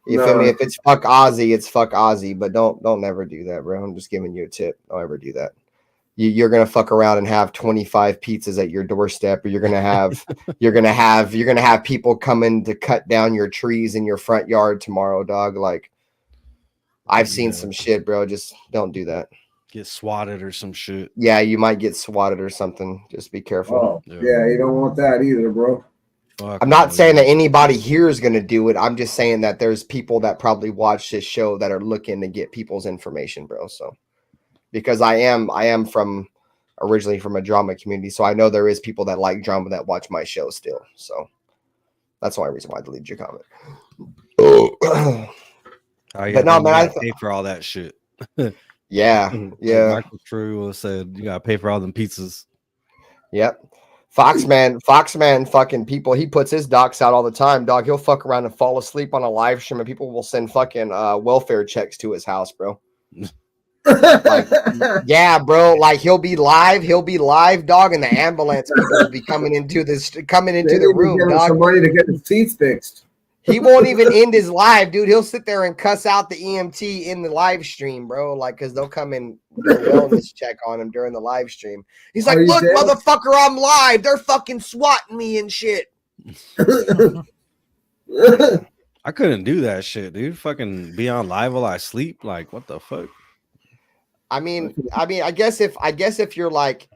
you feel me? If it's fuck Ozzy, it's fuck Ozzy. But don't ever do that, bro. I'm just giving you a tip. Don't ever do that. You're gonna fuck around and have 25 pizzas at your doorstep, or you're gonna have people coming to cut down your trees in your front yard tomorrow, dog. Like, I've seen some shit, bro. Just don't do that. Get swatted or some shit. Yeah, you might get swatted or something. Just be careful. Yeah, you don't want that either, bro. I'm not saying that anybody here is gonna do it. I'm just saying that there's people that probably watch this show that are looking to get people's information, bro. So. Because I am originally from a drama community, so I know there is people that like drama that watch my show still. So that's the only reason why I deleted your comment. But no, man, I pay for all that shit. Yeah. Michael True said you gotta pay for all them pizzas. Yep. Foxman, fucking people. He puts his docs out all the time, dog. He'll fuck around and fall asleep on a live stream, and people will send fucking welfare checks to his house, bro. Like, yeah, bro. Like he'll be live, dog, and the ambulance people will be coming into the room, dog. Some money to get his teeth fixed. He won't even end his live, dude. He'll sit there and cuss out the EMT in the live stream, bro. Like, because they'll come and do a wellness check on him during the live stream. He's like, "Look, motherfucker, I'm live. They're fucking swatting me and shit." I couldn't do that shit, dude. Fucking be on live while I sleep. Like, what the fuck? I mean, I guess if you're like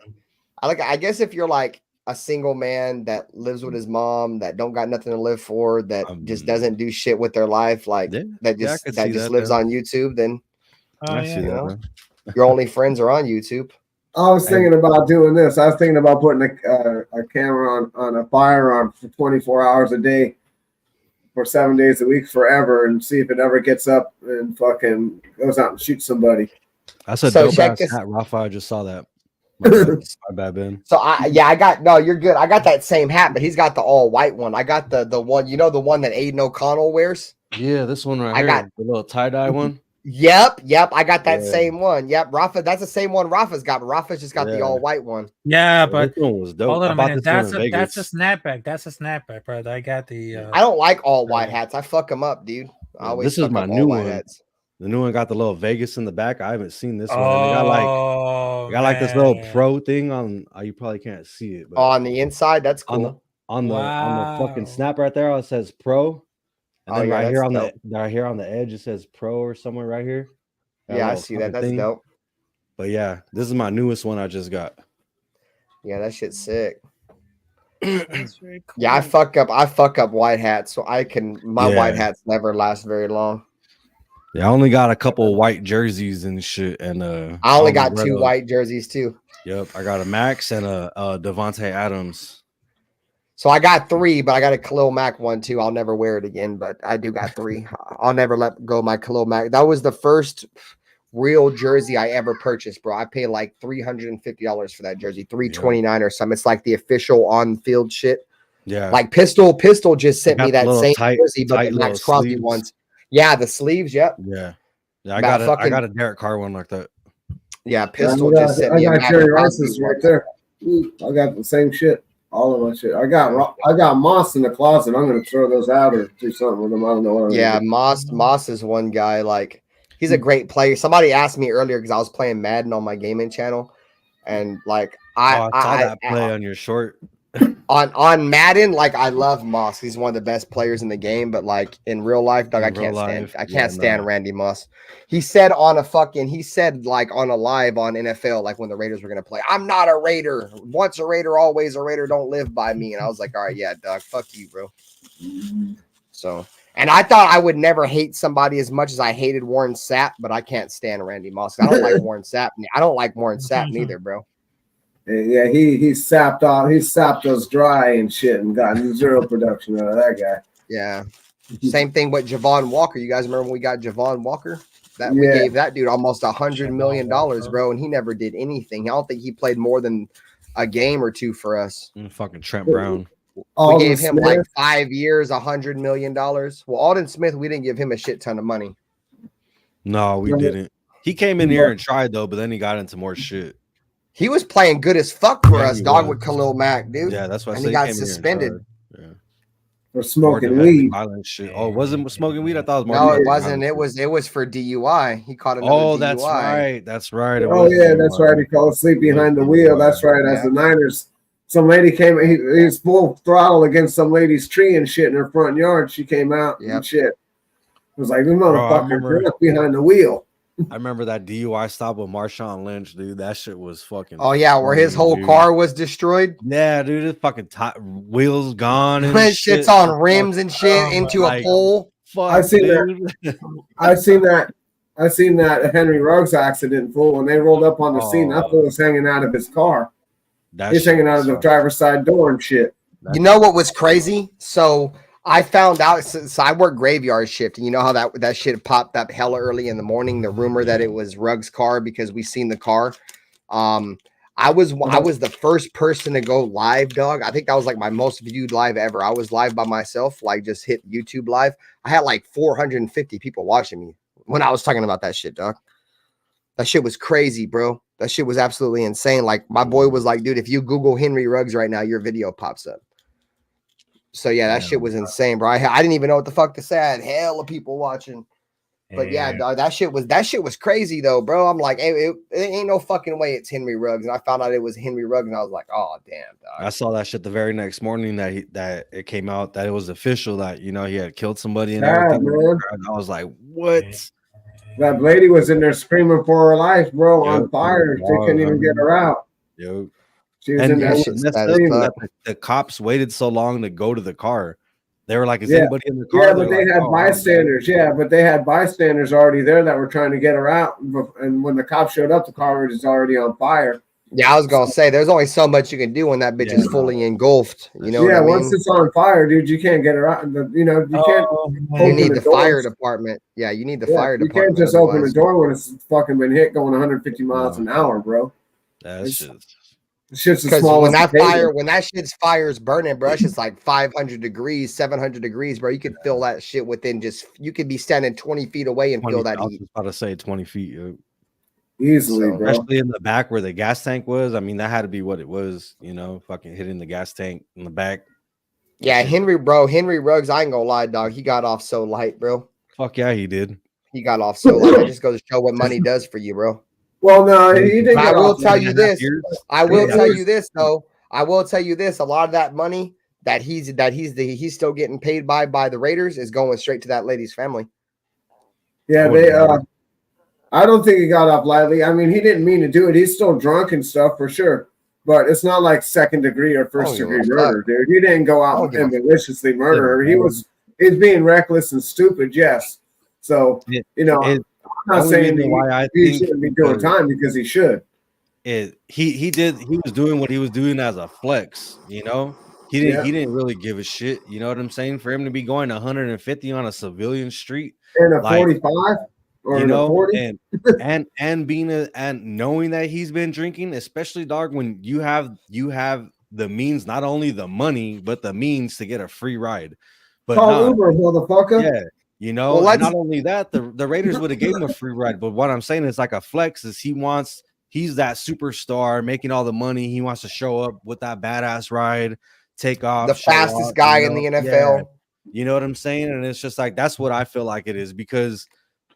a single man that lives with his mom, that don't got nothing to live for, that just doesn't do shit with their life, like that just lives on YouTube, then I see that, Your only friends are on YouTube. I was thinking about doing this. I was thinking about putting a camera on a firearm for 24 hours a day for 7 days a week forever and see if it ever gets up and fucking goes out and shoots somebody. That's a dope ass hat, Rafa. I just saw that. My bad, Ben. So you're good. I got that same hat, but he's got the all white one. I got the one, the one that Aiden O'Connell wears. Yeah, this one right here. The little tie-dye one. Yep. I got that same one. Yep, Rafa. That's the same one Rafa's got. Rafa's just got the all white one. Yeah, but this one was dope. Hold on a minute. That's a snapback. That's a snapback, bro. I got the. I don't like all white hats. I fuck them up, dude. This is my new one. Hats. The new one got the little Vegas in the back. I haven't seen this one. They got like this little pro thing on. You probably can't see it. But on the inside, that's cool. On the fucking snap right there, it says pro. And then right here on the edge, it says pro or somewhere right here. Yeah, I see that. That's dope. But yeah, this is my newest one I just got. Yeah, that shit's sick. That's very cool. Yeah, I fuck up white hats, so my white hats never last very long. Yeah, I only got a couple white jerseys and shit, and I only got 2 white jerseys too. Yep, I got a Max and a Devontae Adams. So I got 3, but I got a Khalil Mack one too. I'll never wear it again, but I do got 3. I'll never let go of my Khalil Mack. That was the first real jersey I ever purchased, bro. I paid like $350 for that jersey, $329 or something. It's like the official on-field shit. Yeah, like Pistol just sent me that same jersey, but the Max Crosby ones. Yeah, the sleeves. Yep. Yeah. I got a Derek Carr one like that. Yeah, Pistol just sent me. I got Jerry Rice's right there. I got the same shit. All of my shit. I got Moss in the closet. I'm gonna throw those out or do something with them. I don't know what. Yeah, Moss is one guy. Like, he's a great player. Somebody asked me earlier because I was playing Madden on my gaming channel, and like I saw that play on your short. On Madden, like, I love Moss. He's one of the best players in the game, but like in real life, dog, I can't stand Randy Moss. He said like on a live on NFL, like when the Raiders were gonna play, I'm not a Raider. Once a Raider, always a Raider. Don't live by me. And I was like, all right, yeah, dog, fuck you, bro. So, and I thought I would never hate somebody as much as I hated Warren Sapp, but I can't stand Randy Moss. I don't like Warren Sapp. I don't like Warren Sapp neither, bro. Yeah, he sapped us dry and shit and gotten 0 production out of that guy. Yeah. Same thing with Javon Walker. You guys remember when we got Javon Walker? We gave that dude almost $100 million, bro, and he never did anything. I don't think he played more than a game or 2 for us. Fucking Trent Brown. We gave him like 5 years, $100 million. Well, Alden Smith, we didn't give him a shit ton of money. No, we didn't. He came in here and tried though, but then he got into more shit. He was playing good as fuck for us, dog, with Khalil Mack, dude. Yeah, that's why. And he got suspended. For smoking weed. Shit. Oh, wasn't smoking weed? I thought it was more. No, it wasn't. It was for DUI. He caught another DUI. That's right. That's right. He fell asleep behind the wheel. That's right. As the Niners, some lady came. He was full throttle against some lady's tree and shit in her front yard. She came out and shit. It was like, this motherfucker behind the wheel. I remember that DUI stop with Marshawn Lynch, dude. That shit was fucking. Oh yeah, where his whole car was destroyed. Yeah, dude, his fucking wheels gone and shit's on rims and shit into a pole. I seen that Henry Ruggs accident, fool. When they rolled up on the scene, that fool was hanging out of his car. He's hanging out of the driver's side door and shit. You know what was crazy? So I found out, so I work graveyard shift, and you know how that shit popped up hella early in the morning, the rumor that it was Ruggs' car because we seen the car. I was the first person to go live, dog. I think that was like my most viewed live ever. I was live by myself, like just hit YouTube live. I had like 450 people watching me when I was talking about that shit, dog. That shit was crazy, bro. That shit was absolutely insane. Like, my boy was like, dude, if you Google Henry Ruggs right now, your video pops up. So yeah, that shit was insane, bro. I didn't even know what the fuck to say. I had hell of people watching. But yeah, dog, that shit was crazy though, bro. I'm like, it ain't no fucking way it's Henry Ruggs. And I found out it was Henry Ruggs, and I was like, oh damn, dog. I saw that shit the very next morning that it came out that it was official that he had killed somebody and everything. Man. I was like, what? That lady was in there screaming for her life, bro, on fire. They couldn't even get her out. Yo. She was in there. The cops waited so long to go to the car. They were like, "Is anybody in the car?" Yeah, but they had bystanders. Yeah, but they had bystanders already there that were trying to get her out. And when the cops showed up, the car was already on fire. Yeah, I was gonna say there's only so much you can do when that bitch is fully engulfed. You know? Yeah, what I once mean? it's on fire, dude, you can't get her out. You know, you can't. You need the fire department. Yeah, you need the fire department. You can't just open the door when it's fucking been hit going 150 miles an hour, bro. That's just. Shit's the Because smallest. when that shit's fire's burning, bro, it's just like 500 degrees, 700 degrees, bro. You could feel that shit within you could be standing 20 feet away and feel that heat. I was about to say 20 feet. Easily, bro. Especially in the back where the gas tank was. I mean, that had to be what it was, you know, fucking hitting the gas tank in the back. Yeah, Henry Ruggs, I ain't gonna lie, dog. He got off so light, bro. Fuck yeah, he did. He got off so light. It just goes to show what money does for you, bro. Well, no, he didn't. I will tell you this. I will tell you this, though. I will tell you this. A lot of that money that he's still getting paid by the Raiders is going straight to that lady's family. Yeah, I don't think he got off lightly. I mean, he didn't mean to do it. He's still drunk and stuff for sure. But it's not like second degree or first degree murder, dude. He didn't go out and maliciously murder her. He's being reckless and stupid, yes. So, you know, I'm not saying he shouldn't be doing time because he should. He was doing what he was doing as a flex, you know. He didn't really give a shit, you know what I'm saying? For him to be going 150 on a civilian street and a 45 or, you know, 40 and being and knowing that he's been drinking, especially, dog, when you have the means, not only the money but the means to get a free ride. But call Uber, motherfucker. Yeah, you know, not only that, the Raiders would have gave him a free ride. But what I'm saying is like a flex is he's that superstar making all the money. He wants to show up with that badass ride, take off, the fastest guy in the NFL. Yeah. You know what I'm saying? And it's just like that's what I feel like it is, because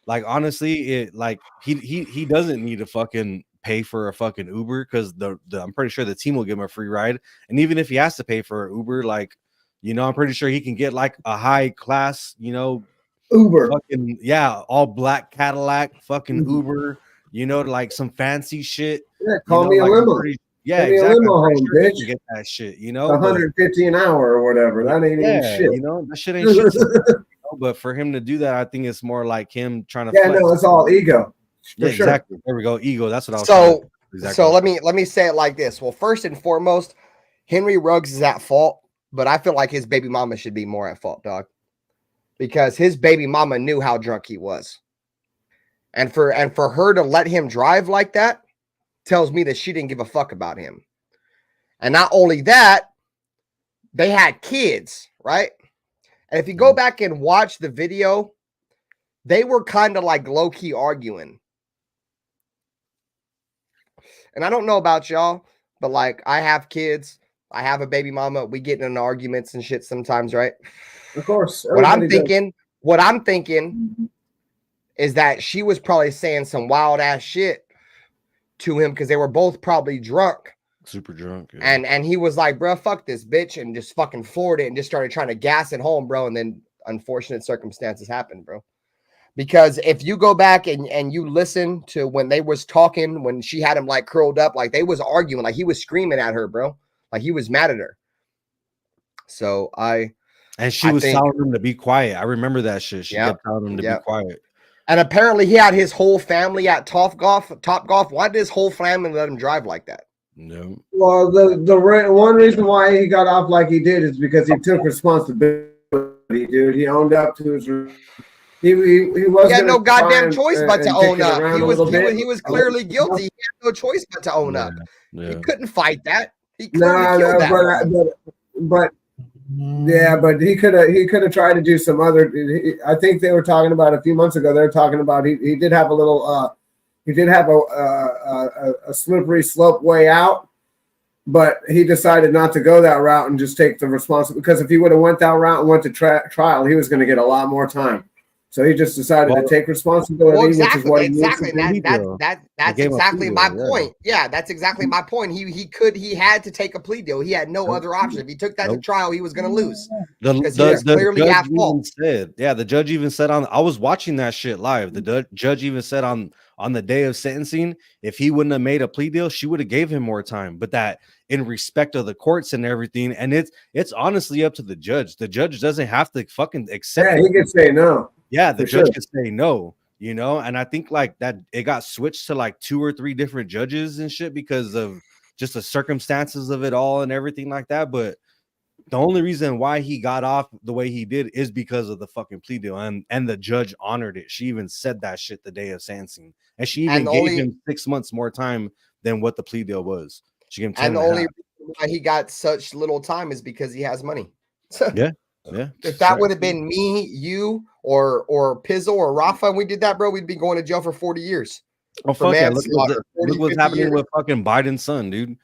like honestly, it like he doesn't need to fucking pay for a fucking Uber, because I'm pretty sure the team will give him a free ride. And even if he has to pay for an Uber, like, you know, I'm pretty sure he can get like a high class, you know, Uber, fucking all black Cadillac, fucking Uber, you know, like some fancy shit. Yeah, call me a limo. Yeah, exactly. A limo home, bitch. You get that shit, you know, 150 an hour or whatever. That ain't even shit. You know, that shit ain't shit. You know, but for him to do that, I think it's more like him trying to. Yeah, no, it's all ego. Yeah, exactly. There we go, ego. That's what I was. So let me say it like this. Well, first and foremost, Henry Ruggs is at fault, but I feel like his baby mama should be more at fault, dog, because his baby mama knew how drunk he was, and for her to let him drive like that tells me that she didn't give a fuck about him. And not only that, they had kids, right? And if you go back and watch the video, they were kind of like low-key arguing. And I don't know about y'all, but like I have kids, I have a baby mama, we get in arguments and shit sometimes, right? Of course. What I'm thinking is that she was probably saying some wild ass shit to him because they were both probably drunk. Super drunk. Yeah. And he was like, bro, fuck this bitch, and just fucking floored it and just started trying to gas it home, bro. And then unfortunate circumstances happened, bro. Because if you go back and you listen to when they was talking, when she had him like curled up, like they was arguing, like he was screaming at her, bro. Like he was mad at her. So she was telling him to be quiet. I remember that shit. She kept telling him to be quiet. And apparently he had his whole family at Top Golf. Why did his whole family let him drive like that? No. Well, the one reason why he got off like he did is because he took responsibility, dude. He owned up to his. He wasn't. He had no goddamn choice but to own up. He was clearly guilty. He had no choice but to own up. Yeah. He couldn't fight that. He clearly killed that. But he could have tried to do some other. I think they were talking about a few months ago. They were talking about he did have a little. He did have a slippery slope way out, but he decided not to go that route and just take the responsibility. Because if he would have went that route and went to trial, he was going to get a lot more time. So he just decided to take responsibility, Well, which is what he exactly. needs to do. That's exactly my point. Yeah, that's exactly my point. He had to take a plea deal. He had no other option. If he took that to trial, he was going to lose. Because he was clearly at fault. The judge even said I was watching that shit live. The judge even said on the day of sentencing, if he wouldn't have made a plea deal, she would have gave him more time. But that in respect of the courts and everything, and it's honestly up to the judge. The judge doesn't have to fucking accept. Yeah, he can say no. Yeah, the judge can say no, you know, and I think like that it got switched to like 2 or 3 different judges and shit because of just the circumstances of it all and everything like that. But the only reason why he got off the way he did is because of the fucking plea deal, and the judge honored it. She even said that shit the day of sentencing, and she even gave him 6 months more time than what the plea deal was. She gave him 10 and the only reason why he got such little time is because he has money. Yeah. If that would have been me, you, or Pizzle or Rafa, and we did that, bro, we'd be going to jail for 40 years. Oh, fuck yeah. Look what's happening with fucking Biden's son, dude.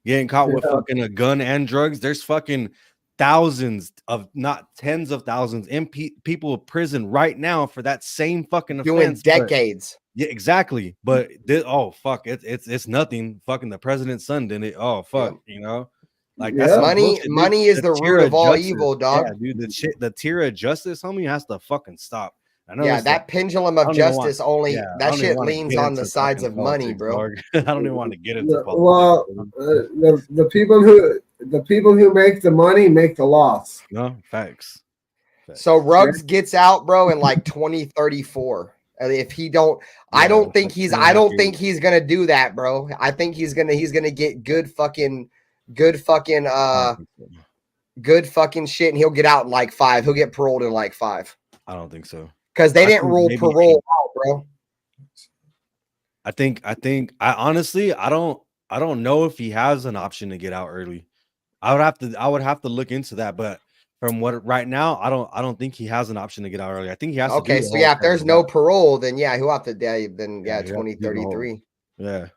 Getting caught with fucking a gun and drugs. There's fucking thousands of, not tens of thousands, in people in prison right now for that same fucking offense. Doing decades. Yeah, exactly. But fuck, it's nothing. Fucking the president's son did it. Oh fuck, you know. Like that's money is the root of all evil, dog. Yeah, dude, the tier of justice, homie, has to fucking stop. I know that pendulum of justice that shit leans on the sides of money, bro. I don't even want to get into politics. Well, the people who make the money make the loss. No, facts. So Ruggs gets out, bro, in like 2034. If he don't, I don't think he's gonna do that, bro. I think he's gonna get good fucking shit, and he'll get out in like 5. He'll get paroled in like 5. I don't think so, because they didn't rule parole out, bro. I honestly don't know if he has an option to get out early. I would have to look into that, but from what right now, I don't think he has an option to get out early. I think he has to. Okay, so if there's no parole, then he'll have to 2033. Yeah.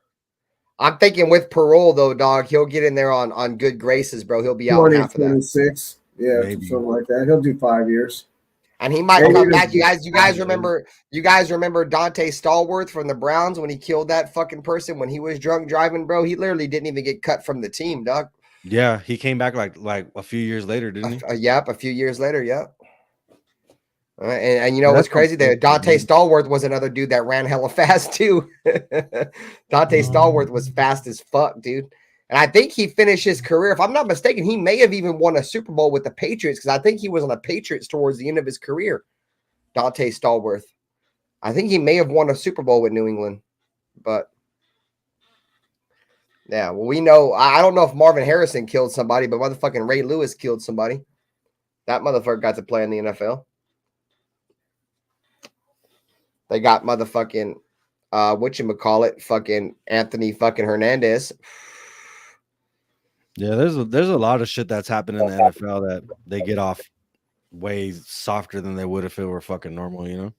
I'm thinking with parole though, dog, he'll get in there on good graces, bro. He'll be out half of that. 26. Yeah, something like that. He'll do 5 years. And he might come back. You guys remember Dante Stallworth from the Browns when he killed that fucking person when he was drunk driving, bro? He literally didn't even get cut from the team, dog. Yeah, he came back like a few years later, didn't he? Yep, a few years later, yep. And you know what's crazy? There, Dante Stallworth was another dude that ran hella fast too. Dante Stallworth was fast as fuck, dude. And I think he finished his career. If I'm not mistaken, he may have even won a Super Bowl with the Patriots because I think he was on the Patriots towards the end of his career. Dante Stallworth. I think he may have won a Super Bowl with New England, but yeah. Well, we know. I don't know if Marvin Harrison killed somebody, but motherfucking Ray Lewis killed somebody. That motherfucker got to play in the NFL. They got motherfucking whatchamacallit, fucking Anthony fucking Hernandez. Yeah, there's a lot of shit that's happening in the NFL that they get off way softer than they would if it were fucking normal, you know?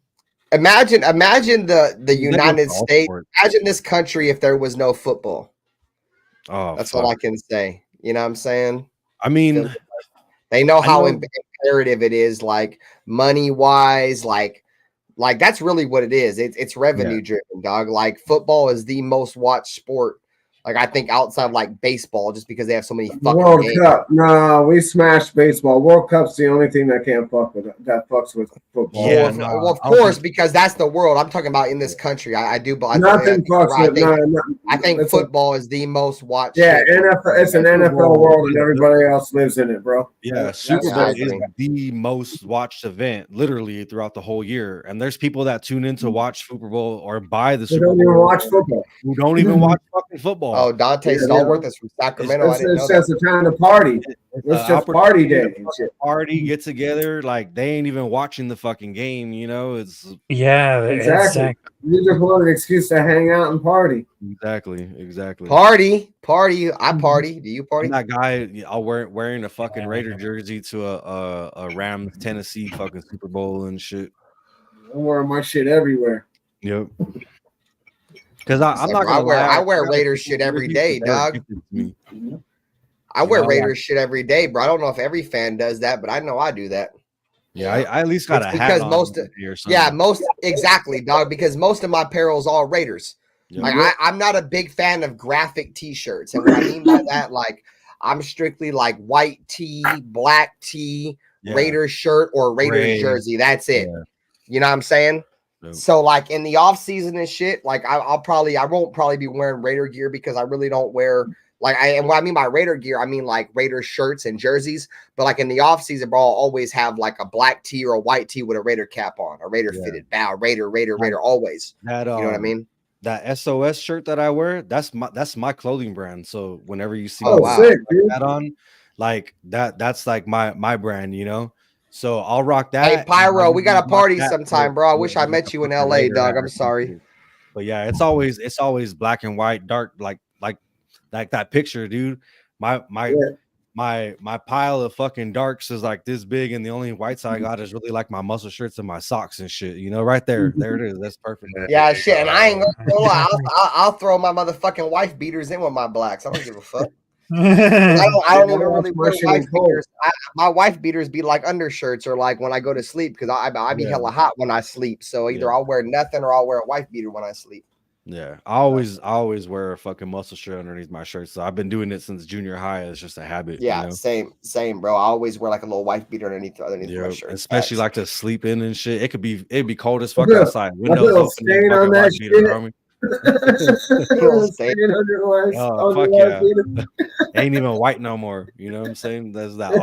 Imagine the United States. Imagine this country if there was no football. Oh, that's all I can say. You know what I'm saying? I mean, they know how imperative it is, like money wise, like that's really what it is. It's revenue driven, dog. Like football is the most watched sport. Like I think outside of like baseball, just because they have so many fucking World games. Cup. No, we smashed baseball. World Cup's the only thing that can't fuck with it. That fucks with football. Yeah, well, of course, because that's the world. I'm talking about in this country. I do, but nothing fucks with. I think football is the most watched. Yeah, NFL. It's an NFL world, and everybody else lives in it, bro. Yeah, Super Bowl is the most watched event, literally throughout the whole year. And there's people that tune in to watch Super Bowl or buy the Super Bowl. Don't even watch football. Who don't even watch fucking football. Oh, Dante Stallworth is from Sacramento. It's just a time to party. It's just party day. Party, get together. Like they ain't even watching the fucking game. You know, it's exactly. You just want an excuse to hang out and party. Exactly. Party. I party. Do you party? And that guy, wearing a fucking Raider jersey to a Rams Tennessee fucking Super Bowl and shit. I'm wearing my shit everywhere. Yep. Because I'm not gonna lie. I wear Raiders shit every day, dog. I wear Raiders shit every day, bro. I don't know if every fan does that, but I know I do that. Yeah, I at least got It's a hat because on most, or something. yeah, most exactly, dog. Because most of my apparel is all Raiders. Yep. Like I'm not a big fan of graphic T-shirts, and what I mean by that, like I'm strictly like white tee, black tee, Yeah. Raiders shirt, or Raiders Gray. jersey. That's it. Yeah. You know what I'm saying? Yep. So like in the off season and shit, like I won't probably be wearing Raider gear because I really don't wear and what I mean by Raider gear, I mean like Raider shirts and jerseys. But like in the off season, bro, I'll always have like a black tee or a white tee with a Raider cap on, a Raider fitted bow, Raider, always. That, you know what I mean? That SOS shirt that I wear, that's my clothing brand. So whenever you see sick, dude. that on, like that's like my brand, you know. So I'll rock that. Hey, Pyro, we got a party that sometime, bro. I wish I met you in LA, dog. I'm sorry. But yeah, it's always black and white, dark, like that picture, dude. My pile of fucking darks is like this big, and the only whites I got is really like my muscle shirts and my socks and shit. You know, right there. There it is. That's perfect. Yeah, shit. And I ain't gonna lie. I'll throw my motherfucking wife beaters in with my blacks. I don't give a fuck. I don't even really wear wife beaters. My wife beaters be like undershirts or like when I go to sleep because I be hella hot when I sleep. So either I'll wear nothing or I'll wear a wife beater when I sleep. Yeah, I always wear a fucking muscle shirt underneath my shirt. So I've been doing it since junior high. It's just a habit. Yeah, you know? same, bro. I always wear like a little wife beater underneath my shirt. Especially like to sleep in and shit. It'd be cold as fuck outside. Windows open. Stain on that shit. Oh fuck yeah! Ain't even white no more. You know what I'm saying? There's that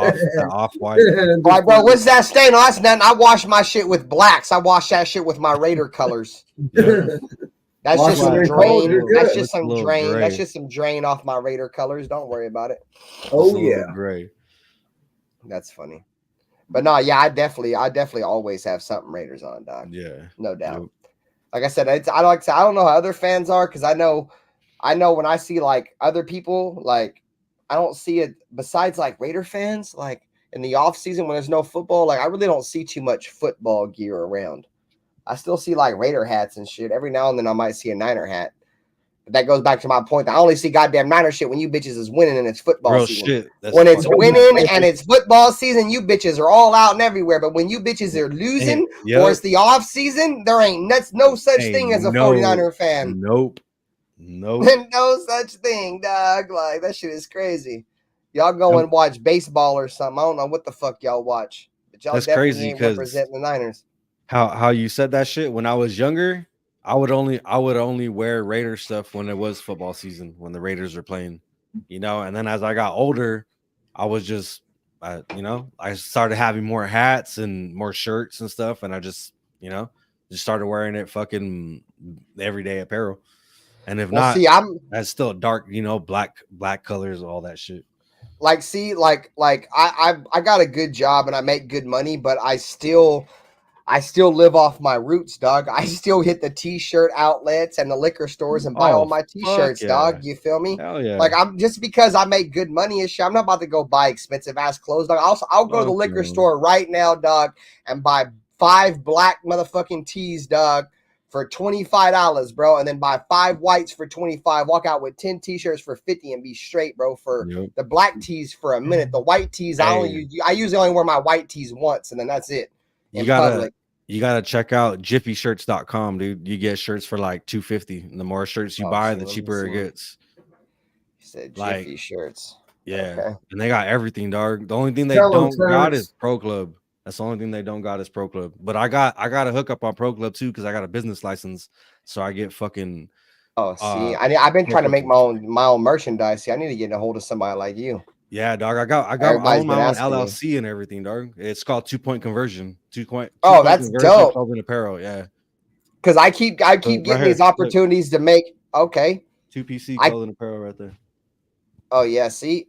off white. Like, bro, what's that stain? Oh, that's nothing. I wash my shit with blacks. I wash that shit with my Raider colors. Yeah. That's just some drain. That's just some drain. Gray. That's just some drain off my Raider colors. Don't worry about it. Oh yeah, gray. That's funny. But no, yeah, I definitely always have something Raiders on, dog. Yeah, no doubt. Yep. Like I said, I don't know how other fans are because I know when I see like other people, like I don't see it besides like Raider fans, like in the off season when there's no football, like I really don't see too much football gear around. I still see like Raider hats and shit. Every now and then I might see a Niner hat. But that goes back to my point. I only see goddamn Niner shit when you bitches is winning and it's football season. Shit. When it's winning and it's football season, you bitches are all out and everywhere. But when you bitches are losing or it's the off season, there ain't no such thing as a 49er fan. Nope. No such thing, dog. Like that shit is crazy. Y'all go and watch baseball or something. I don't know what the fuck y'all watch. But y'all That's definitely crazy ain't representing the Niners. How you said that shit when I was younger, I would only wear Raider stuff when it was football season, when the Raiders were playing, you know. And then as I got older, I was just, I started having more hats and more shirts and stuff, and I just started wearing it fucking everyday apparel. And if that's still dark, black colors, all that shit. Like, I got a good job and I make good money, but I still live off my roots, dog. I still hit the t-shirt outlets and the liquor stores and buy all my t-shirts, dog. You feel me? Hell yeah. Like I'm just because I make good money and shit, I'm not about to go buy expensive ass clothes, dog. I'll go to the liquor store right now, dog, and buy 5 black motherfucking tees, dog, for $25, bro, and then buy 5 whites for $25. Walk out with 10 t-shirts for $50 and be straight, bro. For the black tees for a minute, the white tees I usually only wear my white tees once, and then that's it. You gotta check out jiffyshirts.com, dude. You get shirts for like $250. And the more shirts you buy, the cheaper it gets. You said Jiffy shirts. Yeah. Okay. And they got everything, dog. The only thing they don't got is Pro Club. That's the only thing they don't got is Pro Club. But I got a hookup on Pro Club too, because I got a business license. So I get fucking I've been trying to make my own merchandise. See, I need to get a hold of somebody like you. Yeah, dog. I got my own LLC and everything, dog. It's called 2 Point Conversion. 2 Point. Oh, that's dope. Clothing apparel, yeah. Because I keep getting these opportunities to make 2PC clothing apparel right there. Oh yeah, see,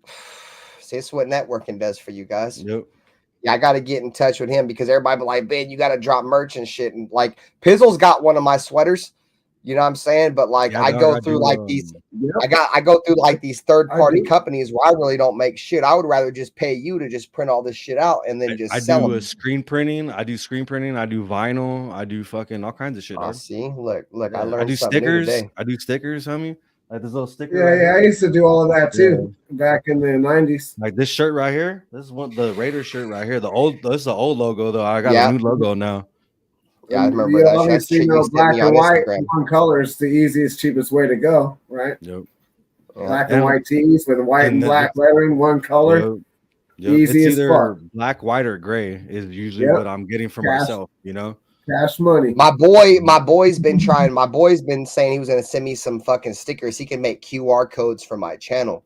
it's what networking does for you guys. Yep. Yeah, I got to get in touch with him because everybody be like, Ben, you got to drop merch and shit. And like, Pizzle's got one of my sweaters. You know what I'm saying? But like, I go through these third-party companies where I really don't make shit. I would rather just pay you to just print all this shit out and then sell them. I do screen printing. I do vinyl. I do fucking all kinds of shit. See, look, I learned I do something stickers. new today. I do stickers, homie. Like this little sticker. Yeah, right yeah, I here. used to do all of that too back in the 90s. Like this shirt right here. This is the Raider shirt right here. This is the old logo though. I got Yeah. a new logo now. Yeah, I And remember you that shit. That's obviously shit you know sent black me and on white, Instagram. one color is the easiest, cheapest way to go, right? Yep. Black and white tees with white and black it's, lettering, one color. Yep. Easy It's as either fuck. black, white, or gray is usually Yep. what I'm getting for Cash. myself. You know. Cash money. My boy's been trying. My boy's been saying he was gonna send me some fucking stickers. He can make QR codes for my channel.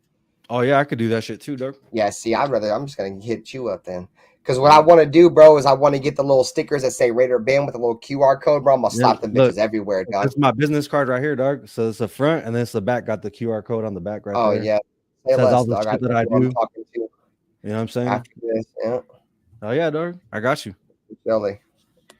Oh yeah, I could do that shit too, Doug. Yeah, see, I'm just gonna hit you up then. Because what I want to do, bro, is I want to get the little stickers that say RaiderBen with a little QR code, bro. I'm gonna slap them bitches everywhere, dog. This is my business card right here, dog. So it's the front and then it's the back. Got the QR code on the back right there. Oh yeah, say says less, all the dog. shit that I do. Talking to. You know what I'm saying? After this, yeah. Oh yeah, dog. I got you. Really.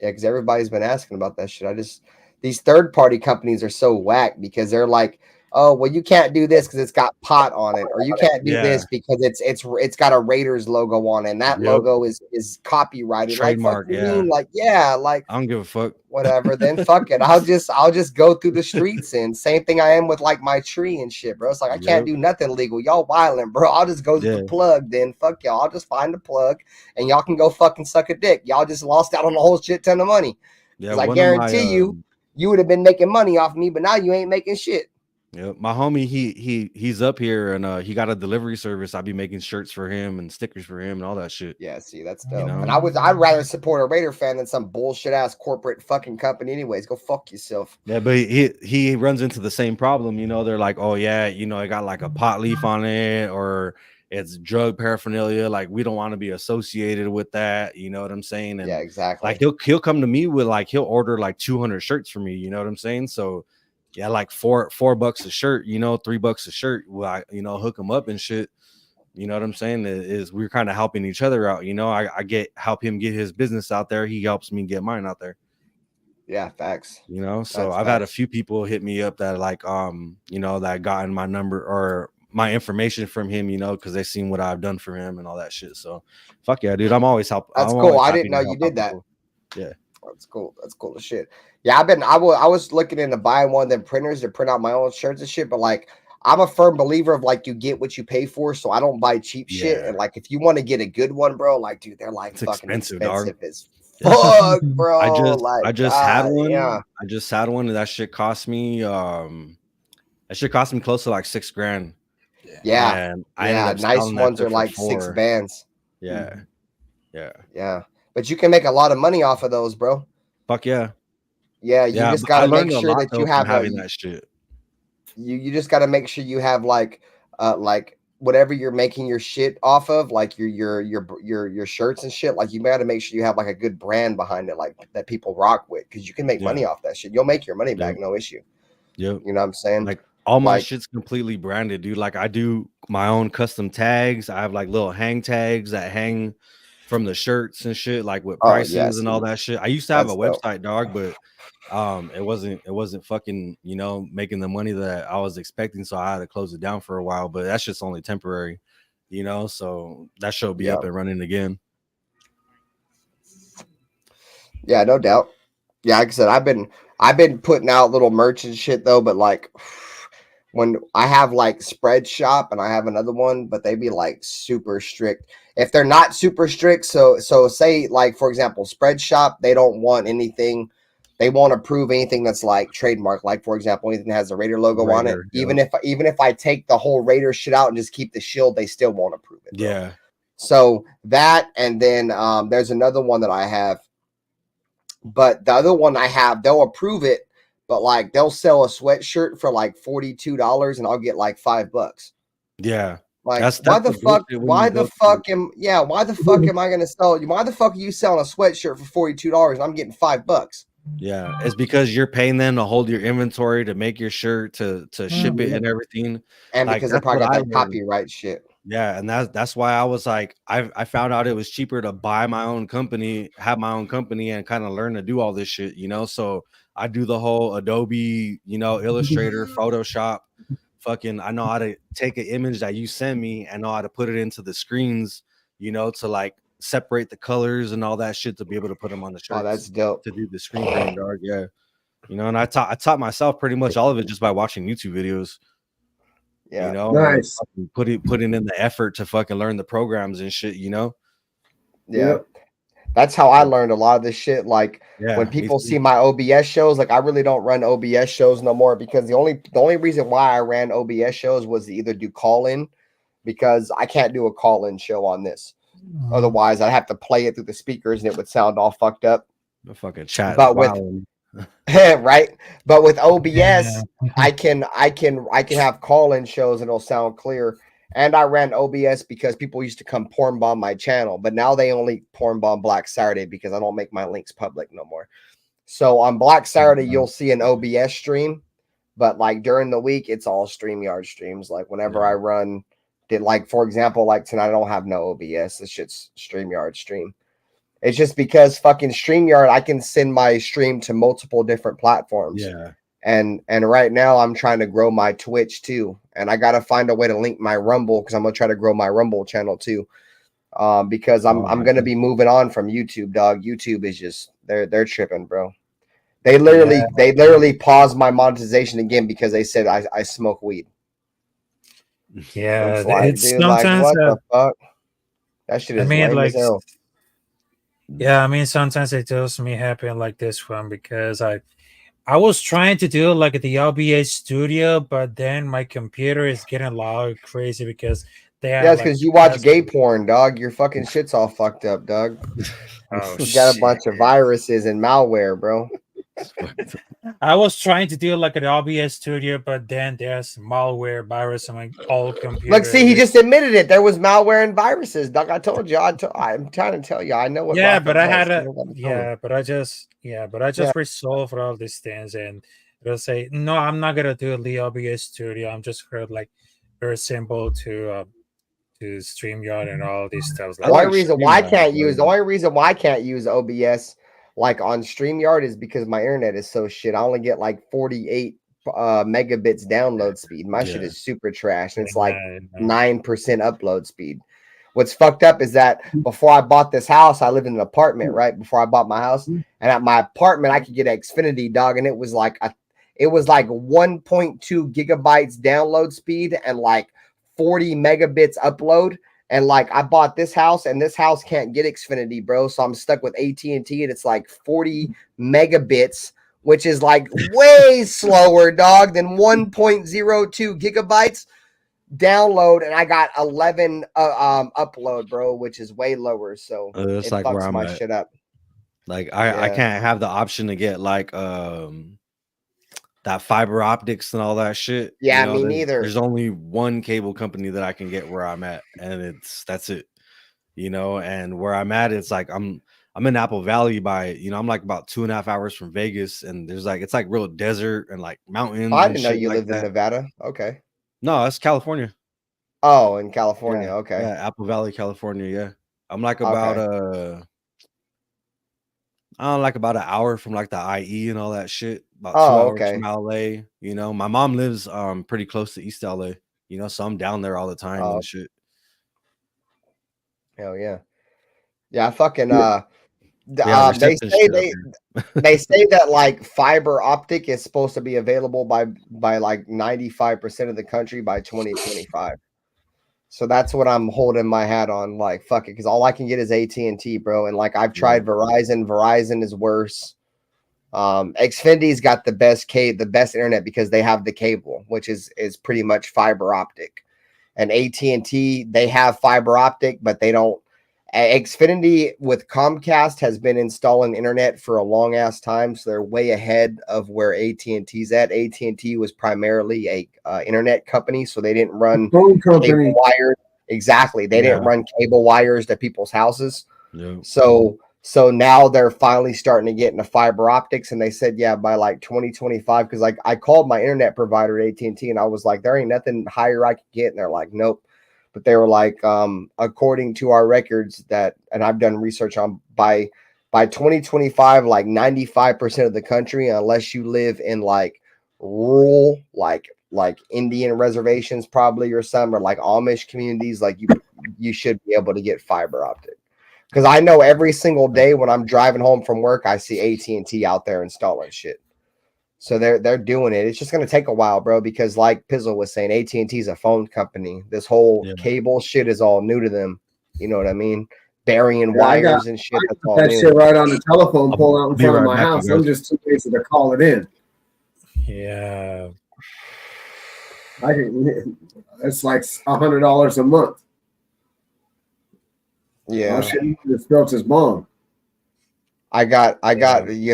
Yeah, because everybody's been asking about that shit. These third-party companies are so whack because they're like, oh, well, you can't do this because it's got pot on it, or you can't do this because it's got a Raiders logo on it, and that logo is copyrighted. Trademark, like, fuck you mean? Like, yeah, like I don't give a fuck. Whatever, then fuck it. I'll just go through the streets and same thing I am with like my tree and shit, bro. It's like I can't do nothing legal. Y'all violent, bro. I'll just go to the plug then. Fuck y'all. I'll just find the plug and y'all can go fucking suck a dick. Y'all just lost out on a whole shit ton of money. Yeah, I guarantee you would have been making money off me, but now you ain't making shit. Yeah, my homie, he's up here and he got a delivery service. I'll be making shirts for him and stickers for him and all that shit. Yeah, see, that's dope. You know? And I'd rather support a Raider fan than some bullshit ass corporate fucking company. Anyways, go fuck yourself. Yeah, but he runs into the same problem. You know, they're like, oh yeah, you know, it got like a pot leaf on it or it's drug paraphernalia. Like we don't want to be associated with that. You know what I'm saying? And yeah, exactly. Like he'll come to me with like he'll order like 200 shirts for me. You know what I'm saying? So. Yeah, like $4 a shirt, you know, $3 a shirt. Well, I, you know, hook them up and shit. You know what I'm saying? Is we're kind of helping each other out. You know, I help him get his business out there. He helps me get mine out there. Yeah, facts. You know, so I've had a few people hit me up that like, you know, that gotten my number or my information from him, you know, because they seen what I've done for him and all that shit. So fuck yeah, dude. I'm always helping. That's cool. I didn't know you did that. Yeah. That's cool. That's cool as shit. Yeah, I was looking into buying one of them printers to print out my own shirts and shit, but like I'm a firm believer of like you get what you pay for, so I don't buy cheap shit. And like if you want to get a good one, bro, like dude, they're like fucking expensive as fuck, bro. I just had one. Yeah. I just had one and that shit cost me close to like $6,000. Yeah. And I ended up nice ones are like 6 bands. Yeah. Yeah. But you can make a lot of money off of those, bro. Fuck yeah. Yeah, you just gotta make sure that you have having that shit. You just gotta make sure you have like whatever you're making your shit off of, like your shirts and shit. Like you gotta make sure you have like a good brand behind it, like that people rock with, because you can make money off that shit. You'll make your money back, no issue. Yep. You know what I'm saying? Like all my shit's completely branded, dude. Like I do my own custom tags. I have like little hang tags that hang from the shirts and shit, like with prices and all that shit. I used to have a website, dog, but it wasn't fucking, you know, making the money that I was expecting, so I had to close it down for a while. But that's just only temporary, you know. So that should be up and running again. Yeah, no doubt. Yeah, like I said, I've been putting out little merch and shit though, but like when I have like Spread Shop and I have another one, but they be like super strict. If they're not super strict, so say like for example, Spread Shop, they don't want anything. They won't approve anything that's like trademark. Like for example, anything that has a Raider logo on it. Yeah. Even if I take the whole Raider shit out and just keep the shield, they still won't approve it. Bro. Yeah. So that, and then there's another one that I have, but the other one I have, they'll approve it, but like they'll sell a sweatshirt for like $42 and I'll get like $5. Yeah. Like why the fuck am I gonna sell you? Why the fuck are you selling a sweatshirt for $42 and I'm getting $5? Yeah, it's because you're paying them to hold your inventory, to make your shirt, to ship it and everything. And like, because they probably got that copyright shit. Yeah, and that's why I was like, I found out it was cheaper to buy my own company, have my own company, and kind of learn to do all this shit, you know. So I do the whole Adobe, you know, Illustrator, Photoshop. Fucking, I know how to take an image that you send me and know how to put it into the screens, you know, to like separate the colors and all that shit to be able to put them on the shirts. Oh, that's dope. To do the screen printing, dog. Yeah, you know, and I taught myself pretty much all of it just by watching YouTube videos. Yeah. You know, Nice. and putting in the effort to fucking learn the programs and shit. You know. Yeah. Yep. That's how I learned a lot of this shit. Like Yeah, when me people too. see my OBS shows, like I really don't run OBS shows no more because the only reason why I ran OBS shows was to either do call in because I can't do a call in show on this. Otherwise, I'd have to play it through the speakers and it would sound all fucked up. The fucking chat. But with right, but with OBS, Yeah. I can have call in shows and it'll sound clear. And I ran OBS because people used to come porn bomb my channel, but now they only porn bomb Black Saturday because I don't make my links public no more. So on Black Saturday, you'll see an OBS stream, but like during the week, it's all StreamYard streams. Like whenever I run, like for example, like tonight, I don't have no OBS. This shit's StreamYard stream. It's just because fucking StreamYard, I can send my stream to multiple different platforms. Yeah. And right now I'm trying to grow my Twitch too. And I got to find a way to link my Rumble because I'm going to try to grow my Rumble channel too. Because I'm going to be moving on from YouTube, dog. YouTube is just, they're tripping, bro. They literally paused my monetization again because they said I smoke weed. Yeah, It's like, it's dude, sometimes. like, what the fuck? That shit is lame as hell. Yeah, I mean, sometimes it does me happen like this one because I was trying to do like the OBS studio, but then my computer is getting loud crazy because they have. Yeah, it's because you watch gay porn, dog. Your fucking shit's all fucked up, dog. You got a bunch of viruses and malware, bro. I was trying to do like an OBS studio, but then there's malware, virus on my old computer. Look, see, he just admitted it. There was malware and viruses, dog. I told you. I'm trying to tell you. I know what. Yeah, but I had but I just resolved all these things, and it'll say, no, I'm not gonna do the OBS studio. I'm just heard like very simple to StreamYard and all these stuff. The only reason why I can't use OBS like on StreamYard is because my internet is so shit. I only get like 48 megabits download speed. My shit is super trash, and it's like 9% upload speed. What's fucked up is that before I bought this house, I lived in an apartment, right? Before I bought my house, and at my apartment, I could get Xfinity, dog, and it was like 1.2 gigabytes download speed and like 40 megabits upload. And like I bought this house, and this house can't get Xfinity, bro. So I'm stuck with AT&T, and it's like 40 megabits, which is like way slower, dog, than 1.02 gigabytes download. And I got 11 upload, bro, which is way lower. So it's it like fucks where I'm my at. shit up. Like I can't have the option to get like that fiber optics and all that shit. Yeah, you know, me neither. There's only one cable company that I can get where I'm at, and that's it. You know, and where I'm at, it's like I'm in Apple Valley I'm like about 2.5 hours from Vegas, and there's like it's like real desert and like mountains. I didn't know you like lived in Nevada. Okay. No, that's California. Oh, in California. Okay. Yeah, Apple Valley, California. Yeah. I'm like about like about an hour from like the IE and all that shit. About 2 hours from LA. You know, my mom lives pretty close to East LA, you know, so I'm down there all the time and shit. Hell yeah. Yeah, I fucking they say that like fiber optic is supposed to be available by like 95% of the country by 2025. So that's what I'm holding my hat on. Like, fuck it, because all I can get is AT&T, bro. And like I've tried Verizon. Verizon is worse. Xfinity's got the best internet because they have the cable, which is pretty much fiber optic. And AT&T, they have fiber optic, but they don't. Xfinity with Comcast has been installing internet for a long ass time, so they're way ahead of where AT&T's at. AT&T was primarily a internet company, so they didn't run cable wires. Exactly, they didn't run cable wires to people's houses. So now they're finally starting to get into fiber optics, and they said by like 2025, because like I called my internet provider at AT&T, and I was like, there ain't nothing higher I could get, and they're like, nope. But they were like, according to our records and I've done research on, by 2025, like 95% of the country, unless you live in like rural, like Indian reservations probably or some, or like Amish communities, like you should be able to get fiber optic. Because I know every single day when I'm driving home from work, I see AT&T out there installing shit. So they're doing it. It's just going to take a while, bro, because like Pizzle was saying, AT&T is a phone company. This whole cable shit is all new to them. You know what I mean? Burying wires and shit. That's all that new. shit right on the telephone pole out in front of my house. Guys. I'm just too lazy to call it in. Yeah. It's like $100 a month. Yeah. Oh shit, it's built his bomb. I got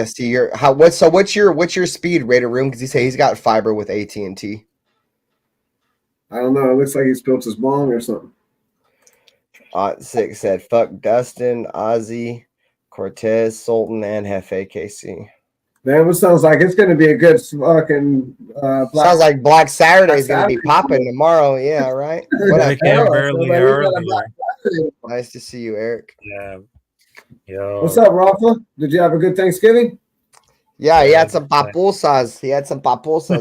see your what's your speed, Raider Room? Because he say he's got fiber with AT&T. I don't know. It looks like he's built his bomb or something. 6 said fuck Dustin, Ozzy, Cortez, Sultan, and Hefe KC. Damn, it sounds like it's going to be a good fucking. Sounds like Black Saturday is going to be popping tomorrow. Yeah, right. What up, Nice to see you, Eric. Yeah. Yo. What's up, Rafa? Did you have a good Thanksgiving? Yeah, he had some papusas.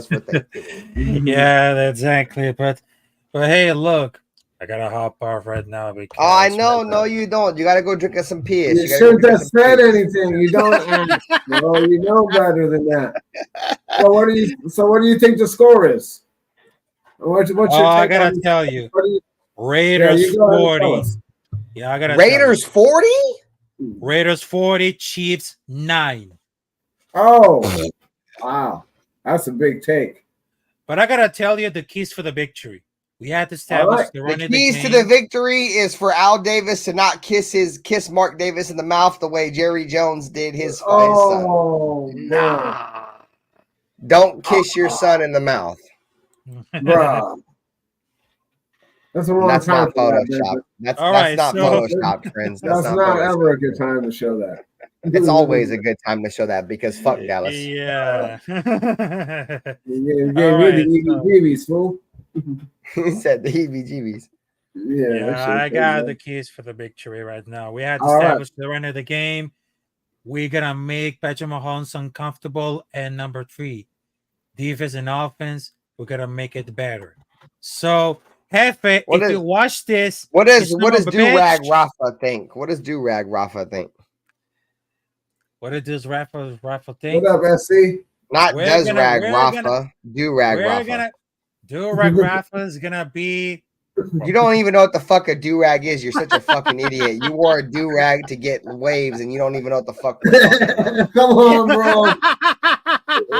For Thanksgiving. Yeah, exactly. But hey, look, I gotta hop off right now because I know. No, you don't. You gotta go drink some piss. You shouldn't have said anything. You don't ask. No, you know better than that. So what do you think the score is? What's your I gotta tell you, Raiders 40. Yeah, I gotta. Raiders 40. Raiders 40, Chiefs 9. Oh, wow, that's a big take. But I gotta tell you the keys for the victory. We had to establish the keys to the victory is for Al Davis to not kiss Mark Davis in the mouth the way Jerry Jones did his son. Nah. Don't kiss your son in the mouth, bro. That's not Photoshop. That's not Photoshop, friends. That's not ever a good time to show that. It's always a good time to show that because fuck Dallas. Yeah. You gave me the heebie-jeebies, fool. He said the heebie-jeebies. Yeah, I got the keys for the victory right now. We had to establish the run of the game. We're gonna make Patrick Mahomes uncomfortable, and number 3, defense and offense. We're gonna make it better. So, Hefe, if you watch this, what does Do-Rag Rafa think? What does Do-Rag Rafa think? What does Rafa think? What up, SC? Not does Rag Rafa. Do-Rag Rafa. Do-Rag Rafa is gonna be. You don't even know what the fuck a do-rag is. You're such a fucking idiot. You wore a do-rag to get waves, and you don't even know what the fuck we're talking about. Come on, bro.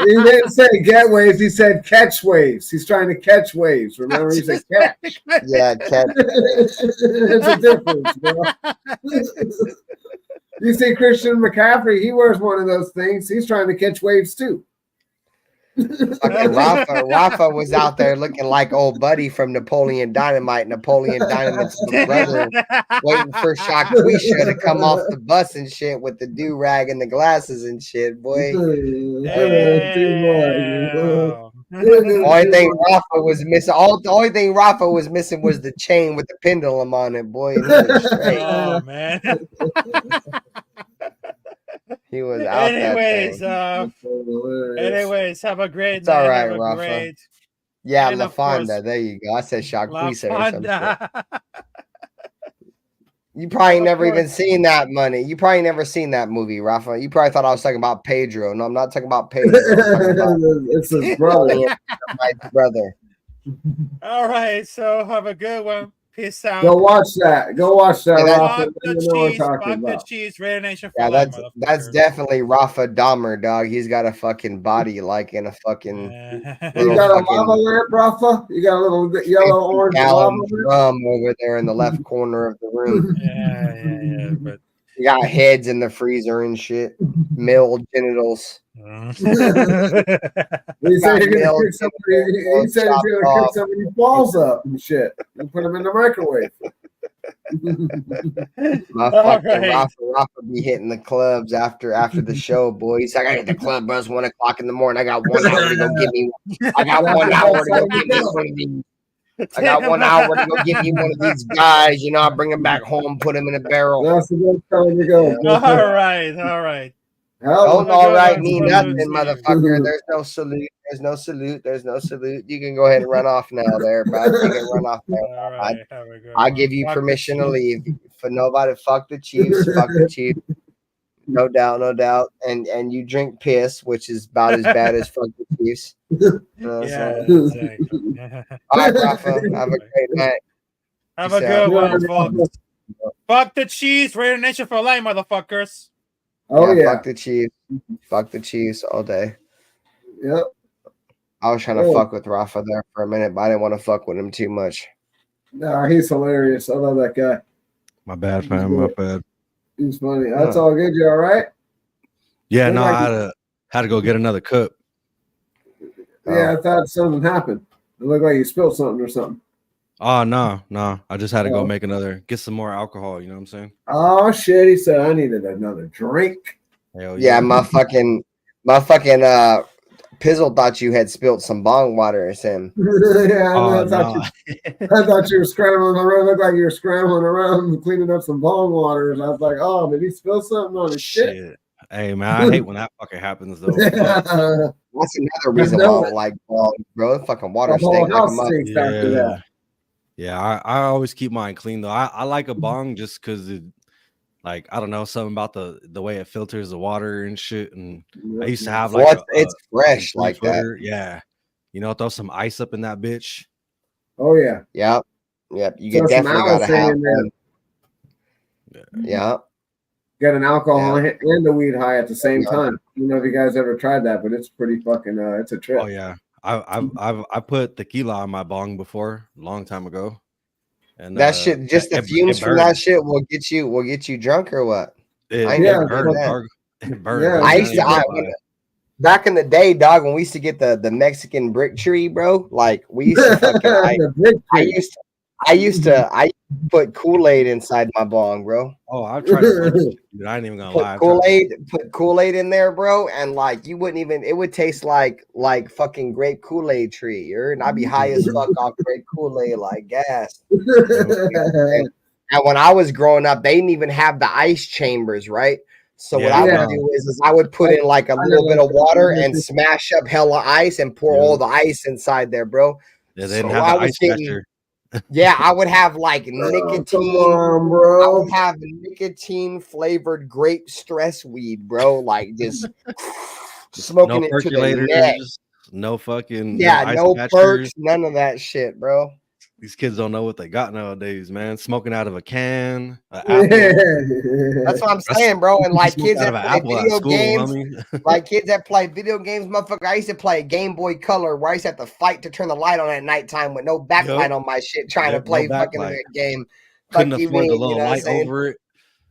He didn't say get waves. He said catch waves. He's trying to catch waves. Remember, he said catch. Yeah, catch. It's a difference, bro. You see Christian McCaffrey, he wears one of those things. He's trying to catch waves too. Rafa was out there looking like old buddy from Napoleon Dynamite. Napoleon Dynamite's brother, waiting for Shaquisha to come off the bus and shit with the do-rag and the glasses and shit, boy. The only thing Rafa was missing was the chain with the pendulum on it, boy. And he was straight. Oh man. He was out. Anyways, have a great it's night. All right, Rafa. Yeah, LaFonda. There you go. I said Shaquisha or something. You probably never even seen that money. You probably never seen that movie, Rafa. You probably thought I was talking about Pedro. No, I'm not talking about Pedro. It's his brother. My brother. All right, so have a good one. Peace out. Go watch that. Rafa. The cheese, Raider Nation. Yeah, that's definitely Rafa Dahmer, dog. He's got a fucking body like in a fucking. You got a lava lamp, Rafa? You got a little yellow orange lava drum over there in the left corner of the room. Yeah. But You got heads in the freezer and shit. Milled genitals. He said he's gonna cook somebody's balls up and shit and put them in the microwave. My fucking Rafa be hitting the clubs after the show, boys. I gotta hit the club, bro. It's 1 o'clock in the morning. I got 1 hour to go get me one. I got 1 hour to go get me one of these. I got 1 hour to go get me one of these guys. You know, I bring them back home, put them in a barrel. That's a good time to go. All right. Don't all right mean nothing, motherfucker. There's no salute. You can go ahead and run off now there, bud. You can run off now. Right, I give you permission to leave. For nobody, fuck the Chiefs. Fuck the Chiefs. No doubt, no doubt. And you drink piss, which is about as bad as fuck the Chiefs. You know what I'm Yeah, saying? exactly. All right, Rafa. Have a great night. Have Peace a good out. one, folks. Fuck the Chiefs, Raider Nation for life, motherfuckers. Oh Yeah, yeah. fuck the Chiefs. Fuck the Chiefs all day. Yep. I was trying to fuck with Rafa there for a minute, but I didn't want to fuck with him too much. Nah, he's hilarious. I love that guy. My bad, fam. My bad. He's funny. That's all good. You all right? Yeah, Looked no, like I had to go get another cup. Yeah, I thought something happened. It looked like you spilled something or something. Oh no. I just had to go get some more alcohol. You know what I'm saying? Oh shit! He said I needed another drink. Hell Yeah, my fucking Pizzle thought you had spilled some bong water or something. Yeah, I thought you were scrambling around. Looked like you were scrambling around cleaning up some bong water. And I was like, oh, did he spill something on his shit? Hey man, I hate when that fucking happens though. That's another reason why I don't like bong, bro. The fucking water stinks like a mother. Yeah, I always keep mine clean though. I like a bong just because it, like, I don't know, something about the way it filters the water and shit. And I used to have like it's fresh like that. Yeah, you know, throw some ice up in that bitch. Oh yeah. Yep. You definitely gotta have one. Yeah. Get an alcohol and a weed high at the same time. I don't know if you guys ever tried that, but it's pretty fucking it's a trip. Oh yeah. I put tequila on my bong before a long time ago. And that shit, just the fumes from that shit will get you drunk or what? It burns. Back in the day, dog, when we used to get the Mexican brick tree, bro, like we used to fucking I used to put Kool-Aid inside my bong, bro. Oh, I've tried to dude, I ain't even gonna lie. Put Kool-Aid in there, bro, and like you wouldn't even, it would taste like fucking grape Kool-Aid tree, and I'd be high as fuck off grape Kool-Aid like gas. And when I was growing up, they didn't even have the ice chambers, right? So what I would do is I would put in like a little bit of water and smash up hella ice and pour all the ice inside there, bro. Yeah, they didn't have the ice master. Yeah, I would have like nicotine, bro. I would have nicotine flavored grape stress weed, bro. Like just smoking it to the neck. No fucking no perks, none of that shit, bro. These kids don't know what they got nowadays, man. Smoking out of a can, That's what I'm saying, bro. And like kids that play video games, like kids that play video games, motherfucker. I used to play Game Boy Color where I used to have to fight to turn the light on at nighttime with no backlight on my shit, trying to play fucking that game. Couldn't afford the little light over it.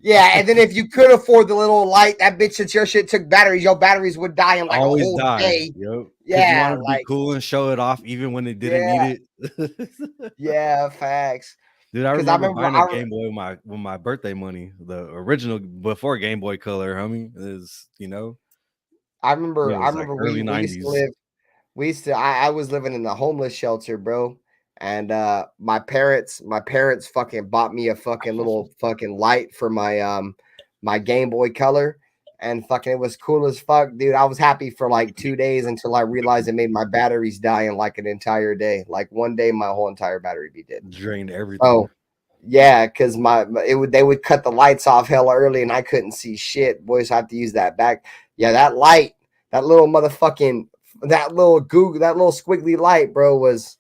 Yeah, and then if you could afford the little light, that bitch, since your shit took batteries, your batteries would die in like a whole day. Yep. Yeah, you wanted to be cool and show it off even when they didn't need it. Yeah, facts. Dude, I remember buying a Game Boy with my birthday money, the original before Game Boy Color, homie. Is I remember like early 90s. I was living in the homeless shelter, bro. And my parents fucking bought me a fucking little fucking light for my my Game Boy Color, and fucking it was cool as fuck, dude. I was happy for like 2 days until I realized it made my batteries die in like an entire day. Like one day, my whole entire battery be dead. Drained everything. Oh, yeah, because they would cut the lights off hella early, and I couldn't see shit. Boys, I have to use that back. Yeah, that light, that little motherfucking, that little squiggly light, bro, was.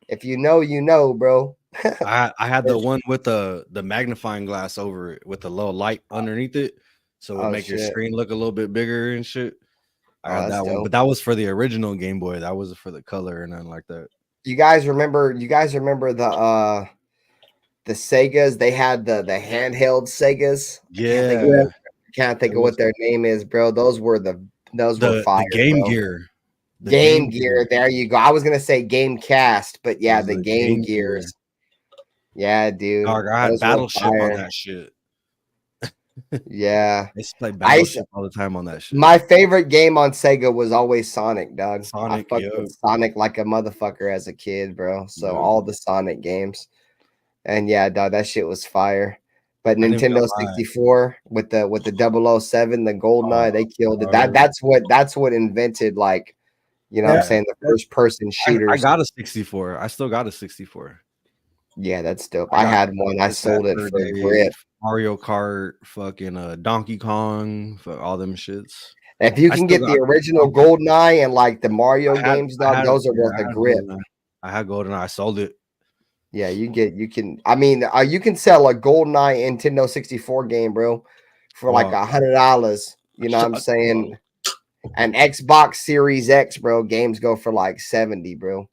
If you know, you know, bro. I had the one with the magnifying glass over it with the little light underneath it, so it would make your screen look a little bit bigger and shit. I had that one, but that was for the original Game Boy. That wasn't for the color or nothing like that. You guys remember the Segas? They had the handheld Segas. Yeah, can't think of what their name is, bro. Those were fire. The Game Gear. Game Gear, there you go. I was gonna say Game Cast, but yeah, the Game Gears. Yeah, dude. Dog, I had Battleship on that shit. Yeah, I used to play Battleship all the time on that shit. My favorite game on Sega was always Sonic, dog. Sonic, I fucked with Sonic like a motherfucker as a kid, bro. So all the Sonic games, and yeah, dog, that shit was fire. But Nintendo 64 with the 007, the GoldenEye, they killed it. That's what invented, like. You know what I'm saying? The first person shooters. I got a 64. I still got a 64. Yeah, that's dope. I had one. I sold it for a grip. Mario Kart, fucking Donkey Kong, for all them shits. If you can get the original GoldenEye and like the Mario games, dog, those are worth a grip. I had GoldenEye. I sold it. Yeah, you can. I mean, you can sell a GoldenEye Nintendo 64 game, bro, for like $100. You know what I'm saying? An Xbox Series X, bro, games go for like 70, bro.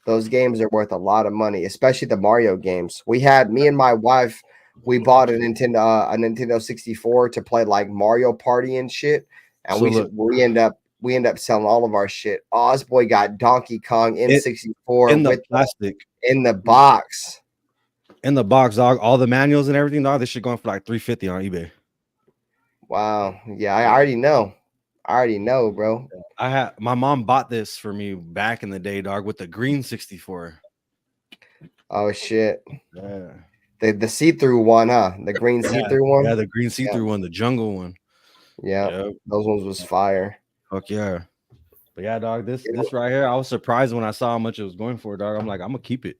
Those games are worth a lot of money, especially the Mario games. Me and my wife, we bought a Nintendo 64 to play like Mario Party and shit, and we end up selling all of our shit. Boy got Donkey Kong N64 in the plastic in the box. In the box, dog. All the manuals and everything, dog. This shit going for like $350 on eBay. Wow. Yeah, I already know. Bro. My mom bought this for me back in the day, dog, with the green 64. Oh shit. Yeah. The see-through one, huh? The green see-through one. Yeah, the green see-through one, the jungle one. Yeah, those ones was fire. Fuck yeah. But yeah, dog, this right here, I was surprised when I saw how much it was going for, dog. I'm like, I'm gonna keep it.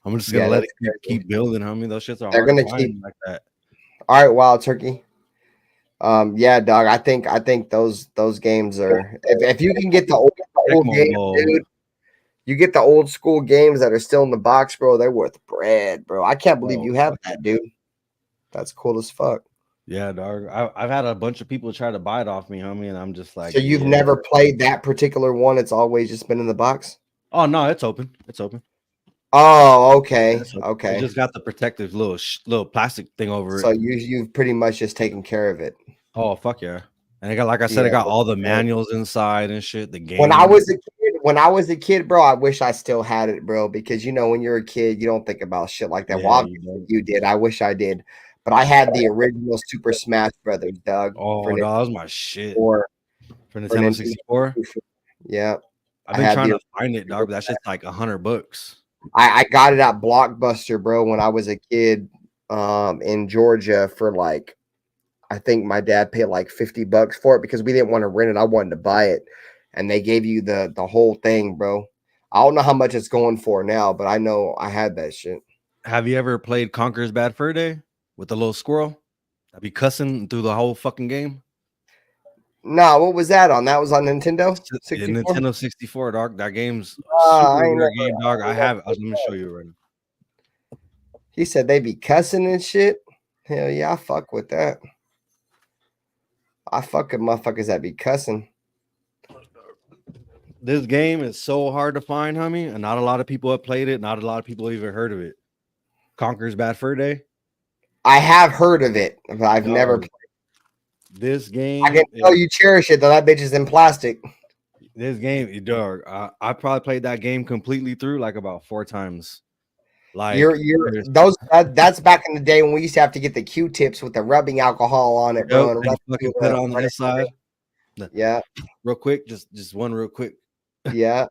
I'm just gonna let it keep building, homie. Those shits are They're hard gonna to keep find like that. All right, Wild Turkey. Yeah, dog. I think those games are if you can get the old games, dude. You get the old school games that are still in the box, bro. They're worth bread, bro. I can't believe you have that, dude. That's cool as fuck. Yeah, dog. I've had a bunch of people try to buy it off me, homie, and I'm just like. So you've never played that particular one? It's always just been in the box. Oh no, it's open. It's open. Oh, okay, okay. It just got the protective little plastic thing over it. So you've pretty much just taken care of it. Oh fuck yeah! And it got, like I said, it got all the manuals inside and shit. The game. When I was a kid, bro, I wish I still had it, bro. Because when you're a kid, you don't think about shit like that. Well, you did. I wish I did. But I had the original Super Smash Brothers, Doug. Oh, no, that was my shit. For Nintendo 64. Yeah, I've been trying to find it, dog. But that shit's like $100. I got it at Blockbuster, bro, when I was a kid, in Georgia for like. I think my dad paid like $50 for it because we didn't want to rent it. I wanted to buy it, and they gave you the whole thing, bro. I don't know how much it's going for now, but I know I had that shit. Have you ever played Conker's Bad Fur Day with the little squirrel? I'd be cussing through the whole fucking game. No, what was that on? That was on Nintendo 64? Yeah, Nintendo 64, dog. That game's super rare game, dog. Let me show you right now. He said they be cussing and shit. Hell yeah, I fuck with that. I fuck with motherfuckers that be cussing. This game is so hard to find, homie, and not a lot of people have played it. Not a lot of people even heard of it. Conker's Bad Fur Day. I have heard of it, but I've never played it. This game. I can tell you cherish it, though. That bitch is in plastic. This game, dog. I probably played that game completely through like about 4 times. Like that's back in the day when we used to have to get the Q-tips with the rubbing alcohol on it, bro. And fucking put it on the inside. Yeah. Real quick, just one real quick. Yeah.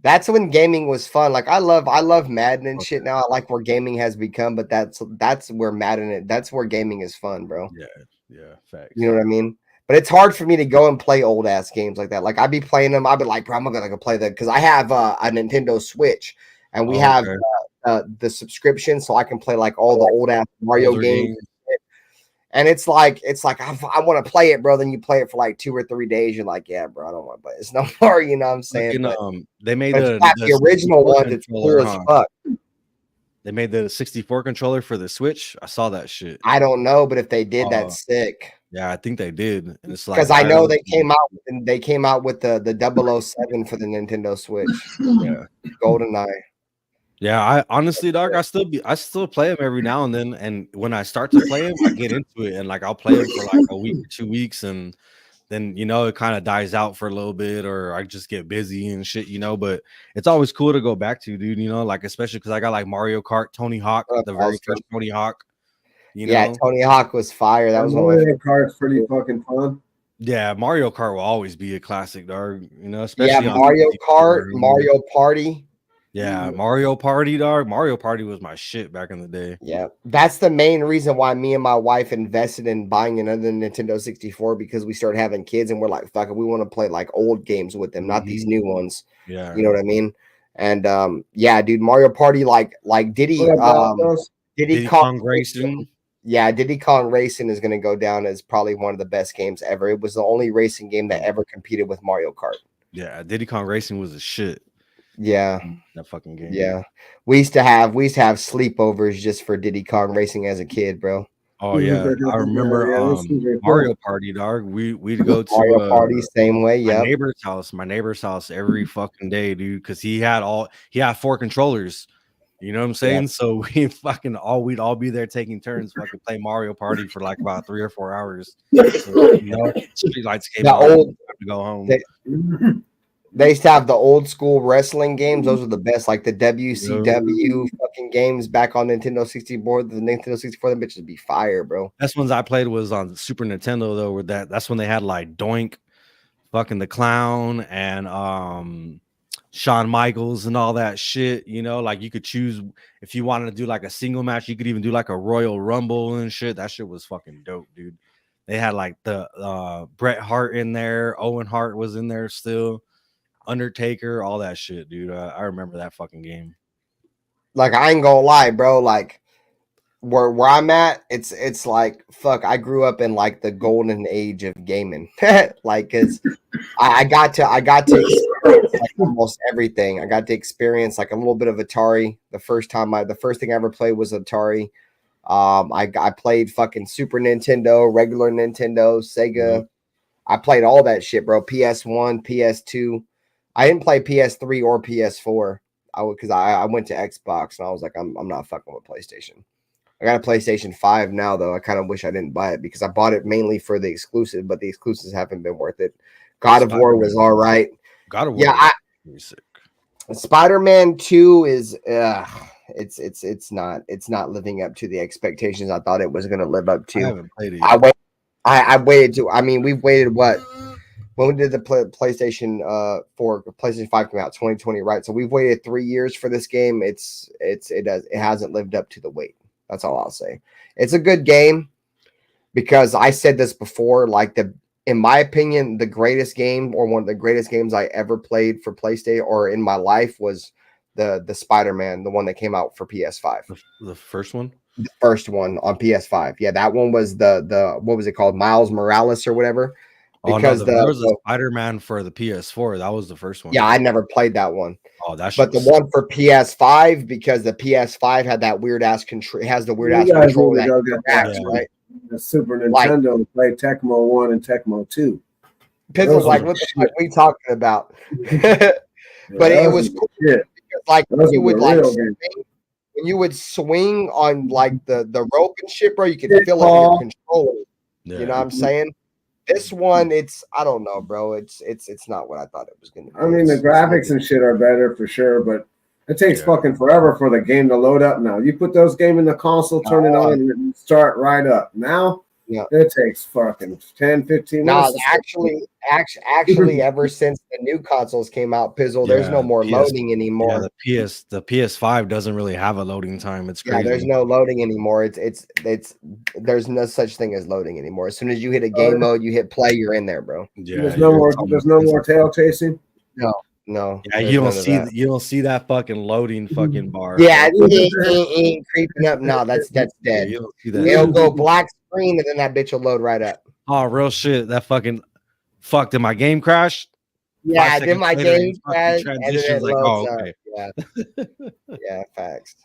That's when gaming was fun. Like I love Madden and shit now. I like where gaming has become, but that's where that's where gaming is fun, bro. Yeah, facts. You know what I mean? But it's hard for me to go and play old ass games like that. Like I'd be playing them, I'd be like, bro, I'm gonna go play that because I have a Nintendo Switch and we have the subscription, so I can play like all the old ass Mario games. And it's like I want to play it, bro. Then you play it for like 2 or 3 days. You're like, yeah, bro, I don't want to play this no more. You know what I'm saying? They made the original one. It's cool as fuck. They made the 64 controller for the Switch. I saw that shit. I don't know, but if they did, that's sick. Yeah, I think they did. And it's like because I know they came out with the 007 for the Nintendo Switch. Yeah, GoldenEye. Yeah, I honestly, dog, I still play them every now and then, and when I start to play them, I get into it, and like I'll play them for like a week or 2 weeks, and then it kind of dies out for a little bit, or I just get busy and shit, But it's always cool to go back to, dude. Like especially because I got like Mario Kart, Tony Hawk, the very first Tony Hawk. Yeah, Tony Hawk was fire. That was Mario Kart's pretty fucking fun. Yeah, Mario Kart will always be a classic, dog. Especially Mario Kart, Mario Party. Yeah, Mario Party, dog. Mario Party was my shit back in the day. Yeah, that's the main reason why me and my wife invested in buying another Nintendo 64 because we started having kids and we're like, fuck it, we want to play like old games with them, not these new ones. Yeah, you know what I mean. And yeah, dude, Mario Party, like Diddy Kong Racing. Yeah, Diddy Kong Racing is going to go down as probably one of the best games ever. It was the only racing game that ever competed with Mario Kart. Yeah, Diddy Kong Racing was a shit. Yeah, that fucking game. Yeah, we used to have sleepovers just for Diddy Kong Racing as a kid, bro. Oh yeah, I remember Mario Party, dog. We'd go to Mario Party same way. Yeah, my neighbor's house every fucking day, dude, because he had 4 controllers. You know what I'm saying? Yeah. So we'd all be there taking turns, fucking play Mario Party for like about 3 or 4 hours. So, you know, street lights came on, to go home. They used to have the old school wrestling games. Those were the best, like the WCW fucking games back on Nintendo 64. The Nintendo 64, the bitches be fire, bro. Best ones I played was on Super Nintendo though. Where that's when they had like Doink, fucking the Clown, and Shawn Michaels and all that shit. You know, like you could choose if you wanted to do like a single match. You could even do like a Royal Rumble and shit. That shit was fucking dope, dude. They had like the Bret Hart in there. Owen Hart was in there still. Undertaker, all that shit, dude. I remember that fucking game. Like, I ain't gonna lie, bro. Like, where I'm at, it's like, fuck, I grew up in like the golden age of gaming. Like, cause I got to experience like almost everything. I got to experience like a little bit of Atari. The first thing I ever played was Atari. I played fucking Super Nintendo, regular Nintendo, Sega. I played all that shit, bro. PS1, PS2. I didn't play PS3 or PS4 because I went to Xbox and I was like, I'm not fucking with PlayStation. I got a PlayStation 5 now, though. I kind of wish I didn't buy it because I bought it mainly for the exclusive, but the exclusives haven't been worth it. God of War was all right. God of War, yeah, sick. Spider-Man 2 is it's not living up to the expectations I thought it was going to live up to. I haven't played it yet. I waited to. I mean, we've waited what? When did the PlayStation 5 come out? 2020, right? So we've waited 3 years for this game. It hasn't lived up to the wait. That's all I'll say. It's a good game because I said this before. Like in my opinion, the greatest game or one of the greatest games I ever played for PlayStation or in my life was the Spider-Man, the one that came out for PS5. The first one. The first one on PS5. Yeah, that one was the what was it called? Miles Morales or whatever. Because there was a Spider-Man for the PS4. That was the first one. Yeah, I never played that one. Oh, that's but the one for PS5 because the PS5 had that weird ass control. It has the weird ass control right? The Super Nintendo to play Tecmo 1 and Tecmo 2. Pizzle's like, what the fuck are we talking about? But it was cool because, like, you would like swing, when you would swing on like the rope and shit, bro, you could feel it in your controller. Yeah. You know what I'm saying? This one, I don't know, bro. It's not what I thought it was going to be. I mean, the graphics and shit are better for sure, but it takes fucking forever for the game to load up now. You put those games in the console, turn it on, and start right up. Now, it takes fucking 10, 15 minutes. Actually, ever since the new consoles came out, Pizzle, there's no more loading anymore. Yeah, the PS5 doesn't really have a loading time. It's crazy. Yeah, there's no loading anymore. It's there's no such thing as loading anymore. As soon as you hit a game mode, you hit play, you're in there, bro. Yeah, there's no more tail chasing. No. Yeah, you don't see that fucking loading fucking bar. Yeah, it ain't creeping up. No, that's dead. Yeah, you don't see that. It'll go black screen and then that bitch will load right up. Oh, real shit. That fucking did my game crash? Yeah, did my game crash? And then it loads okay. Up. Yeah. Yeah, facts.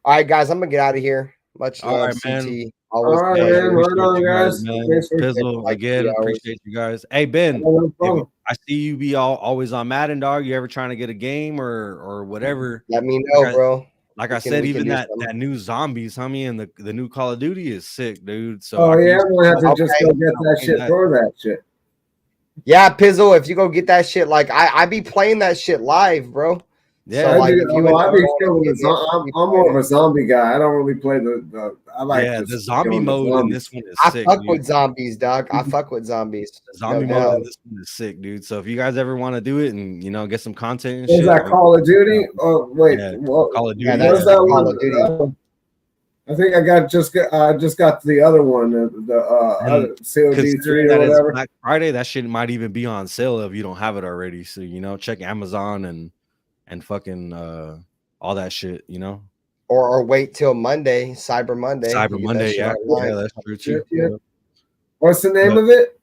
All right, guys, I'm gonna get out of here. Much love, CT. Man. All right, man. Right on, guys. Pizzle, again, appreciate you guys. Hey, Ben, I see you be always on Madden, dog. You ever trying to get a game or whatever? Let me know, bro. Like I said, even that new Zombies, homie, and the new Call of Duty is sick, dude. So I'm gonna have to just go get that shit for that shit. Yeah, Pizzle, if you go get that shit, like I be playing that shit live, bro. Yeah, so, I'm more of a zombie guy. I don't really play I like the zombie mode in this one is sick. I fuck with zombies, dog. I fuck with zombies. The zombie mode in this one is sick, dude. So if you guys ever want to do it and get some content and shit. Is that Call of Duty? Oh wait, Call of Duty. Yeah, that's Call of Duty. I think I just got the other one, the COD3 or whatever. Black Friday, that shit might even be on sale if you don't have it already. So check Amazon and and fucking all that shit, you know. Or wait till Monday, Cyber Monday. Cyber You get Monday, that shit yeah, online. that's true too. Yeah. What's the name of it?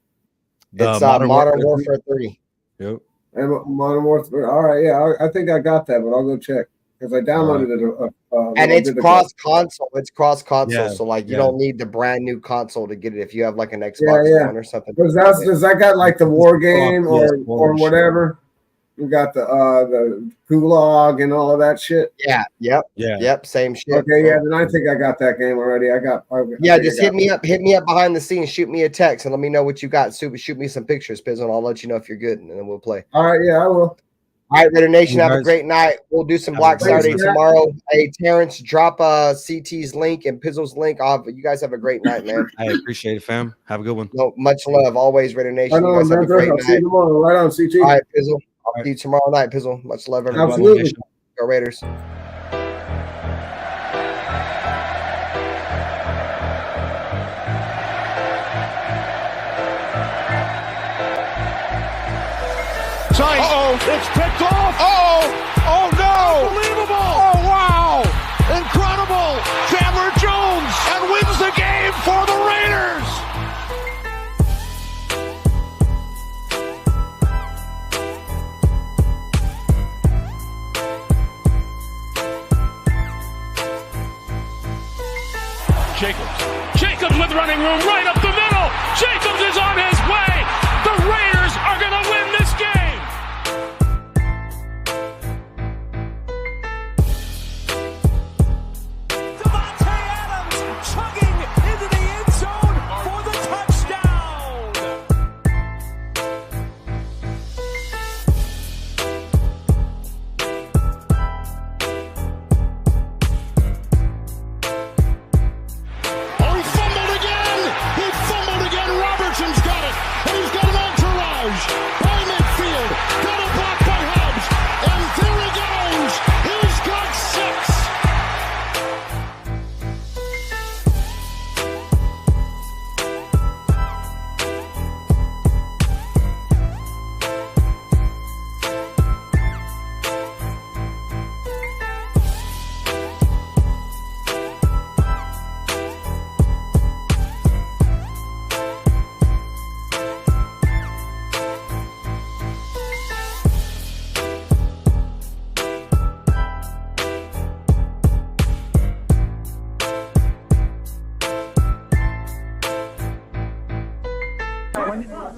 It's Modern Warfare 3. Yep. Modern Warfare. All right, yeah, I think I got that, but I'll go check because I downloaded it. And it's cross console. It's cross console, Yeah, so like you don't need the brand new console to get it if you have like an Xbox One or something. Does that got like the war game or whatever? We got the Gulag and all of that shit. Yeah. Yep. Same shit. Okay, yeah. Then I think I got that game already. Just hit me up behind the scenes. Shoot me a text and let me know what you got. Shoot me some pictures, Pizzle, and I'll let you know if you're good, and then we'll play. All right, yeah, I will. All right, Raider Nation, have a great night. We'll do some Black Saturday tomorrow. Hey, Terrence, drop CT's link and Pizzle's link off. You guys have a great night, man. I appreciate it, fam. Have a good one. No, much love, always, Raider Nation. I know, you guys have a great night. See you tomorrow. Right on, CT. All right, Pizzle. I'll see you tomorrow night, Pizzle. Much love, everybody. Absolutely. Go Raiders. It's picked off. Oh no. Unbelievable. Oh, wow. Incredible. Chandler Jones and wins the game for the Raiders. Jacobs with running room right up the middle. Jacobs is on his way. The Raiders are going to win this game.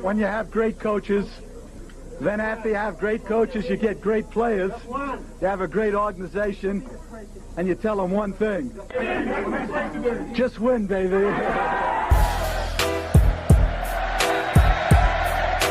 When you have great coaches, then after you have great coaches, you get great players. You have a great organization, and you tell them one thing. Just win, baby.